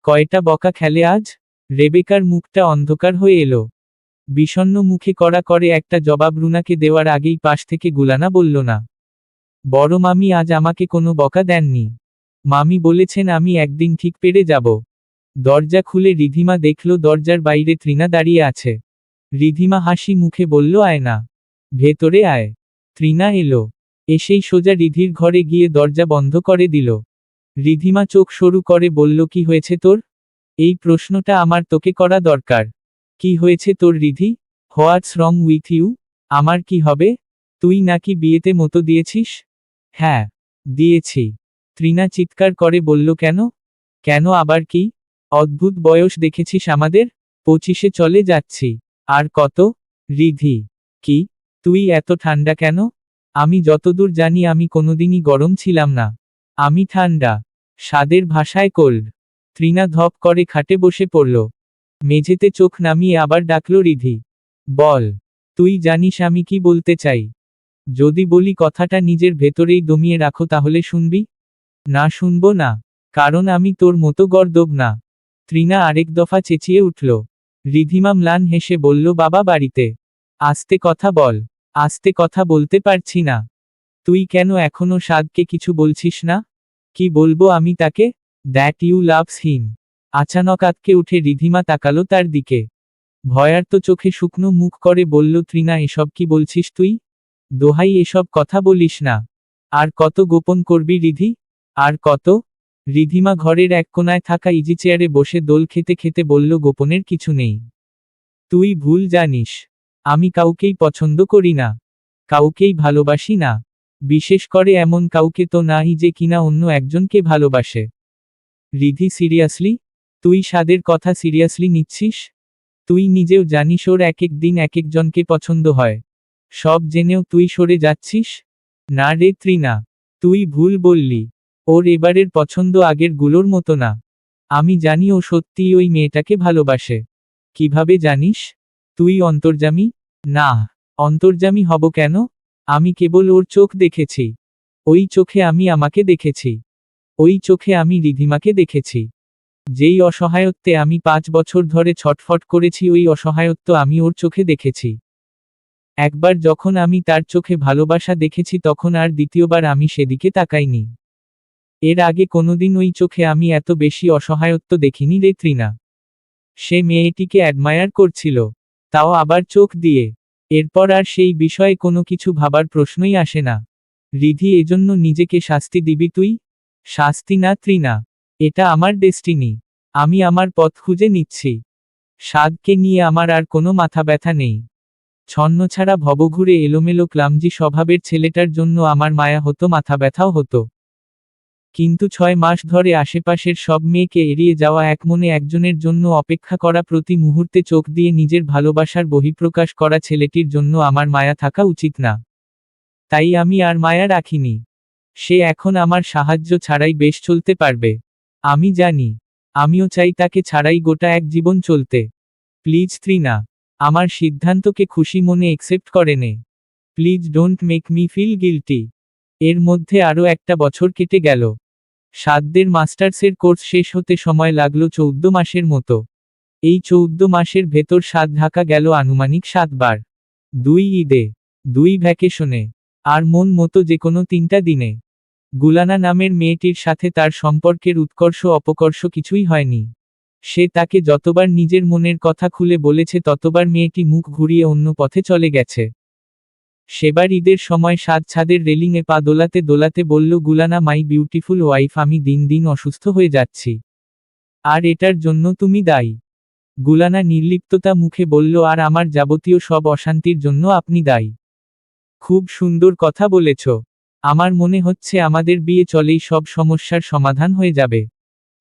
কয়টা বকা খেলে আজ? রেবেকার মুখটা অন্ধকার হয়ে এলো। বিষণ্ণ মুখে কড়া করে একটা জবাব রুনাকে দেওয়ার আগেই পাশ থেকে গুলানা বলল, না, বড় মামি আজ আমাকে কোনো বকা দেননি। মামি বলেছেন আমি একদিন ঠিক পেরে যাব। দরজা খুলে রিধিমা দেখল দরজার বাইরে তৃণা দাঁড়িয়ে আছে। রিধিমা হাসি মুখে বলল, আয় না, ভেতরে আয়। তৃণা এলো, এসেই সোজা রিধির ঘরে গিয়ে দরজা বন্ধ করে দিল। রিধিমা চোখ সরু করে বলল, কি হয়েছে তোর? এই প্রশ্নটা আমার তোকে করা দরকার। কি হয়েছে তোর রিধি? হোয়াটস রং উইথ ইউ? আমার কি হবে? তুই নাকি বিয়েতে মতো দিয়েছিস? হ্যাঁ, দিয়েছি। তৃণা চিৎকার করে বলল, কেন? কেন আবার কি? অদ্ভুত বয়স দেখেছিস আমাদের? 25-এ চলে যাচ্ছি। আর কত? রিধি, কি, তুই এত ঠান্ডা কেন? আমি যতদূর জানি আমি কোনোদিনই গরম ছিলাম না। আমি ঠান্ডা। স্বাদের ভাষায় কোল্ড। তৃণা ধপ করে খাটে বসে পড়ল। মেঝেতে চোখ নামিয়ে আবার ডাকল, রিধি, বল, তুই জানিস আমি কি বলতে চাই? যদি বলি কথাটা নিজের ভেতরেই দমিয়ে রাখো তাহলে শুনবি? না, শুনবো না, কারণ আমি তোর মতো গর্দভ না। তৃণা আরেক দফা চেঁচিয়ে উঠল। রিধিমা ম্লান হেসে বলল, বাবা বাড়িতে। আস্তে কথা বল। আস্তে কথা বলতে পারছি না। তুই কেন এখনো সাদকে কিছু বলছিস না? কি বলবো আমি তাকে? That you loves him. আচানক আতকে উঠে রিধিমা তাকালো তার দিকে। ভয়ার্ত চোখে শুকনো মুখ করে বলল, তৃণা, এসব কি বলছিস তুই? দোহাই, এসব কথা বলিস না। আর কত গোপন করবি রিধি? আর কত? রিধিমা ঘরের এক কোনায় থাকা ইজি চেয়ারে বসে দোল খেতে খেতে বলল, গোপনের কিছু নেই। তুই ভুল জানিস। আমি কাউকেই পছন্দ করি না। কাউকেই ভালোবাসি না। বিশেষ করে এমন কাউকে তো নাই যে কিনা অন্য একজনকে ভালোবাসে। রিধি, সিরিয়াসলি? তুই সাদের কথা সিরিয়াসলি নিচ্ছিস? তুই নিজেও জানিস ওর এক এক দিন এক একজনকে পছন্দ হয়। সব জেনেও তুই সরে যাচ্ছিস? না রে তৃণা, তুই ভুল বললি। ওর এবারের পছন্দ আগের গুলোর মতো না। আমি জানি ও সত্যিই ওই মেয়েটাকে ভালোবাসে। কিভাবে জানিস? তুই অন্তর্যামী? না, অন্তর্যামী হব কেন? আমি কেবল ওর চোখ দেখেছি। ওই চোখে আমি আমাকে দেখেছি। ওই চোখে আমি রিধিমাকে দেখেছি। যেই অসহায়ত্বে আমি 5 বছর ধরে ছটফট করেছি, ওই অসহায়ত্ব আমি ওর চোখে দেখেছি। একবার যখন আমি তার চোখে ভালোবাসা দেখেছি তখন আর দ্বিতীয়বার আমি সেদিকে তাকাইনি। এর আগে কোনোদিন ওই চোখে আমি এত বেশি অসহায়ত্ব দেখিনি রে তৃণা। সে মেয়েটিকে অ্যাডমায়ার করছিল, তাও আবার চোখ দিয়ে। এরপর আর সেই বিষয়ে কোনো কিছু ভাবার প্রশ্নই আসে না। রিধি, এজন্য নিজেকে শাস্তি দিবি তুই? শাস্তি না তৃণা, এটা আমার ডেস্টিনি। আমি আমার পথ খুঁজে নিচ্ছি। সাদকে নিয়ে আমার আর কোনো মাথা ব্যথা নেই। ছন্নছাড়া ভবঘুরে এলোমেলো ক্লামজি স্বভাবের ছেলেটার জন্য আমার মায়া হতো, মাথা ব্যথাও হতো। কিন্তু 6 মাস ধরে আশেপাশের সব মেয়েকে এড়িয়ে যাওয়া, এক মনে একজনের জন্য অপেক্ষা করা, প্রতি মুহূর্তে চোখ দিয়ে নিজের ভালোবাসার বহিঃপ্রকাশ করা ছেলেটির জন্য আমার মায়া থাকা উচিত না। তাই আমি আর মায়া রাখিনি। সে এখন আমার সাহায্য ছাড়াই বেশ চলতে পারবে। আমি জানি। আমিও চাই তাকে ছাড়াই গোটা এক জীবন চলতে। প্লিজ তৃণা, আমার সিদ্ধান্তকে খুশি মনে একসেপ্ট করে নে। Please don't make me feel guilty. এর মধ্যে আরও একটা বছর কেটে গেল। সাদদের মাস্টার্সের কোর্স শেষ হতে সময় লাগলো 14 মাসের মতো। এই 14 মাসের ভেতর সাদ ঢাকা গেল আনুমানিক 7 বার। 2 ঈদে, 2 ভ্যাকেশনে, আর মন মতো যে কোনো 3টা দিনে। গুলানা নামের মেয়েটির সাথে তার সম্পর্কের উৎকর্ষ অপকর্ষ কিছুই হয়নি। সে তাকে যতবার নিজের মনের কথা খুলে বলেছে ততবার মেয়েটি মুখ ঘুরিয়ে অন্য পথে চলে গেছে। সেবার ঈদের সময় সাদ ছাদের রেলিংয়ে পা দোলাতে দোলাতে বলল, গুলানা মাই বিউটিফুল ওয়াইফ, আমি দিন দিন অসুস্থ হয়ে যাচ্ছি। আর এটার জন্য তুমি দায়ী। গুলানা নির্লিপ্ততা মুখে বলল, আর আমার যাবতীয় সব অশান্তির জন্য আপনি দায়ী। খুব সুন্দর কথা বলেছ। আমার মনে হচ্ছে আমাদের বিয়ে চলেই সব সমস্যার সমাধান হয়ে যাবে।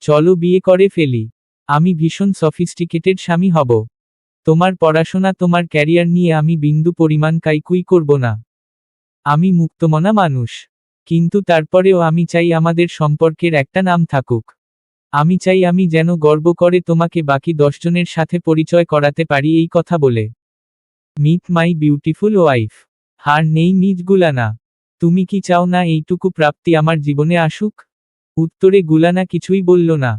চলো বিয়ে করে ফেলি। আমি ভীষণ সফিস্টিকেটেড স্বামী হব। তোমার পড়াশোনা তোমার ক্যারিয়ার নিয়ে আমি বিন্দু পরিমাণ কাইকুই করব না। আমি মুক্তমনা মানুষ। কিন্তু তারপরেও আমি চাই আমাদের সম্পর্কের একটা নাম থাকুক। আমি চাই আমি যেন গর্ব করে তোমাকে বাকি 10 জনের সাথে পরিচয় করাতে পারি এই কথা বলে। Meet my beautiful wife. Her name Ms গুলানা। তুমি কি চাও না এইটুকু প্রাপ্তি আমার জীবনে আসুক? উত্তরে গুলানা কিছুই বলল না।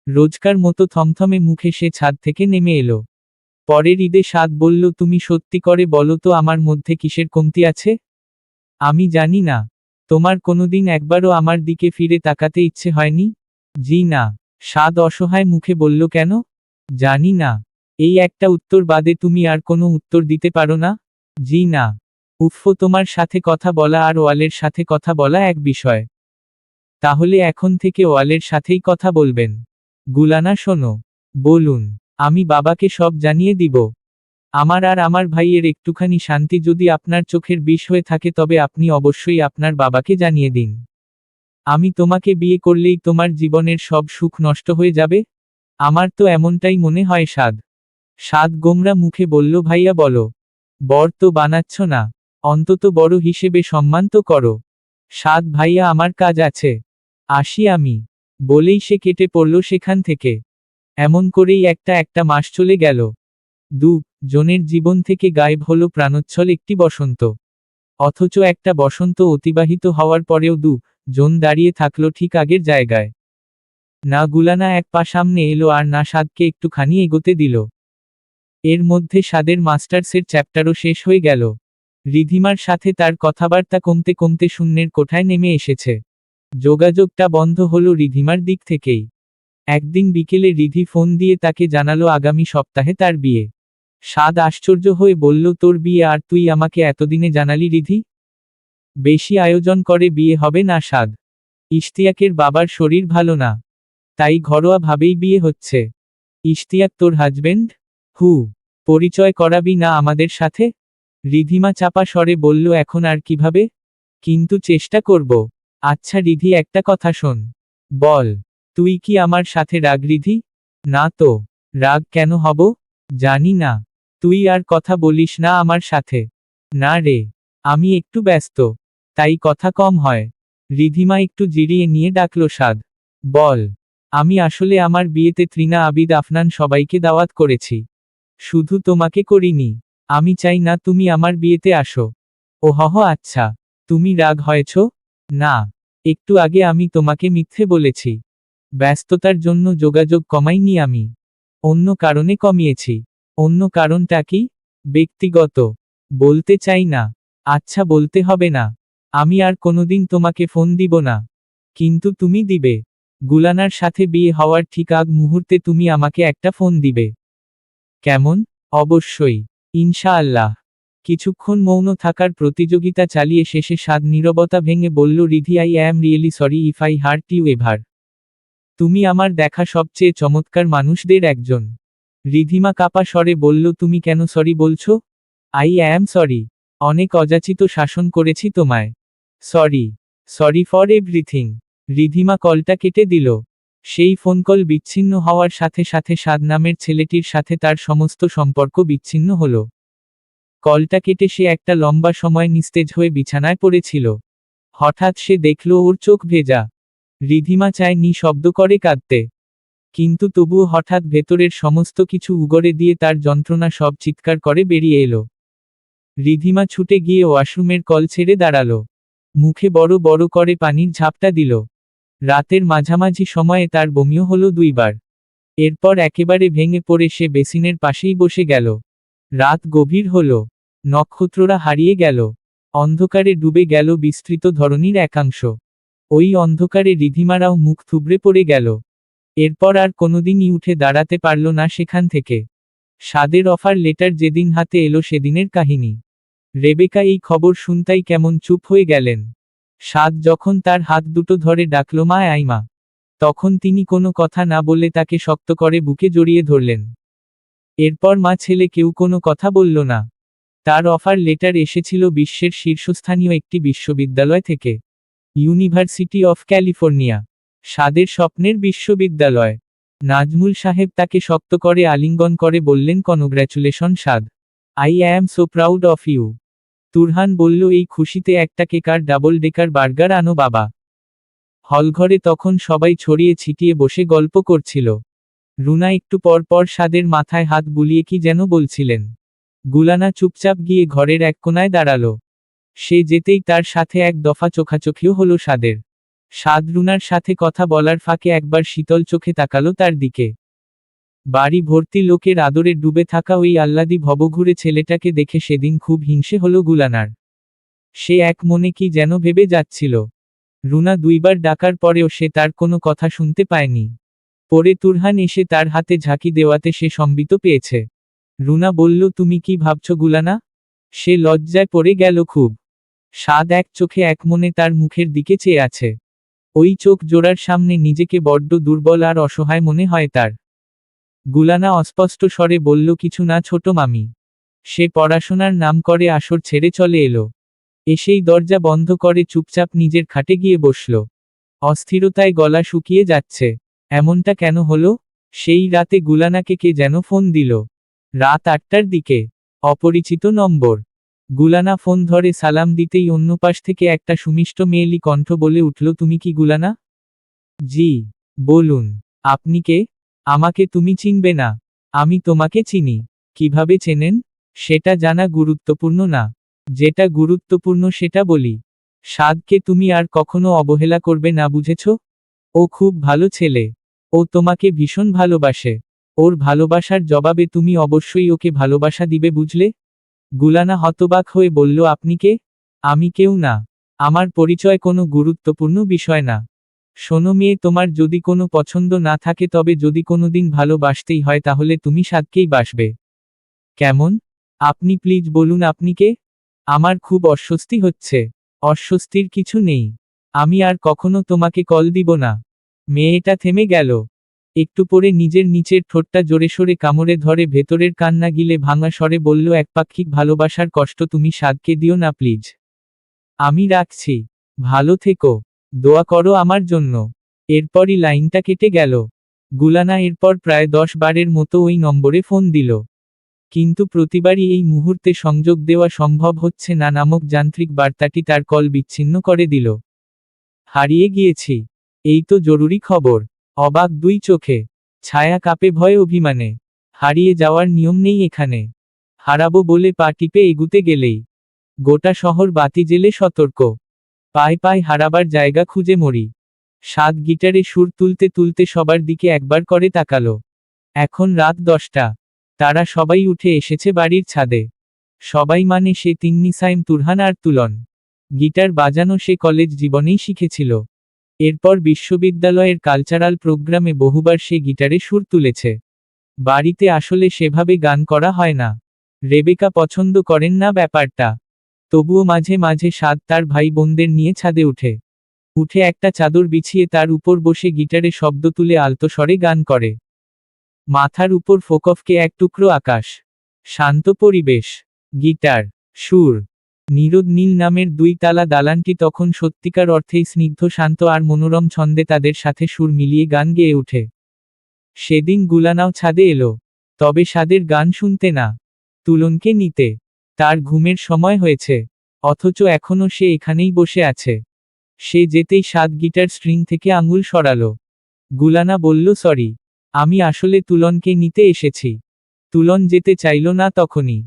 রোজকার মতো থমথমে মুখে সে ছাদ থেকে নেমে এলো। পরের ঈদে সাদ বলল, তুমি সত্যি করে বলো তো আমার মধ্যে কিসের কমতি আছে? আমি জানি না। তোমার কোনোদিন একবারও আমার দিকে ফিরে তাকাতে ইচ্ছে হয়নি? জি না। সাদ অসহায় মুখে বলল, কেন? জানি না। এই একটা উত্তর বাদে তুমি আর কোনো উত্তর দিতে পারো না? জি না। উফ, তোমার সাথে কথা বলা আর ওয়ালের সাথে কথা বলা এক বিষয়। তাহলে এখন থেকে ওয়ালের সাথেই কথা বলবেন। গুলানা শোনো। বলুন। আমি বাবাকে সব জানিয়ে দিব। আমার আর আমার ভাইয়ের একটুখানি শান্তি যদি আপনার চোখের বিষ হয়ে থাকে তবে আপনি অবশ্যই আপনার বাবাকে জানিয়ে দিন। আমি তোমাকে বিয়ে করলেই তোমার জীবনের সব সুখ নষ্ট হয়ে যাবে? আমার তো এমনটাই মনে হয় সাদ। সাদ গোমরা মুখে বলল, ভাইয়া বলো। বর তো বানাচ্ছ না। অন্তত বড় হিসেবে সম্মান তো করো। সাদ ভাইয়া আমার কাজ আছে। আসি আমি। বলেই সে কেটে পড়ল সেখান থেকে। এমন করেই একটা মাস চলে গেল। জনের জীবন থেকে গায়েব হলো প্রাণোচ্ছল একটি বসন্ত। অথচ একটা বসন্ত অতিবাহিত হওয়ার পরেও জন দাঁড়িয়ে থাকলো ঠিক আগের জায়গায়। না গুলানা এক পা সামনে এলো আর না সাদকে একটুখানি এগোতে দিল। এর মধ্যে সাদের মাস্টার্সের চ্যাপ্টারও শেষ হয়ে গেল। রিধিমার সাথে তার কথাবার্তা কমতে কমতে শূন্যের কোঠায় নেমে এসেছে। যোগাযোগটা বন্ধ হলো রিধিমার দিক থেকেই। একদিন বিকেলে রিধি ফোন দিয়ে তাকে জানালো আগামী সপ্তাহে তার বিয়ে। সাদ আশ্চর্য হয়ে বলল, তোর বিয়ে আর তুই আমাকে এতদিনে জানালি রিধি? বেশি আয়োজন করে বিয়ে হবে না সাদ। ইশতিয়াকের বাবার শরীর ভালো না। তাই ঘরোয়া ভাবেই বিয়ে হচ্ছে। ইশতিয়াক তোর হাজবেন্ড? পরিচয় করাবি না আমাদের সাথে? রিধিমা চাপা স্বরে বলল, এখন আর কিভাবে? কিন্তু চেষ্টা করব। আচ্ছা রিধি, একটা কথা শোন। বল। তুই কি আমার সাথে রাগ রিধি? না তো। রাগ কেন হব? জানি না। তুই আর কথা বলিস না আমার সাথে। না রে। আমি একটু ব্যস্ত। তাই কথা কম হয়। রিধিমা একটু জিরিয়ে নিয়ে ডাকল, সাদ। বল। আমি আসলে আমার বিয়েতে ত্রিনা, আবিদ, আফনান সবাইকে দাওয়াত করেছি। শুধু তোমাকে করিনি। আমি চাই না তুমি আমার বিয়েতে আসো। ওহহ, আচ্ছা। তুমি রাগ হয়েছ? না। একটু আগে আমি তোমাকে মিথ্যে বলেছি। ব্যস্ততার জন্য যোগাযোগ কমাইনি আমি। অন্য কারণে কমিয়েছি। অন্য কারণটা কি? ব্যক্তিগত। বলতে চাই না। আচ্ছা, বলতে হবে না। আমি আর কোনোদিন তোমাকে ফোন দিব না। কিন্তু তুমি দিবে। গুলানার সাথে বিয়ে হওয়ার ঠিক আগ মুহূর্তে তুমি আমাকে একটা ফোন দিবে। কেমন? অবশ্যই। ইনশাআল্লাহ। কিছুক্ষণ মৌন থাকার প্রতিযোগিতা চালিয়ে শেষে সাদ নীরবতা ভেঙে বলল, Riddhi, I am really sorry if I hurt you ever. তুমি আমার দেখা সবচেয়ে চমৎকার মানুষদের একজন। রিধিমা কাপা স্বরে বলল, তুমি কেন সরি বলছো? I am sorry. অনেক অযাচিত শাসন করেছি তোমায়। Sorry. Sorry for everything. Ridhima কলটা কেটে দিল। সেই ফোন কল বিচ্ছিন্ন হওয়ার সাথে সাথে সাদ নামের ছেলেটির সাথে তার সমস্ত সম্পর্ক বিচ্ছিন্ন হল। কলটা কেটে সে একটা লম্বা সময় নিস্তেজ হয়ে বিছানায় পড়েছিল। হঠাৎ সে দেখল ওর চোখ ভেজা। রিধিমা চায় শব্দ করে কাঁদতে। কিন্তু তবুও হঠাৎ ভেতরের সমস্ত কিছু উগরে দিয়ে তার যন্ত্রণা সব চিৎকার করে বেরিয়ে এলো। রিধিমা ছুটে গিয়ে ওয়াশরুমের কল ছেড়ে দাঁড়ালো। মুখে বড় বড় করে পানির ঝাপটা দিল। রাতের মাঝামাঝি সময়ে তার বমিও হলো 2 বার। এরপর একেবারে ভেঙে পড়ে সে বেসিনের পাশেই বসে গেল। রাত গভীর হল। নক্ষত্ররা হারিয়ে গেল। অন্ধকারে ডুবে গেল বিস্তৃত ধরনীর একাংশ। ওই অন্ধকারে রিধিমারাও মুখ থুবড়ে পড়ে গেল। এরপর আর কোনোদিনই উঠে দাঁড়াতে পারল না সেখান থেকে। সাদের অফার লেটার যেদিন হাতে এলো সেদিনের কাহিনী। রেবেকা এই খবর শুনতাই কেমন চুপ হয়ে গেলেন। সাদ যখন তার হাত দুটো ধরে ডাকল, মা, আইমা, তখন তিনি কোনো কথা না বলে তাকে শক্ত করে বুকে জড়িয়ে ধরলেন। এরপর মা ছেলে কেউ কোনো কথা বলল না। তার অফার লেটার এসেছিল বিশ্বের শীর্ষস্থানীয় একটি বিশ্ববিদ্যালয় থেকে, ইউনিভার্সিটি অফ ক্যালিফোর্নিয়া। সাদের স্বপ্নের বিশ্ববিদ্যালয়। নাজমুল সাহেব তাকে শক্ত করে আলিঙ্গন করে বললেন, congratulation Saad, I am so proud of you. Turhan বলল, এই খুশিতে একটা কেক আর ডাবল ডেকার বার্গার আনো বাবা। হলঘরে তখন সবাই ছড়িয়ে ছিটিয়ে বসে গল্প করছিল। রুনা একটু পর পর সাদের মাথায় হাত বুলিয়ে কি যেন বলছিলেন। গুলানা চুপচাপ গিয়ে ঘরের এক কোনায় দাঁড়ালো। সে যেতেই তার সাথে এক দফা চোখাচোখিও হলো সাদের। সাদ রুনার সাথে কথা বলার ফাঁকে একবার শীতল চোখে তাকালো তার দিকে। বাড়ি ভর্তি লোকের আদরে ডুবে থাকা ওই আহ্লাদী ভবঘুরে ছেলেটাকে দেখে সেদিন খুব হিংসে হলো গুলানার। সে এক মনে কি যেন ভেবে যাচ্ছিল। রুনা দুইবার ডাকার পরেও সে তার কোনো কথা শুনতে পায়নি। পরে তুরহান এসে তার হাতে ঝাঁকি দেওয়াতে সে সম্বিত পেয়েছে। রুনা বলল, তুমি কি ভাবছো গুলানা? সে লজ্জায় পড়ে গেল খুব। সাদ এক চোখে এক মনে তার মুখের দিকে চেয়ে আছে। ওই চোখ জোড়ার সামনে নিজেকে বড্ড দুর্বল আর অসহায় মনে হয় তার। গুলানা অস্পষ্ট স্বরে বলল, কিছু না ছোট মামি। সে পড়াশোনার নাম করে আসর ছেড়ে চলে এলো। এসেই দরজা বন্ধ করে চুপচাপ নিজের খাটে গিয়ে বসল। অস্থিরতায় গলা শুকিয়ে যাচ্ছে। এমনটা কেন হলো? সেই রাতে গুলানাকে কে যেন ফোন দিল। রাত 8টার দিকে। অপরিচিত নম্বর। গুলানা ফোন ধরে সালাম দিতেই অন্য পাশ থেকে একটা সুমিষ্ট মেয়েলি কণ্ঠ বলে উঠল, তুমি কি গুলানা? জি। বলুন। আপনি কে? আমাকে তুমি চিনবে না। আমি তোমাকে চিনি। কিভাবে চেনেন? সেটা জানা গুরুত্বপূর্ণ না। যেটা গুরুত্বপূর্ণ সেটা বলি। সাদকে তুমি আর কখনো অবহেলা করবে না, বুঝেছ? ও খুব ভালো ছেলে। ও তোমাকে ভীষণ ভালোবাসে। ওর ভালোবাসার জবাবে তুমি অবশ্যই ওকে ভালোবাসা দিবে, বুঝলে? গুলানা হতবাক হয়ে বলল, আপনি কে? আমি কেউ না। আমার পরিচয় কোনো গুরুত্বপূর্ণ বিষয় না। শোনো মেয়ে, তোমার যদি কোনো পছন্দ না থাকে, তবে যদি কোনোদিন ভালোবাসতেই হয় তাহলে তুমি সাদকেই বাসবে। কেমন? আপনি প্লিজ বলুন আপনি কে? আমার খুব অস্বস্তি হচ্ছে। অস্বস্তির কিছু নেই। আমি আর কখনো তোমাকে কল দিব না। মেয়েটা থেমে গেল। একটু পরে নিজের নিচের ঠোঁটটা জোরে সোরে কামড়ে ধরে ভেতরের কান্না গিলে ভাঙা স্বরে বলল, একপাক্ষিক ভালোবাসার কষ্ট তুমি সাদকে দিও না প্লিজ। আমি রাখছি। ভালো থেকো। দোয়া করো আমার জন্য। এরপরই লাইনটা কেটে গেল। গুলানা এরপর প্রায় 10 বারের মতো ওই নম্বরে ফোন দিল। কিন্তু প্রতিবারই এই মুহূর্তে সংযোগ দেওয়া সম্ভব হচ্ছে না নামক যান্ত্রিক বার্তাটি তার কল বিচ্ছিন্ন করে দিল। হারিয়ে গিয়েছি। এই তো জরুরি খবর। অবাক দুই চোখে। ছায়া কাঁপে ভয়ে অভিমানে। হারিয়ে যাওয়ার নিয়ম নেই এখানে। হারাবো বলে পা টিপে এগুতে গেলেই গোটা শহর বাতি জেলে সতর্ক। পায় পায় হারাবার জায়গা খুঁজে মরি। সাদ গিটারে সুর তুলতে তুলতে সবার দিকে একবার করে তাকালো। এখন রাত 10টা। তারা সবাই উঠে এসেছে বাড়ির ছাদে। সবাই মানে সে তিন্নি, সাইম, তুরহান আর তুলন। গিটার বাজানো সে কলেজ জীবনেই শিখেছিল। এরপর বিশ্ববিদ্যালয়ের কালচারাল প্রোগ্রামে বহুবার সে গিটারে সুর তুলেছে। বাড়িতে আসলে সেভাবে গান করা হয় না। রেবেকা পছন্দ করেন না ব্যাপারটা। তবুও মাঝে মাঝে সাদ তার ভাই বোনদের নিয়ে ছাদে উঠে একটা চাদর বিছিয়ে তার উপর বসে গিটারে শব্দ তুলে আলতো স্বরে গান করে। মাথার উপর ফোকফকে এক টুকরো আকাশ। শান্ত পরিবেশ। গিটার, সুর। নীরদ নীল নামের 2 তালা দালানটি তখন সত্যিকার অর্থেই স্নিগ্ধ, শান্ত আর মনোরম ছন্দে তাদের সাথে সুর মিলিয়ে গান গেয়ে ওঠে। সেদিন গুলানাও ছাদে এলো। তবে সাদের গান শুনতে না, তুলনকে নিতে। তার ঘুমের সময় হয়েছে। অথচ এখনো সে এখানেই বসে আছে। সে যেতেই সাদ গিটার স্ট্রিং থেকে আঙুল সরালো। গুলানা বলল, সরি। আমি আসলে তুলনকে নিতে এসেছি। তুলন যেতে চাইল না তখনই।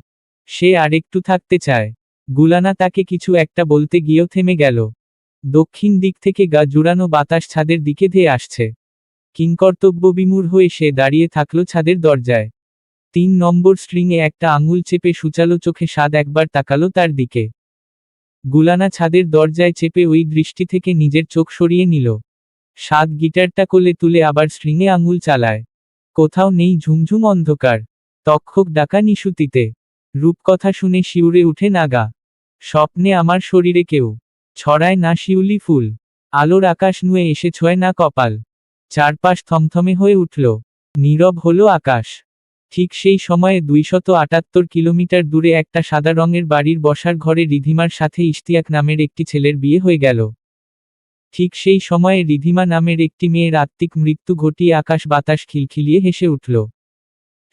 সে আরেকটু থাকতে চায়। গুলানা তাকে কিছু একটা বলতে গিয়েও থেমে গেল। দক্ষিণ দিক থেকে গা জুড়ানো বাতাস ছাদের দিকে ধেয়ে আসছে। কিংকর্তব্যবিমূঢ় হয়ে সে দাঁড়িয়ে থাকল ছাদের দরজায়। 3 নম্বর স্ট্রিংয়ে একটা আঙুল চেপে সুচালো চোখে সাদ একবার তাকালো তার দিকে। গুলানা ছাদের দরজায় চেপে ওই দৃষ্টি থেকে নিজের চোখ সরিয়ে নিল। সাদ গিটারটা কোলে তুলে আবার স্ট্রিংয়ে আঙুল চালায়। কোথাও নেই ঝুমঝুম অন্ধকার। তক্ষক ডাকা নিশুতিতে। রূপকথা শুনে শিউরে উঠে নাগা। স্বপ্নে আমার শরীরে কেউ ছড়ায় না শিউলি ফুল। আলোর আকাশ নুয়ে এসে ছোঁয় না কপাল। চারপাশ থমথমে হয়ে উঠল। নীরব হলো আকাশ। ঠিক সেই সময়ে 278 কিলোমিটার দূরে একটা সাদা রঙের বাড়ির বসার ঘরে রিধিমার সাথে ইশতিয়াক নামের একটি ছেলের বিয়ে হয়ে গেল। ঠিক সেই সময়ে রিধিমা নামের একটি মেয়ের আত্মিক মৃত্যু ঘটিয়ে আকাশ বাতাস খিলখিলিয়ে হেসে উঠল।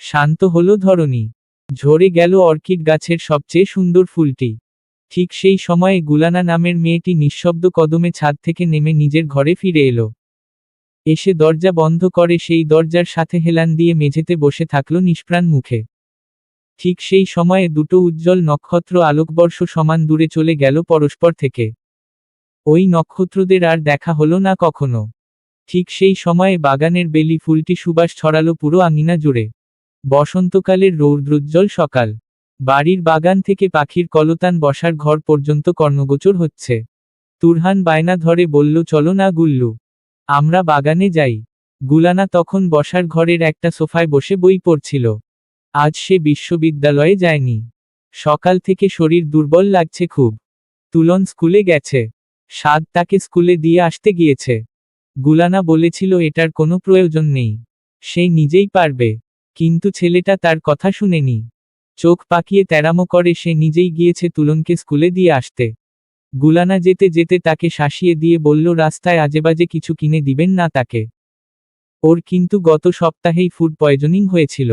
শান্ত হল ধরণী। ঝরে গেল অর্কিড গাছের সবচেয়ে সুন্দর ফুলটি। ঠিক সেই সময়ে গুলানা নামের মেয়েটি নিঃশব্দ কদমে ছাদ থেকে নেমে নিজের ঘরে ফিরে এলো। এসে দরজা বন্ধ করে সেই দরজার সাথে হেলান দিয়ে মেঝেতে বসে থাকল নিষ্প্রাণ মুখে। ঠিক সেই সময়ে দুটো উজ্জ্বল নক্ষত্র আলোকবর্ষ সমান দূরে চলে গেল পরস্পর থেকে। ওই নক্ষত্রদের আর দেখা হলো না কখনো। ঠিক সেই সময়ে বাগানের বেলি ফুলটি সুবাস ছড়ালো পুরো আঙিনা জুড়ে। বসন্তকালের রৌদ্রোজ্জ্বল সকাল। বাড়ির বাগান থেকে পাখির কলতান বসার ঘর পর্যন্ত কর্ণগোচর হচ্ছে। তুরহান বায়না ধরে বলল, চলো না গুল্লু, আমরা বাগানে যাই। গুলানা তখন বসার ঘরের একটা সোফায় বসে বই পড়ছিল। আজ সে বিশ্ববিদ্যালয়ে যায়নি। সকাল থেকে শরীর দুর্বল লাগছে খুব। তুলন স্কুলে গেছে। সাদ তাকে স্কুলে দিয়ে আসতে গিয়েছে। গুলানা বলেছিল এটার কোনো প্রয়োজন নেই, সে নিজেই পারবে। কিন্তু ছেলেটা তার কথা শুনেনি। চোখ পাকিয়ে তেরামো করে সে নিজেই গিয়েছে তুলনকে স্কুলে দিয়ে আসতে। গুলানা যেতে যেতে তাকে শাসিয়ে দিয়ে বলল, রাস্তায় আজেবাজে কিছু কিনে দিবেন না তাকে। ওর কিন্তু গত সপ্তাহেই ফুড পয়জনিং হয়েছিল।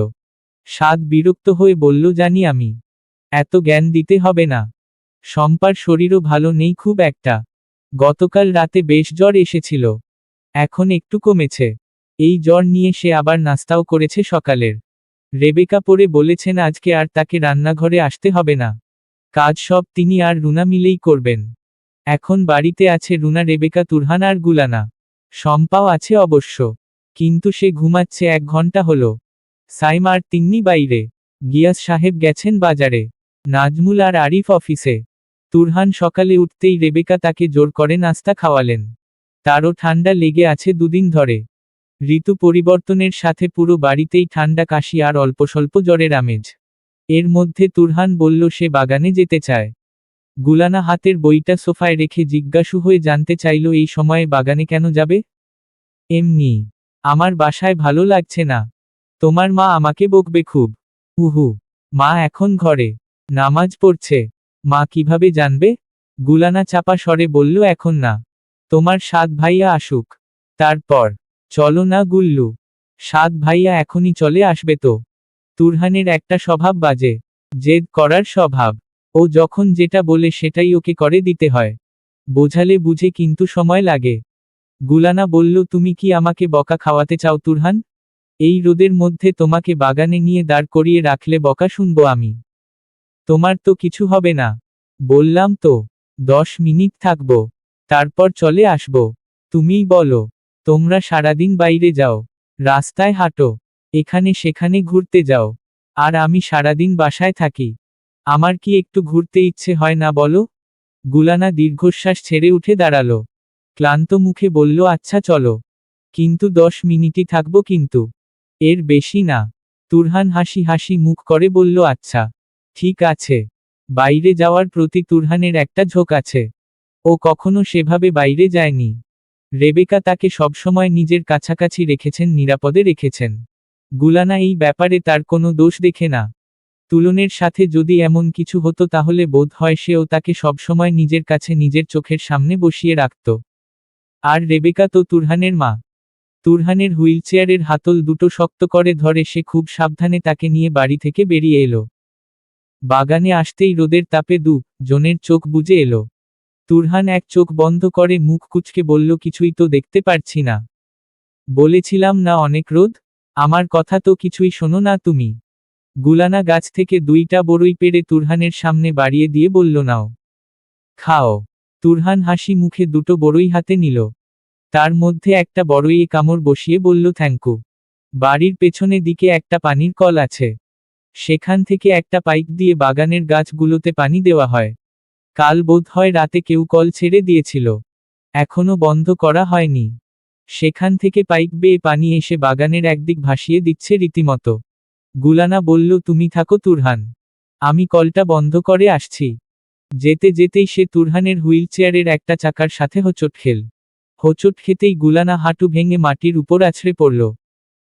সাদ বিরক্ত হয়ে বলল, জানি আমি, এত জ্ঞান দিতে হবে না। শম্পার শরীরও ভালো নেই খুব একটা। গতকাল রাতে বেশ জ্বর এসেছিল, এখন একটু কমেছে। এই জ্বর নিয়ে সে আবার নাস্তাও করেছে সকালের। রেবেকা পরে বলেছেন আজকে আর তাকে রান্নাঘরে আসতে হবে না, কাজ সব তিনি আর রুনা মিলেই করবেন। এখন বাড়িতে আছে রুনা, রেবেকা, তুরহান আর গুলানা। শম্পাও আছে অবশ্য, কিন্তু সে ঘুমাচ্ছে 1 ঘন্টা হলো। সাইম আর তিন্নি বাইরে, গিয়াস সাহেব গেছেন বাজারে, নাজমুল আর আরিফ অফিসে। তুরহান সকালে উঠতেই রেবেকা তাকে জোর করে নাস্তা খাওয়ালেন। তারও ঠান্ডা লেগে আছে দুদিন ধরে। ঋতু পরিবর্তনের সাথে পুরো বাড়িতেই ঠান্ডা, কাশি আর অল্পস্বল্প জ্বরের আমেজ। এর মধ্যে তুরহান বলল সে বাগানে যেতে চায়। গুলানা হাতের বইটা সোফায় রেখে জিজ্ঞাসু হয়ে জানতে চাইল, এই সময়ে বাগানে কেন যাবে? এমনি, আমার বাসায় ভালো লাগছে না। তোমার মা আমাকে বকবে খুব। উহু, মা এখন ঘরে নামাজ পড়ছে। মা কিভাবে জানবে? গুলানা চাপা স্বরে বলল, এখন না, তোমার সাদ ভাইয়া আসুক তারপর। চলো না গুল্লু, সাদ ভাইয়া এখনই চলে আসবে তো। তুরহানের একটা স্বভাব বাজে, জেদ করার স্বভাব। ও যখন যেটা বলে সেটাই ওকে করে দিতে হয়। বোঝালে বুঝে কিন্তু সময় লাগে। গুলানা বলল, তুমি কি আমাকে বকা খাওয়াতে চাও তুরহান? এই রোদের মধ্যে তোমাকে বাগানে নিয়ে দাঁড় করিয়ে রাখলে বকা শুনবো আমি? তোমার তো কিছু হবে না, বললাম তো। 10 মিনিট থাকবো, তারপর চলে আসবো। তুমিই বলো, তোমরা সারাদিন বাইরে যাও, রাস্তায় হাঁটো, এখানে সেখানে ঘুরতে যাও, আর আমি সারাদিন বাসায় থাকি। আমার কি একটু ঘুরতে ইচ্ছে হয় না বলো? গুলানা দীর্ঘশ্বাস ছেড়ে উঠে দাঁড়ালো। ক্লান্ত মুখে বলল, আচ্ছা চলো, কিন্তু 10 মিনিটই থাকবো কিন্তু, এর বেশি না। তুরহান হাসি হাসি মুখ করে বলল, আচ্ছা ঠিক আছে। বাইরে যাওয়ার প্রতি তুরহানের একটা ঝোঁক আছে। ও কখনো সেভাবে বাইরে যায়নি। রেবেকা তাকে সবসময় নিজের কাছাকাছি রেখেছেন, নিরাপদে রেখেছেন। গুলানা এই ব্যাপারে তার কোনো দোষ দেখে না। তুলনের সাথে যদি এমন কিছু হতো তাহলে বোধ হয় সেও তাকে সবসময় নিজের কাছে নিজের চোখের সামনে বসিয়ে রাখত। আর রেবেকা তো তুরহানের মা। তুরহানের হুইলচেয়ারের হাতল দুটো শক্ত করে ধরে সে খুব সাবধানে তাকে নিয়ে বাড়ি থেকে বেরিয়ে এলো। বাগানে আসতেই রোদের তাপে জনের চোখ বুজে এলো। তুরহান এক চোখ বন্ধ করে মুখ কুঁচকে বলল, কিছুই তো দেখতে পারছি না। বলেছিলাম না অনেক রোদ? আমার কথা তো কিছুই শোনো না তুমি। গুলানা গাছ থেকে 2টা বড়ই পেড়ে তুরহানের সামনে বাড়িয়ে দিয়ে বলল, নাও, খাও। তুরহান হাসি মুখে দুটো বড়ই হাতে নিল। তার মধ্যে একটা বড়ই কামড় বসিয়ে বলল, থ্যাঙ্কু। বাড়ির পেছনে দিকে একটা পানির কল আছে, সেখান থেকে একটা পাইপ দিয়ে বাগানের গাছগুলোতে পানি দেওয়া হয়। কাল বোধ হয় রাতে কেউ কল ছেড়ে দিয়েছিল, এখনো বন্ধ করা হয়নি। সেখান থেকে পাইপ বেয়ে পানি এসে বাগানের একদিক ভাসিয়ে দিচ্ছে রীতিমতো। গুলানা বলল, তুমি থাকো তুরহান, আমি কলটা বন্ধ করে আসছি। যেতে যেতেই সে তুরহানের হুইলচেয়ারের একটা চাকার সাথে হোঁচট খেতেই গুলানা হাঁটু ভেঙে মাটির উপর আছড়ে পড়ল।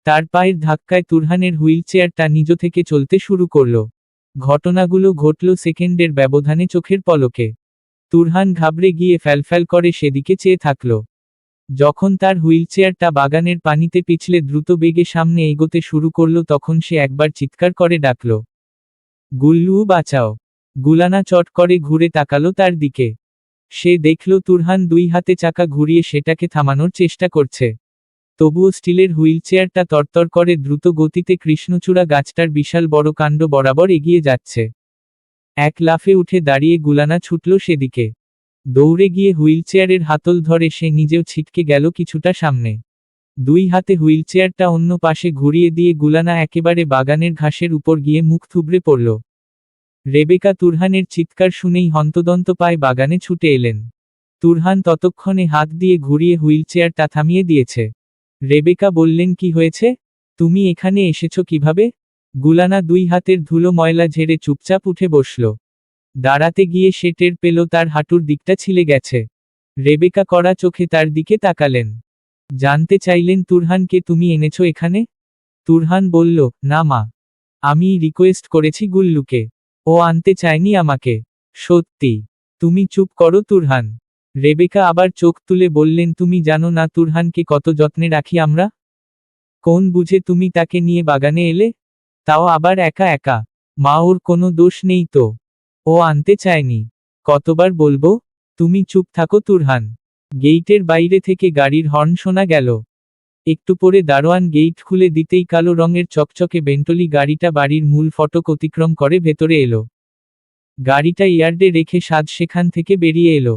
তার পায়ের ধাক্কায় তুরহানের হুইলচেয়ারটা নিজ থেকে চলতে শুরু করল। ঘটনাগুলো ঘটল সেকেন্ডের ব্যবধানে, চোখের পলকে। তুরহান ঘাবড়ে গিয়ে ফ্যালফ্যাল করে সেদিকে চেয়ে থাকল। যখন তার হুইলচেয়ারটা বাগানের পানিতে পিছলে দ্রুত বেগে সামনে এগোতে শুরু করল, তখন সে একবার চিৎকার করে ডাকল, গুল্লু, বাঁচাও। গুলানা চট করে ঘুরে তাকালো তার দিকে। সে দেখল তুরহান দুই হাতে চাকা ঘুরিয়ে সেটাকে থামানোর চেষ্টা করছে। তবুও স্টিলের হুইলচেয়ারটা তরতর করে দ্রুত গতিতে কৃষ্ণচূড়া গাছটার বিশাল বড় কাণ্ড বরাবর এগিয়ে যাচ্ছে। এক লাফে উঠে দাঁড়িয়ে গুলানা ছুটল সেদিকে। দৌড়ে গিয়ে হুইলচেয়ারের হাতল ধরে সে নিজেও ছিটকে গেল কিছুটা সামনে। দুই হাতে হুইলচেয়ারটা অন্য পাশে ঘুরিয়ে দিয়ে গুলানা একেবারে বাগানের ঘাসের উপর গিয়ে মুখ থুবড়ে পড়ল। রেবেকা তুরহানের চিৎকার শুনেই হন্তদন্ত পায়ে বাগানে ছুটে এলেন। তুরহান ততক্ষণে হাত দিয়ে ঘুরিয়ে হুইলচেয়ারটা থামিয়ে দিয়েছে। রেবেকা বললেন, কি হয়েছে? তুমি এখানে এসেছো কিভাবে? গুলানা দুই হাতের ধুলো ময়লা ঝেড়ে চুপচাপ উঠে বসল। দাঁড়াতে গিয়ে সে টের পেল তার হাঁটুর দিকটা ছিলে গেছে। রেবেকা কড়া চোখে তার দিকে তাকালেন। জানতে চাইলেন, তুরহানকে তুমি এনেছো এখানে? তুরহান বলল, না মা। আমি রিকোয়েস্ট করেছি গুল্লুকে। ও আনতে চায়নি আমাকে। সত্যি? তুমি চুপ করো তুরহান। রেবেকা আবার চোখ তুলে বললেন, তুমি জানো না তুরহানকে কত যত্নে রাখি আমরা? কোন বুঝে তুমি তাকে নিয়ে বাগানে এলে? তাও আবার একা একা। মা, ওর কোনো দোষ নেই তো। ও আনতে চায়নি। কতবার বলবো? তুমি চুপ থাকো তুরহান। গেইটের বাইরে থেকে গাড়ির হর্ন শোনা গেল। একটু পরে দারোয়ান গেইট খুলে দিতেই কালো রঙের চকচকে বেন্টলি গাড়িটা বাড়ির মূল ফটক অতিক্রম করে ভেতরে এলো। গাড়িটা ইয়ার্ডে রেখে সাদ সেখান থেকে বেরিয়ে এলো।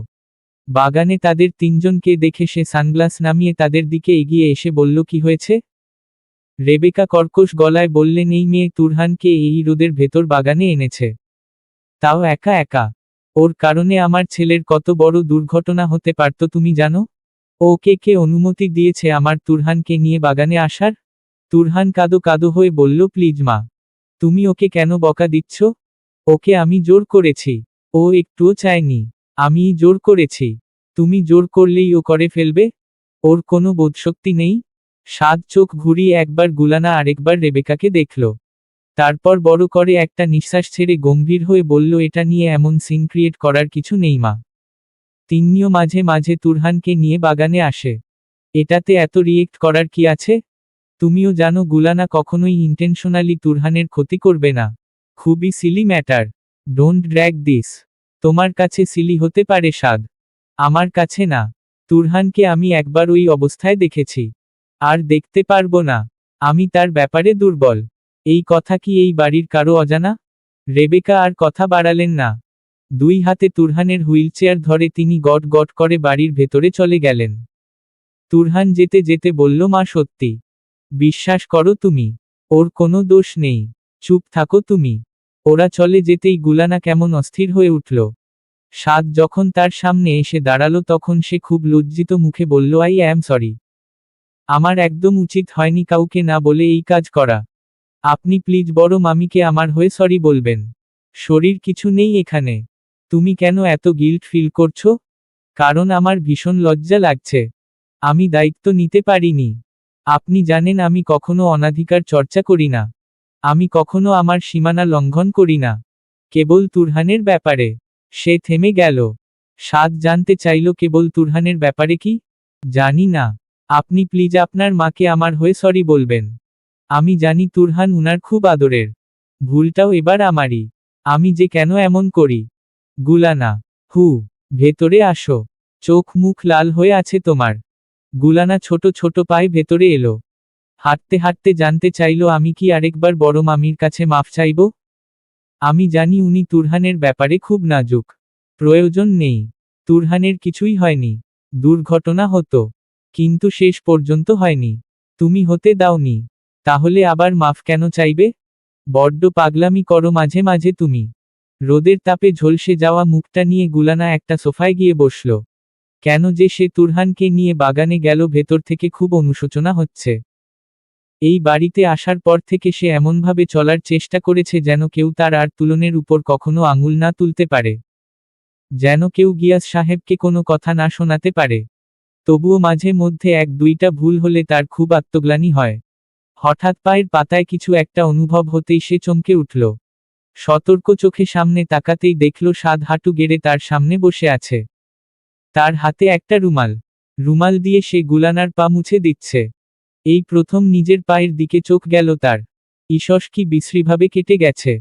বাগানে তাদের তিনজনকে দেখে সে সানগ্লাস নামিয়ে তাদের দিকে এগিয়ে এসে বলল, কি হয়েছে? রেবেকা কর্কশ গলায় বললেন, এই মেয়ে তুরহানকে এই রোদের ভেতর বাগানে এনেছে। তাও একা একা। ওর কারণে আমার ছেলের কত বড় দুর্ঘটনা হতে পারত তুমি জানো? ওকে কে অনুমতি দিয়েছে আমার তুরহানকে নিয়ে বাগানে আসার? তুরহান কাঁদো কাঁদো হয়ে বলল, প্লিজ মা। তুমি ওকে কেন বকা দিচ্ছ? ওকে আমি জোর করেছি। ও একটুও চায়নি। আমিই জোর করেছি। তুমি জোর করলেই ও করে ফেলবে? ওর কোনো বোধশক্তি নেই? সাদ চোখ ঘুরিয়ে একবার গুলানা আরেকবার রেবেকাকে দেখল। তারপর বড় করে একটা নিঃশ্বাস ছেড়ে গম্ভীর হয়ে বলল, এটা নিয়ে এমন সিন ক্রিয়েট করার কিছু নেই মা। তিন্নিও মাঝে মাঝে তুরহানকে নিয়ে বাগানে আসে। এটাতে এত রিয়েক্ট করার কি আছে? তুমিও জানো গুলানা কখনোই ইন্টেনশনালি তুরহানের ক্ষতি করবে না। খুবই Seely matter. Don't drag this. তোমার কাছে সিলি হতে পারে সাদ, আমার কাছে না। তুরহানকে আমি একবার ওই অবস্থায় দেখেছি। আর দেখতে পারবো না। আমি তার ব্যাপারে দুর্বল। এই কথা কি এই বাড়ির কারো অজানা? রেবেকা আর কথা বাড়ালেন না। দুই হাতে তুরহানের হুইলচেয়ার ধরে তিনি গট গট করে বাড়ির ভেতরে চলে গেলেন। তুরহান যেতে যেতে বলল, মা সত্যি। বিশ্বাস করো তুমি। ওর কোনো দোষ নেই। চুপ থাকো তুমি। ওরা চলে যেতেই গুলানা কেমন অস্থির হয়ে উঠল। সাদ যখন তার সামনে এসে দাঁড়ালো তখন সে খুব লজ্জিত মুখে বলল, আই অ্যাম সরি। আমার একদম উচিত হয়নি কাউকে না বলে এই কাজ করা। আপনি প্লিজ বড় মামিকে আমার হয়ে সরি বলবেন। শরীর কিছু নেই এখানে। তুমি কেন এত গিল্ট ফিল করছো? কারণ আমার ভীষণ লজ্জা লাগছে। আমি দায়িত্ব নিতে পারিনি। আপনি জানেন আমি কখনো অনাধিকার চর্চা করি না। আমি কখনো আমার সীমানা লঙ্ঘন করি না। কেবল তুরহানের ব্যাপারে। সে থেমে গেল। সাদ জানতে চাইল, কেবল তুরহানের ব্যাপারে কি? জানি না। আপনি প্লিজ আপনার মাকে আমার হয়ে সরি বলবেন। আমি জানি তুরহান উনার খুব আদরের। ভুলটাও এবার আমারই। আমি যে কেন এমন করি। গুলানা, হু, ভেতরে আসো। চোখ মুখ লাল হয়ে আছে তোমার। গুলানা ছোট ছোট পায়ে ভেতরে এলো। হাঁটতে হাঁটতে জানতে চাইল, আমি কি আরেকবার বড় মামির কাছে মাফ চাইব? আমি জানি উনি তুরহানের ব্যাপারে খুব নাজুক। প্রয়োজন নেই। তুরহানের কিছুই হয়নি। দুর্ঘটনা হতো। কিন্তু শেষ পর্যন্ত হয়নি। তুমি হতে দাওনি। তাহলে আবার মাফ কেন চাইবে? বড্ড পাগলামি করো মাঝে মাঝে তুমি। রোদের তাপে ঝলসে যাওয়া মুখটা নিয়ে গুলানা একটা সোফায় গিয়ে বসল। কেন যে সে তুরহানকে নিয়ে বাগানে গেল ভেতর থেকে খুব অনুশোচনা হচ্ছে। এই বাড়িতে আসার পর থেকে সে এমনভাবে চলার চেষ্টা করেছে যেন কেউ তার আর তুলনের উপর কখনো আঙুল না তুলতে পারে। যেন কেউ গিয়াস সাহেবকে কোনো কথা না শোনাতে পারে। তবুও মাঝে মধ্যে এক দুইটা ভুল হলে তার খুব আত্মগ্লানি হয়। হঠাৎ পায়ের পাতায় কিছু একটা অনুভব হতেই সে চমকে উঠল। সতর্ক চোখে সামনে তাকাতেই দেখল সাদ হাঁটু গেড়ে তার সামনে বসে আছে। তার হাতে একটা রুমাল। রুমাল দিয়ে সে গুলানার পা মুছে দিচ্ছে। এই প্রথম নিজের পায়ের দিকে চোখ গেল তার। ইসস কি বিশ্রীভাবে কেটে গেছে।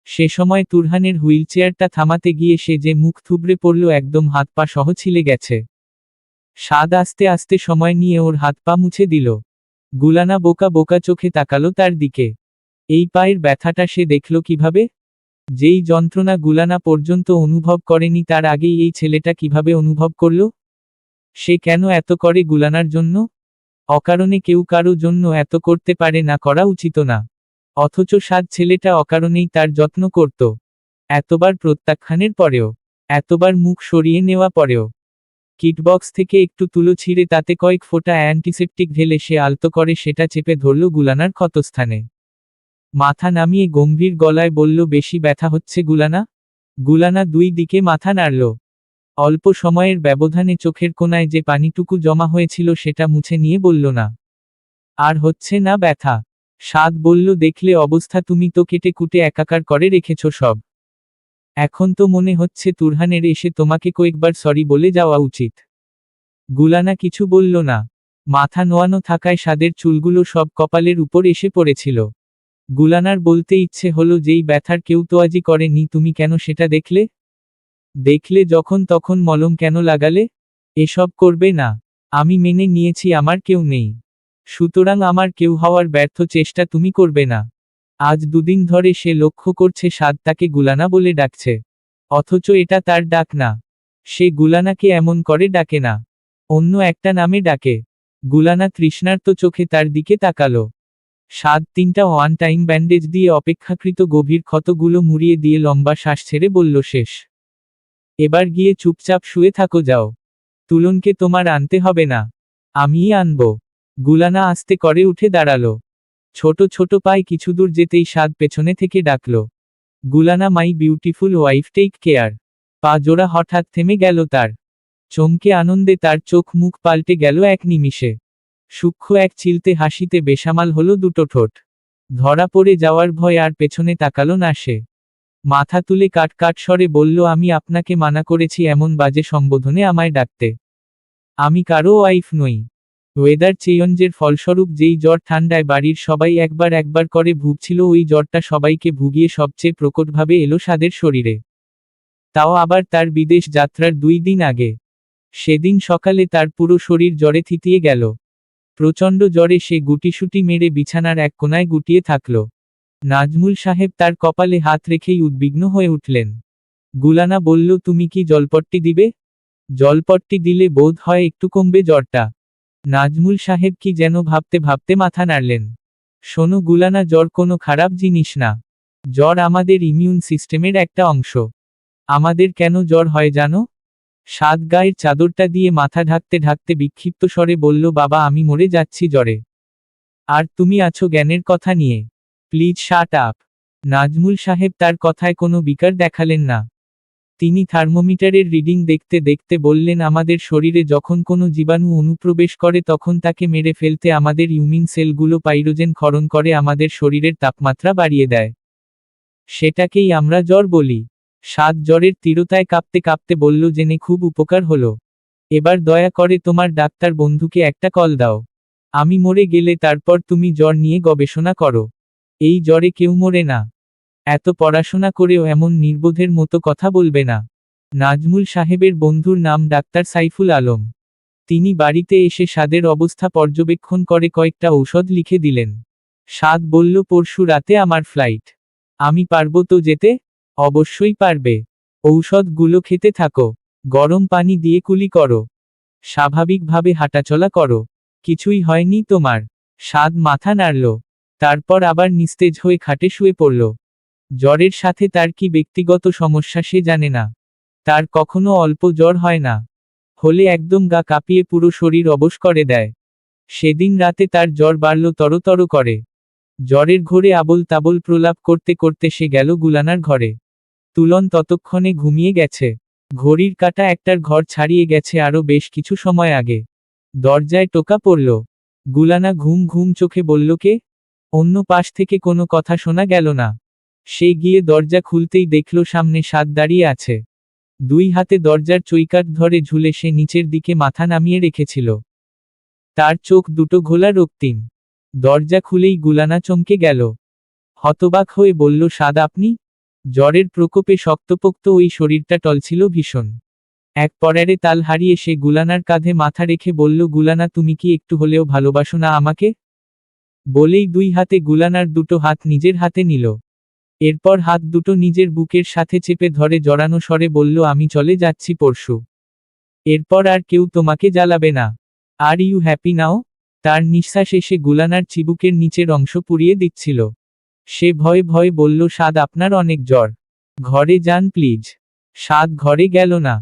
সে সময় তুরহানের হুইলচেয়ারটা থামাতে গিয়ে সে যে মুখ থুবড়ে পড়ল, একদম হাত পা সহ ছিলে গেছে। সাদ আস্তে আস্তে সময় নিয়ে ওর হাত পা মুছে দিল। গুলানা বোকা বোকা চোখে তাকালো তার দিকে। এই পায়ের ব্যথাটা সে দেখল কিভাবে? যেই যন্ত্রণা গুলানা পর্যন্ত অনুভব করেনি তার আগেই এই ছেলেটা কিভাবে অনুভব করল? সে কেন এত করে গুলানার জন্য? অকারণে কেউ কারো জন্য এত করতে পারে না, করা উচিত না। অথচ সাদ ছেলেটা অকারণেই তার যত্ন করত। এতবার প্রত্যাখ্যানের পরেও, এতবার মুখ সরিয়ে নেওয়া পরেও। কিটবক্স থেকে একটু তুলো ছিঁড়ে তাতে কয়েক ফোঁটা অ্যান্টিসেপটিক ঢেলে সে আলতো করে সেটা চেপে ধরল গুলানার ক্ষতস্থানে। মাথা নামিয়ে গম্ভীর গলায় বলল, বেশি ব্যথা হচ্ছে গুলানা? গুলানা দুই দিকে মাথা নাড়ল। অল্প সময়ের ব্যবধানে চোখের কোণায় যে পানিটুকু জমা হয়েছিল সেটা মুছে নিয়ে বলল, না আর হচ্ছে না ব্যথা। সাদ বলল, দেখলে অবস্থা, তুমি তো কেটে কুটে একাকার করে রেখেছ সব। এখন তো মনে হচ্ছে তুরহানের এসে তোমাকে কয়েকবার সরি বলে যাওয়া উচিত। গুলানা কিছু বলল না। মাথা নোয়ানো থাকায় সাদের চুলগুলো সব কপালের উপর এসে পড়েছিল। গুলানার বলতে ইচ্ছে হলো, যেই ব্যথার কেউ তোয়াজি করেনি তুমি কেন সেটা দেখলে? দেখলে যখন তখন মলম কেন লাগালে? এসব করবে না। আমি মেনে নিয়েছি আমার কেউ নেই। সুতরাং আমার কেউ হওয়ার ব্যর্থ চেষ্টা তুমি করবে না। আজ দুদিন ধরে সে লক্ষ্য করছে সাদ তাকে গুলানা বলে ডাকছে। অথচ এটা তার ডাক না। সে গুলানাকে এমন করে ডাকে না, অন্য একটা নামে ডাকে। গুলানা তৃষ্ণার্ত চোখে তার দিকে তাকালো। সাদ তিনটা ওয়ান টাইম ব্যান্ডেজ দিয়ে অপেক্ষাকৃত গভীর ক্ষতগুলো মুড়িয়ে দিয়ে লম্বা শ্বাস ছেড়ে বলল, শেষ। এবার গিয়ে চুপচাপ শুয়ে থাকো, যাও। তুলনকে তোমার আনতে হবে না, আমিই আনব। গুলানা আস্তে করে উঠে দাঁড়ালো। ছোট ছোট পায়ে কিছুদূর যেতেই সাদ পেছনে থেকে ডাকল, Gulana, my beautiful wife, take care. পা জোড়া হঠাৎ থেমে গেল তার। চমকে আনন্দে তার চোখ মুখ পাল্টে গেল এক নিমিষে। সূক্ষ্ম এক চিলতে হাসিতে বেসামাল হলো দুটো ঠোঁট। ধরা পড়ে যাওয়ার ভয় আর পেছনে তাকালো না সে। মাথা তুলে কাট কাট স্বরে বলল, আমি আপনাকে মানা করেছি এমন বাজে সম্বোধনে আমায় ডাকতে। আমি কারো ওয়াইফ নই। ওয়েদার চেঞ্জের ফলস্বরূপ যেই জ্বর ঠান্ডায় বাড়ির সবাই একবার একবার করে ভুগছিল, ওই জ্বরটা সবাইকে ভুগিয়ে সবচেয়ে প্রকটভাবে এলো সাদের শরীরে। তাও আবার তার বিদেশ যাত্রার 2 দিন আগে। সেদিন সকালে তার পুরো শরীর জ্বরে থিতিয়ে গেল। প্রচণ্ড জ্বরে সে গুটিসুটি মেরে বিছানার এক কোণায় গুটিয়ে থাকল। নাজমুল সাহেব তার কপালে হাত রেখেই উদ্বিগ্ন হয়ে উঠলেন। গুলানা বলল, তুমি কি জলপট্টি দিবে? জলপট্টি দিলে বোধ হয় একটু কমবে জ্বরটা। নাজমুল সাহেব কি যেন ভাবতে ভাবতে মাথা নাড়লেন। শোনো গুলানা, জ্বর কোনো খারাপ জিনিস না। জ্বর আমাদের ইমিউন সিস্টেমের একটা অংশ। আমাদের কেন জ্বর হয় জানো? সাদ গায়ের চাদরটা দিয়ে মাথা ঢাকতে ঢাকতে বিক্ষিপ্ত স্বরে বলল, বাবা, আমি মরে যাচ্ছি জ্বরে। আর তুমি আছো জ্ঞানের কথা নিয়ে। Please shut up. নাজমুল সাহেব তার কথায় কোনো বিকার দেখালেন না। তিনি থার্মোমিটারের রিডিং দেখতে দেখতে বললেন, আমাদের শরীরে যখন কোনো জীবাণু অনুপ্রবেশ করে তখন তাকে মেরে ফেলতে আমাদের ইমিউন সেলগুলো পাইরোজেন ক্ষরণ করে আমাদের শরীরের তাপমাত্রা বাড়িয়ে দেয়। সেটাকেই আমরা জ্বর বলি। সাদ জ্বরের তীব্রতায় কাঁপতে কাঁপতে বলল, জেনে খুব উপকার হলো। এবার দয়া করে তোমার ডাক্তার বন্ধুকে একটা কল দাও। আমি মরে গেলে তারপর তুমি জ্বর নিয়ে গবেষণা করো। এই জ্বরে কেউ মরে না। এত পড়াশোনা করেও এমন নির্বোধের মতো কথা বলবে না। নাজমুল সাহেবের বন্ধুর নাম ডাক্তার সাইফুল আলম। তিনি বাড়িতে এসে সাদের অবস্থা পর্যবেক্ষণ করে কয়েকটা ঔষধ লিখে দিলেন। সাদ বলল, পরশু রাতে আমার ফ্লাইট। আমি পারবো তো যেতে? অবশ্যই পারবে। ঔষধগুলো খেতে থাকো। গরম পানি দিয়ে কুলি করো। স্বাভাবিকভাবে হাঁটাচলা করো। কিছুই হয়নি তোমার। সাদ মাথা নাড়ল। তারপর আবার নিস্তেজ হয়ে খাটে শুয়ে পড়ল। জ্বরের সাথে তার কি ব্যক্তিগত সমস্যা সে জানে না। তার কখনো অল্প জ্বর হয় না। হলে একদম গা কাঁপিয়ে পুরো শরীর অবশ করে দেয়। সেদিন রাতে তার জ্বর বাড়ল তরতর করে। জ্বরের ঘোরে আবোল তাবোল প্রলাপ করতে করতে সে গেল গুলানার ঘরে। তুলন ততক্ষণে ঘুমিয়ে গেছে। ঘড়ির কাঁটা একটার ঘর ছাড়িয়ে গেছে আরও বেশ কিছু সময় আগে। দরজায় টোকা পড়ল। গুলানা ঘুম ঘুম চোখে বলল, কে? অন্য পাশ থেকে কোনো কথা শোনা গেল না। সে গিয়ে দরজা খুলতেই দেখল সামনে সাদ দাঁড়িয়ে আছে। দুই হাতে দরজার চৌকাঠ ধরে ঝুলে সে নিচের দিকে মাথা নামিয়ে রেখেছিল। তার চোখ দুটো ঘোলা রক্তিম। দরজা খুলেই গুলানা চমকে গেল। হতবাক হয়ে বলল, সাদ আপনি? জ্বরের প্রকোপে শক্তপোক্ত ওই শরীরটা টলছিল ভীষণ। এক পরারে তাল হারিয়ে সে গুলানার কাঁধে মাথা রেখে বলল, গুলানা তুমি কি একটু হলেও ভালোবাসো না আমাকে? বলেই দুই হাতে গুলানার দুটো হাত নিজের হাতে নিল। এরপর হাত দুটো নিজের বুকের সাথে চেপে ধরে জড়ানো স্বরে বলল, আমি চলে যাচ্ছি পরশু। এরপর আর কেউ তোমাকে জ্বালাবে না। Are you happy now? তার নিঃশ্বাস এসে গুলানার চিবুকের নিচের অংশ পুড়িয়ে দিচ্ছিল। সে ভয়ে ভয়ে বলল, সাদ আপনার অনেক জ্বর। ঘরে যান প্লিজ। সাদ ঘরে গেল না।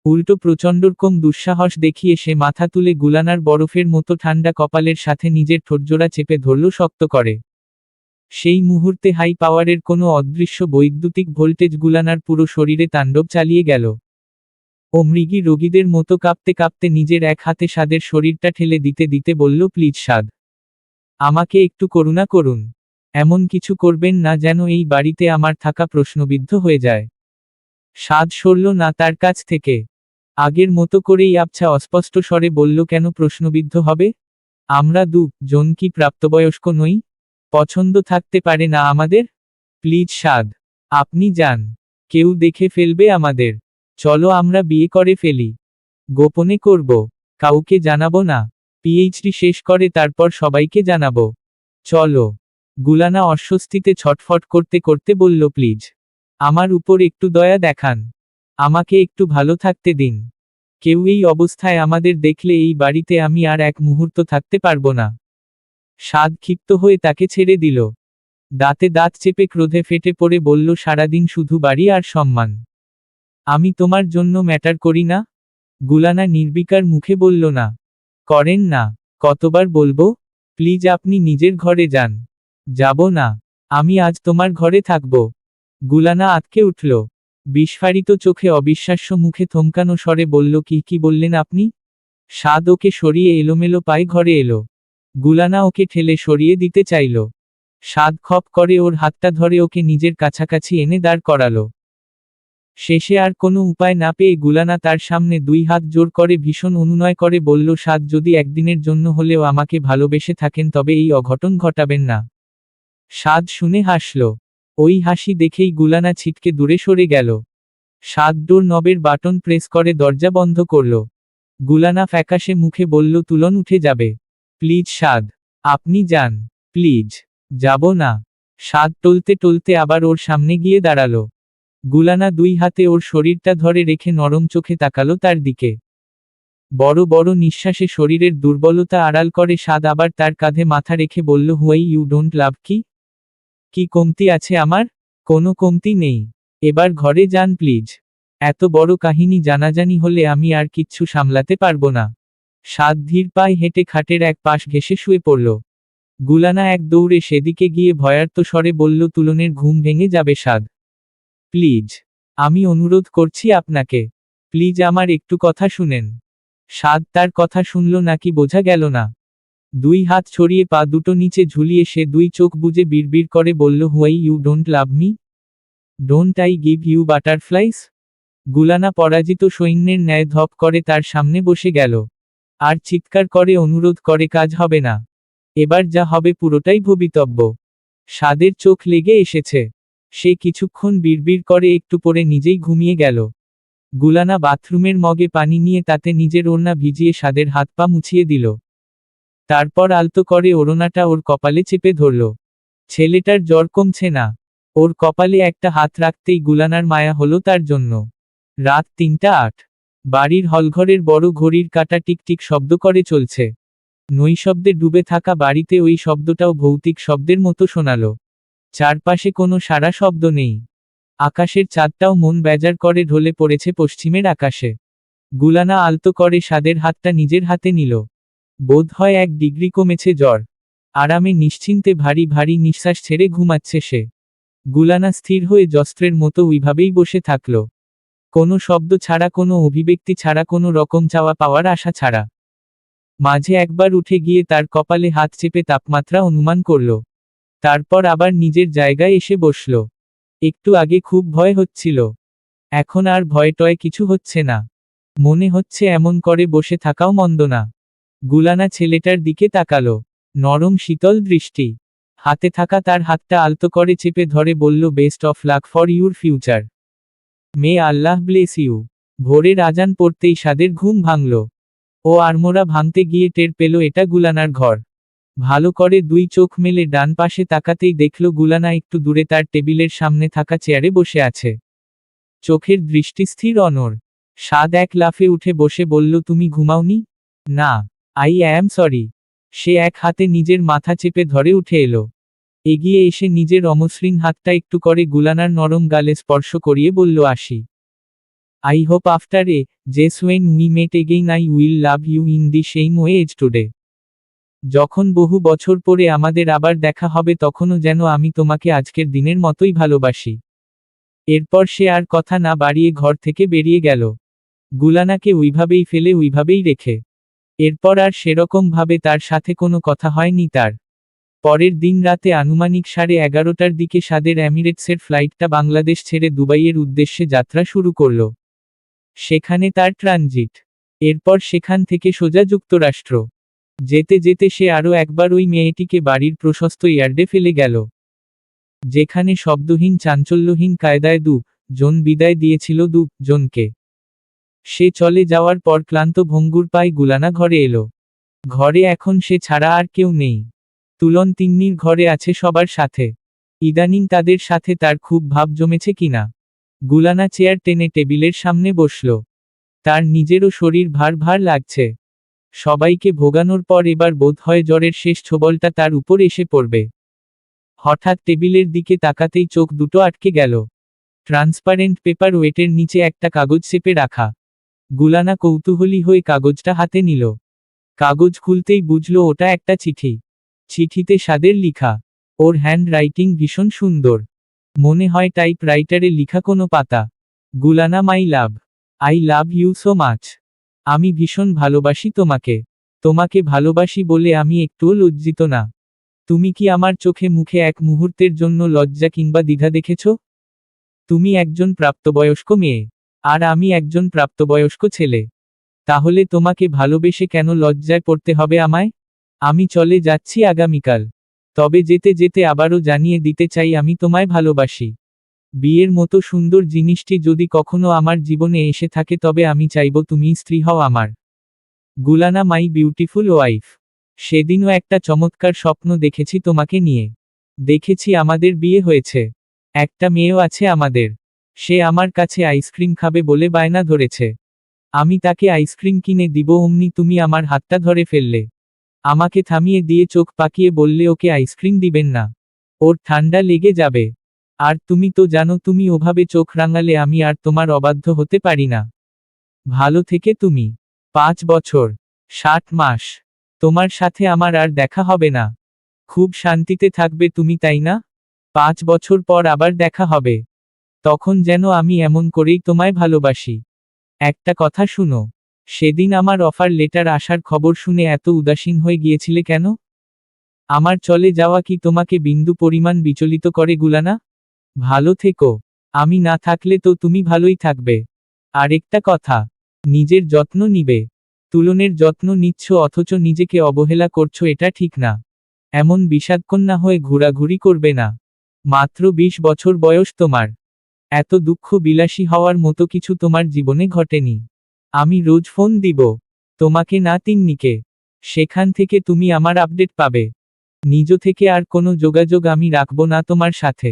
উল্টো প্রচণ্ডরকম দুঃসাহস দেখিয়ে সে মাথা তুলে গুলানার বরফের মতো ঠান্ডা কপালের সাথে নিজের ঠোঁটজোড়া চেপে ধরল শক্ত করে। সেই মুহূর্তে হাই পাওয়ারের কোনো অদৃশ্য বৈদ্যুতিক ভোল্টেজ গুলানার পুরো শরীরে তাণ্ডব চালিয়ে গেল। ও মৃগী রোগীদের মতো কাঁপতে কাঁপতে নিজের এক হাতে সাদের শরীরটা ঠেলে দিতে দিতে বলল, প্লিজ সাদ, আমাকে একটু করুণা করুন। এমন কিছু করবেন না যেন এই বাড়িতে আমার থাকা প্রশ্নবিদ্ধ হয়ে যায়। সাদ সরল না তার কাছ থেকে। আগের মতো করেই আবছা অস্পষ্ট স্বরে বলল, কেন প্রশ্নবিদ্ধ হবে? আমরা জন কি প্রাপ্তবয়স্ক নই? পছন্দ থাকতে পারে না আমাদের? প্লিজ সাদ, আপনি যান। কেউ দেখে ফেলবে আমাদের। চলো আমরা বিয়ে করে ফেলি। গোপনে করব। কাউকে জানাবো না। পিএইচডি শেষ করে তারপর সবাইকে জানাবো। চলো। গুলানা অস্বস্তিতে ছটফট করতে করতে বলল, প্লিজ আমার উপর একটু দয়া দেখান। আমাকে একটু ভালো থাকতে দিন। কেউ এই অবস্থায় আমাদের দেখলে এই বাড়িতে আমি আর এক মুহূর্ত থাকতে পারবো না। সাদ ক্ষিপ্ত হয়ে তাকে ছেড়ে দিল। দাঁতে দাঁত চেপে ক্রোধে ফেটে পড়ে বলল, সারাদিন শুধু বাড়ি আর সম্মান। আমি তোমার জন্য ম্যাটার করি না? গুলানা নির্বিকার মুখে বলল, না করেন না। কতবার বলবো? প্লিজ আপনি নিজের ঘরে যান। যাব না। আমি আজ তোমার ঘরে থাকব। গুলানা আঁতকে উঠল। বিস্ফারিত চোখে অবিশ্বাস্য মুখে থমকানো স্বরে বলল, কি বললেন আপনি? সাদ ওকে সরিয়ে এলোমেলো পায়ে ঘরে এলো। গুলানা ওকে ঠেলে সরিয়ে দিতে চাইল। সাদ খপ করে ওর হাতটা ধরে ওকে নিজের কাছাকাছি এনে দাঁড় করালো। শেষে আর কোনো উপায় না পেয়ে গুলানা তার সামনে দুই হাত জোর করে ভীষণ অনুনয় করে বলল, সাদ যদি একদিনের জন্য হলেও আমাকে ভালোবেসে থাকেন তবে এই অঘটন ঘটাবেন না। সাদ শুনে হাসল। ওই হাসি দেখেই গুলানা ছিটকে দূরে সরে গেল। সাদ ডোর নবের বাটন প্রেস করে দরজা বন্ধ করল। গুলানা ফ্যাকাশে মুখে বলল, তুলন উঠে যাবে। প্লিজ সাদ, আপনি যান। প্লিজ। যাব না। সাদ টলতে টলতে আবার ওর সামনে গিয়ে দাঁড়ালো। গুলানা দুই হাতে ওর শরীরটা ধরে রেখে নরম চোখে তাকালো তার দিকে। বড় বড় নিঃশ্বাসে শরীরের দুর্বলতা আড়াল করে সাদ আবার তার কাঁধে মাথা রেখে বলল, হুয়াই ইউ ডোন্ট লাভ কি? কি কমতি আছে আমার? কোনো কমতি নেই। এবার ঘরে যান প্লিজ। এত বড় কাহিনী জানাজানি হলে আমি আর কিচ্ছু সামলাতে পারবো না। সাদ ধীর পায়ে হেঁটে খাটের এক পাশ ঘেঁষে শুয়ে পড়ল। গুলানা এক দৌড়ে সেদিকে গিয়ে ভয়ার্ত স্বরে বলল, তুলনের ঘুম ভেঙে যাবে সাদ। প্লিজ। আমি অনুরোধ করছি আপনাকে। প্লিজ আমার একটু কথা শুনেন। সাদ তার কথা শুনল নাকি বোঝা গেল না। দুই হাত ছড়িয়ে পা দুটো নিচে ঝুলিয়ে সে দুই চোখ বুজে বিড়বিড় করে বলল, why you don't love me? Don't I give you butterflies? Gulana পরাজিত সৈন্যের ন্যায় ধপ করে তার সামনে বসে গেল। আর চিৎকার করে অনুরোধ করে, কাজ হবে না। এবার যা হবে পুরোটাই ভবিতব্য। সাদের চোখ লেগে এসেছে। সে কিছুক্ষণ বিড়বিড় করে একটু পরে নিজেই ঘুমিয়ে গেল। গুলানা বাথরুমের মগে পানি নিয়ে তাতে নিজের ওড়না ভিজিয়ে সাদের হাত পা মুছিয়ে দিল। তারপর আলতো করে ওড়নাটা ওর কপালে চেপে ধরল। ছেলেটার জ্বর কমছে না। ওর কপালে একটা হাত রাখতেই গুলানার মায়া হলো তার জন্য। রাত 3:08। বাড়ির হলঘরের বড় ঘড়ির কাঁটা টিকটিক শব্দ করে চলছে। নৈশব্দে ডুবে থাকা বাড়িতে ওই শব্দটাও ভৌতিক শব্দের মতো শোনালো। চারপাশে কোনো সারা শব্দ নেই। আকাশের চাঁদটাও মন বেজার করে ঢলে পড়েছে পশ্চিমের আকাশে। গুলানা আলতো করে সাদের হাতটা নিজের হাতে নিল। বোধ হয় 1 ডিগ্রি কমেছে জ্বর। আরামে নিশ্চিন্তে ভারী ভারী নিঃশ্বাস ছেড়ে ঘুমাচ্ছে সে। গুলানা স্থির হয়ে যস্ত্রের মতো ওইভাবেই বসে থাকল। কোনো শব্দ ছাড়া, কোনো অভিব্যক্তি ছাড়া, কোনো রকম চাওয়া পাওয়ার আশা ছাড়া। মাঝে একবার উঠে গিয়ে তার কপালে হাত চেপে তাপমাত্রা অনুমান করল। তারপর আবার নিজের জায়গায় এসে বসল। একটু আগে খুব ভয় হচ্ছিল, এখন আর ভয় টয় কিছু হচ্ছে না। মনে হচ্ছে এমন করে বসে থাকাও মন্দ না। গুলানা ছেলেটার দিকে তাকালো, নরম শীতল দৃষ্টি। হাতে থাকা তার হাতটা আলতো করে চেপে ধরে বলল, best of luck for your future. May Allah bless you. ভোরের আজান পড়তেই সাদের ঘুম ভাঙল। ও আড়মোড়া ভাঙতে গিয়ে টের পেল এটা গুলানার ঘর। ভালো করে দুই চোখ মেলে ডান পাশে তাকাতেই দেখল গুলানা একটু দূরে তার টেবিলের সামনে থাকা চেয়ারে বসে আছে। চোখের দৃষ্টি স্থির অনড়। সাদ এক লাফে উঠে বসে বলল, তুমি ঘুমাওনি? না, আই অ্যাম সরি। সে এক হাতে নিজের মাথা চেপে ধরে উঠে এলো। এগিয়ে এসে নিজের অমসৃণ হাতটা একটু করে গুলানার নরম গালে স্পর্শ করিয়ে বলল, আসি। I hope after ages when we met again I will love you in the same way as today. যখন বহু বছর পরে আমাদের আবার দেখা হবে তখনও যেন আমি তোমাকে আজকের দিনের মতোই ভালোবাসি। এরপর সে আর কথা না বাড়িয়ে ঘর থেকে বেরিয়ে গেল, গুলানাকে ওইভাবেই ফেলে ওইভাবেই রেখে। এরপর আর সেরকম ভাবে তার সাথে কোনো কথা হয়নি তার। পরের দিন রাতে আনুমানিক 11:30টার দিকে সাদের এমিরেটসের ফ্লাইটটা বাংলাদেশ ছেড়ে দুবাইয়ের উদ্দেশ্যে যাত্রা শুরু করল। সেখানে তার ট্রানজিট। এরপর সেখান থেকে সোজা যুক্তরাষ্ট্র। যেতে যেতে সে আরও একবার ওই মেয়েটিকে বাড়ির প্রশস্ত ইয়ার্ডে ফেলে গেল, যেখানে শব্দহীন চাঞ্চল্যহীন কায়দায় জন বিদায় দিয়েছিল জনকে। সে চলে যাওয়ার পর ক্লান্ত ভঙ্গুর পায়ে গুলানা ঘরে এলো। ঘরে এখন সে ছাড়া আর কেউ নেই। তুলন তিন্নির ঘরে আছে সবার সাথে। ইদানিং তাদের সাথে তার খুব ভাব জমেছে কিনা। গুলানা চেয়ার টেনে টেবিলের সামনে বসল। তার নিজেরও শরীর ভার ভার লাগছে। সবাইকে ভোগানোর পর এবার বোধ হয় জ্বরের শেষ ছোবলটা তার উপর এসে পড়বে। হঠাৎ টেবিলের দিকে তাকাতেই চোখ দুটো আটকে গেল। ট্রান্সপারেন্ট পেপার ওয়েটের নিচে একটা কাগজ চেপে রাখা। গুলানা কৌতূহলী হয়ে কাগজটা হাতে নিল। কাগজ খুলতেই বুঝল ওটা একটা চিঠি। চিঠিতে সাদের লিখা। ওর হ্যান্ড রাইটিং ভীষণ সুন্দর, মনে হয় টাইপ রাইটারে লিখা কোনো পাতা। Gulana, my love, I love you so much. আমি ভীষণ ভালোবাসি তোমাকে। তোমাকে ভালোবাসি বলে আমি একটুও লজ্জিত না। তুমি কি আমার চোখে মুখে এক মুহূর্তের জন্য লজ্জা কিংবা দ্বিধা দেখেছ? তুমি একজন প্রাপ্তবয়স্ক মেয়ে, আর আমি একজন প্রাপ্তবয়স্ক ছেলে। তাহলে তোমাকে ভালোবেসে কেন লজ্জায় পড়তে হবে আমায়? আমি চলে যাচ্ছি আগামীকাল। তবে যেতে যেতে আবারও জানিয়ে দিতে চাই আমি তোমায় ভালোবাসি। বিয়ের মতো সুন্দর জিনিসটি যদি কখনো আমার জীবনে এসে থাকে তবে আমি চাইব তুমি স্ত্রী হও আমার। গুলানা, মাই বিউটিফুল ওয়াইফ। সেদিনও একটা চমৎকার স্বপ্ন দেখেছি তোমাকে নিয়ে। দেখেছি আমাদের বিয়ে হয়েছে, একটা মেয়েও আছে আমাদের। সে আমার কাছে আইসক্রিম খাবে বলে বায়না ধরেছে। আমি তাকে আইসক্রিম কিনে দিব, অমনি তুমি আমার হাতটা ধরে ফেললে। আমাকে থামিয়ে দিয়ে চোখ পাকিয়ে বললে ওকে আইসক্রিম দিবেন না, ওর ঠান্ডা লেগে যাবে। আর তুমি তো জানো তুমি ওভাবে চোখ রাঙালে আমি আর তোমার অবাধ্য হতে পারি না। ভালো থেকে তুমি। 5 বছর 60 মাস তোমার সাথে আমার আর দেখা হবে না। খুব শান্তিতে থাকবে তুমি, তাই না? 5 বছর পর আবার দেখা হবে, তখন যেন আমি এমন করেই তোমায় ভালোবাসি। একটা কথা শুনো, সেদিন আমার অফার লেটার আসার খবর শুনে এত উদাসীন হয়ে গিয়েছিলে কেন? আমার চলে যাওয়া কি তোমাকে বিন্দু পরিমাণ বিচলিত করে গুলানা? ভালো থেকো। আমি না থাকলে তো তুমি ভালোই থাকবে। আরেকটা কথা, নিজের যত্ন নিবে। তুলনের যত্ন নিচ্ছ অথচ নিজেকে অবহেলা করছো, এটা ঠিক না। এমন বিষাদকন্যা হয়ে ঘোরাঘুরি করবে না। মাত্র 20 বছর বয়স তোমার। এত দুঃখ বিলাসী হওয়ার মতো কিছু তোমার জীবনে ঘটেনি। আমি রোজ ফোন দিব তোমাকে, না তিন্নিকে। সেখান থেকে তুমি আমার আপডেট পাবে। নিজ থেকে আর কোনো যোগাযোগ আমি রাখব না তোমার সাথে।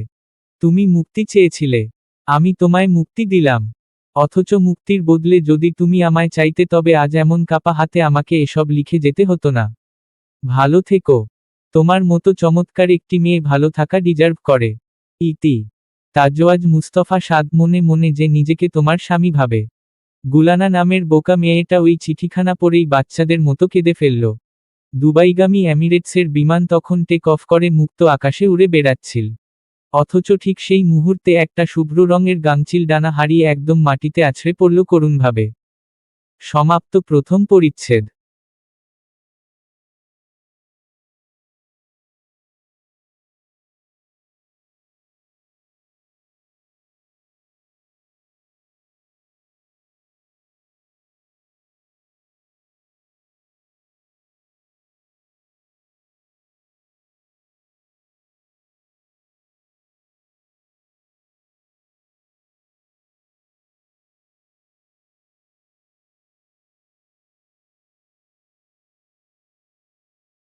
তুমি মুক্তি চেয়েছিলে, আমি তোমায় মুক্তি দিলাম। অথচ মুক্তির বদলে যদি তুমি আমায় চাইতে তবে আজ এমন কাপা হাতে আমাকে এসব লিখে যেতে হতো না। ভালো থেকো। তোমার মতো চমৎকার একটি মেয়ে ভালো থাকা ডিজার্ভ করে। ইতি তাজওয়াজ মুস্তফা সাদ। মনে মনে যে নিজেকে তোমার স্বামী ভাবে। গুলানা নামের বোকা মেয়েটা ওই চিঠিখানা পড়েই বাচ্চাদের মতো কেঁদে ফেলল। দুবাইগামী এমিরেটসের বিমান তখন টেক অফ করে মুক্ত আকাশে উড়ে বেড়াচ্ছিল। অথচ ঠিক সেই মুহূর্তে একটা শুভ্র রঙের গাংচিল ডানা হারিয়ে একদম মাটিতে আছড়ে পড়ল করুণভাবে। সমাপ্ত প্রথম পরিচ্ছেদ।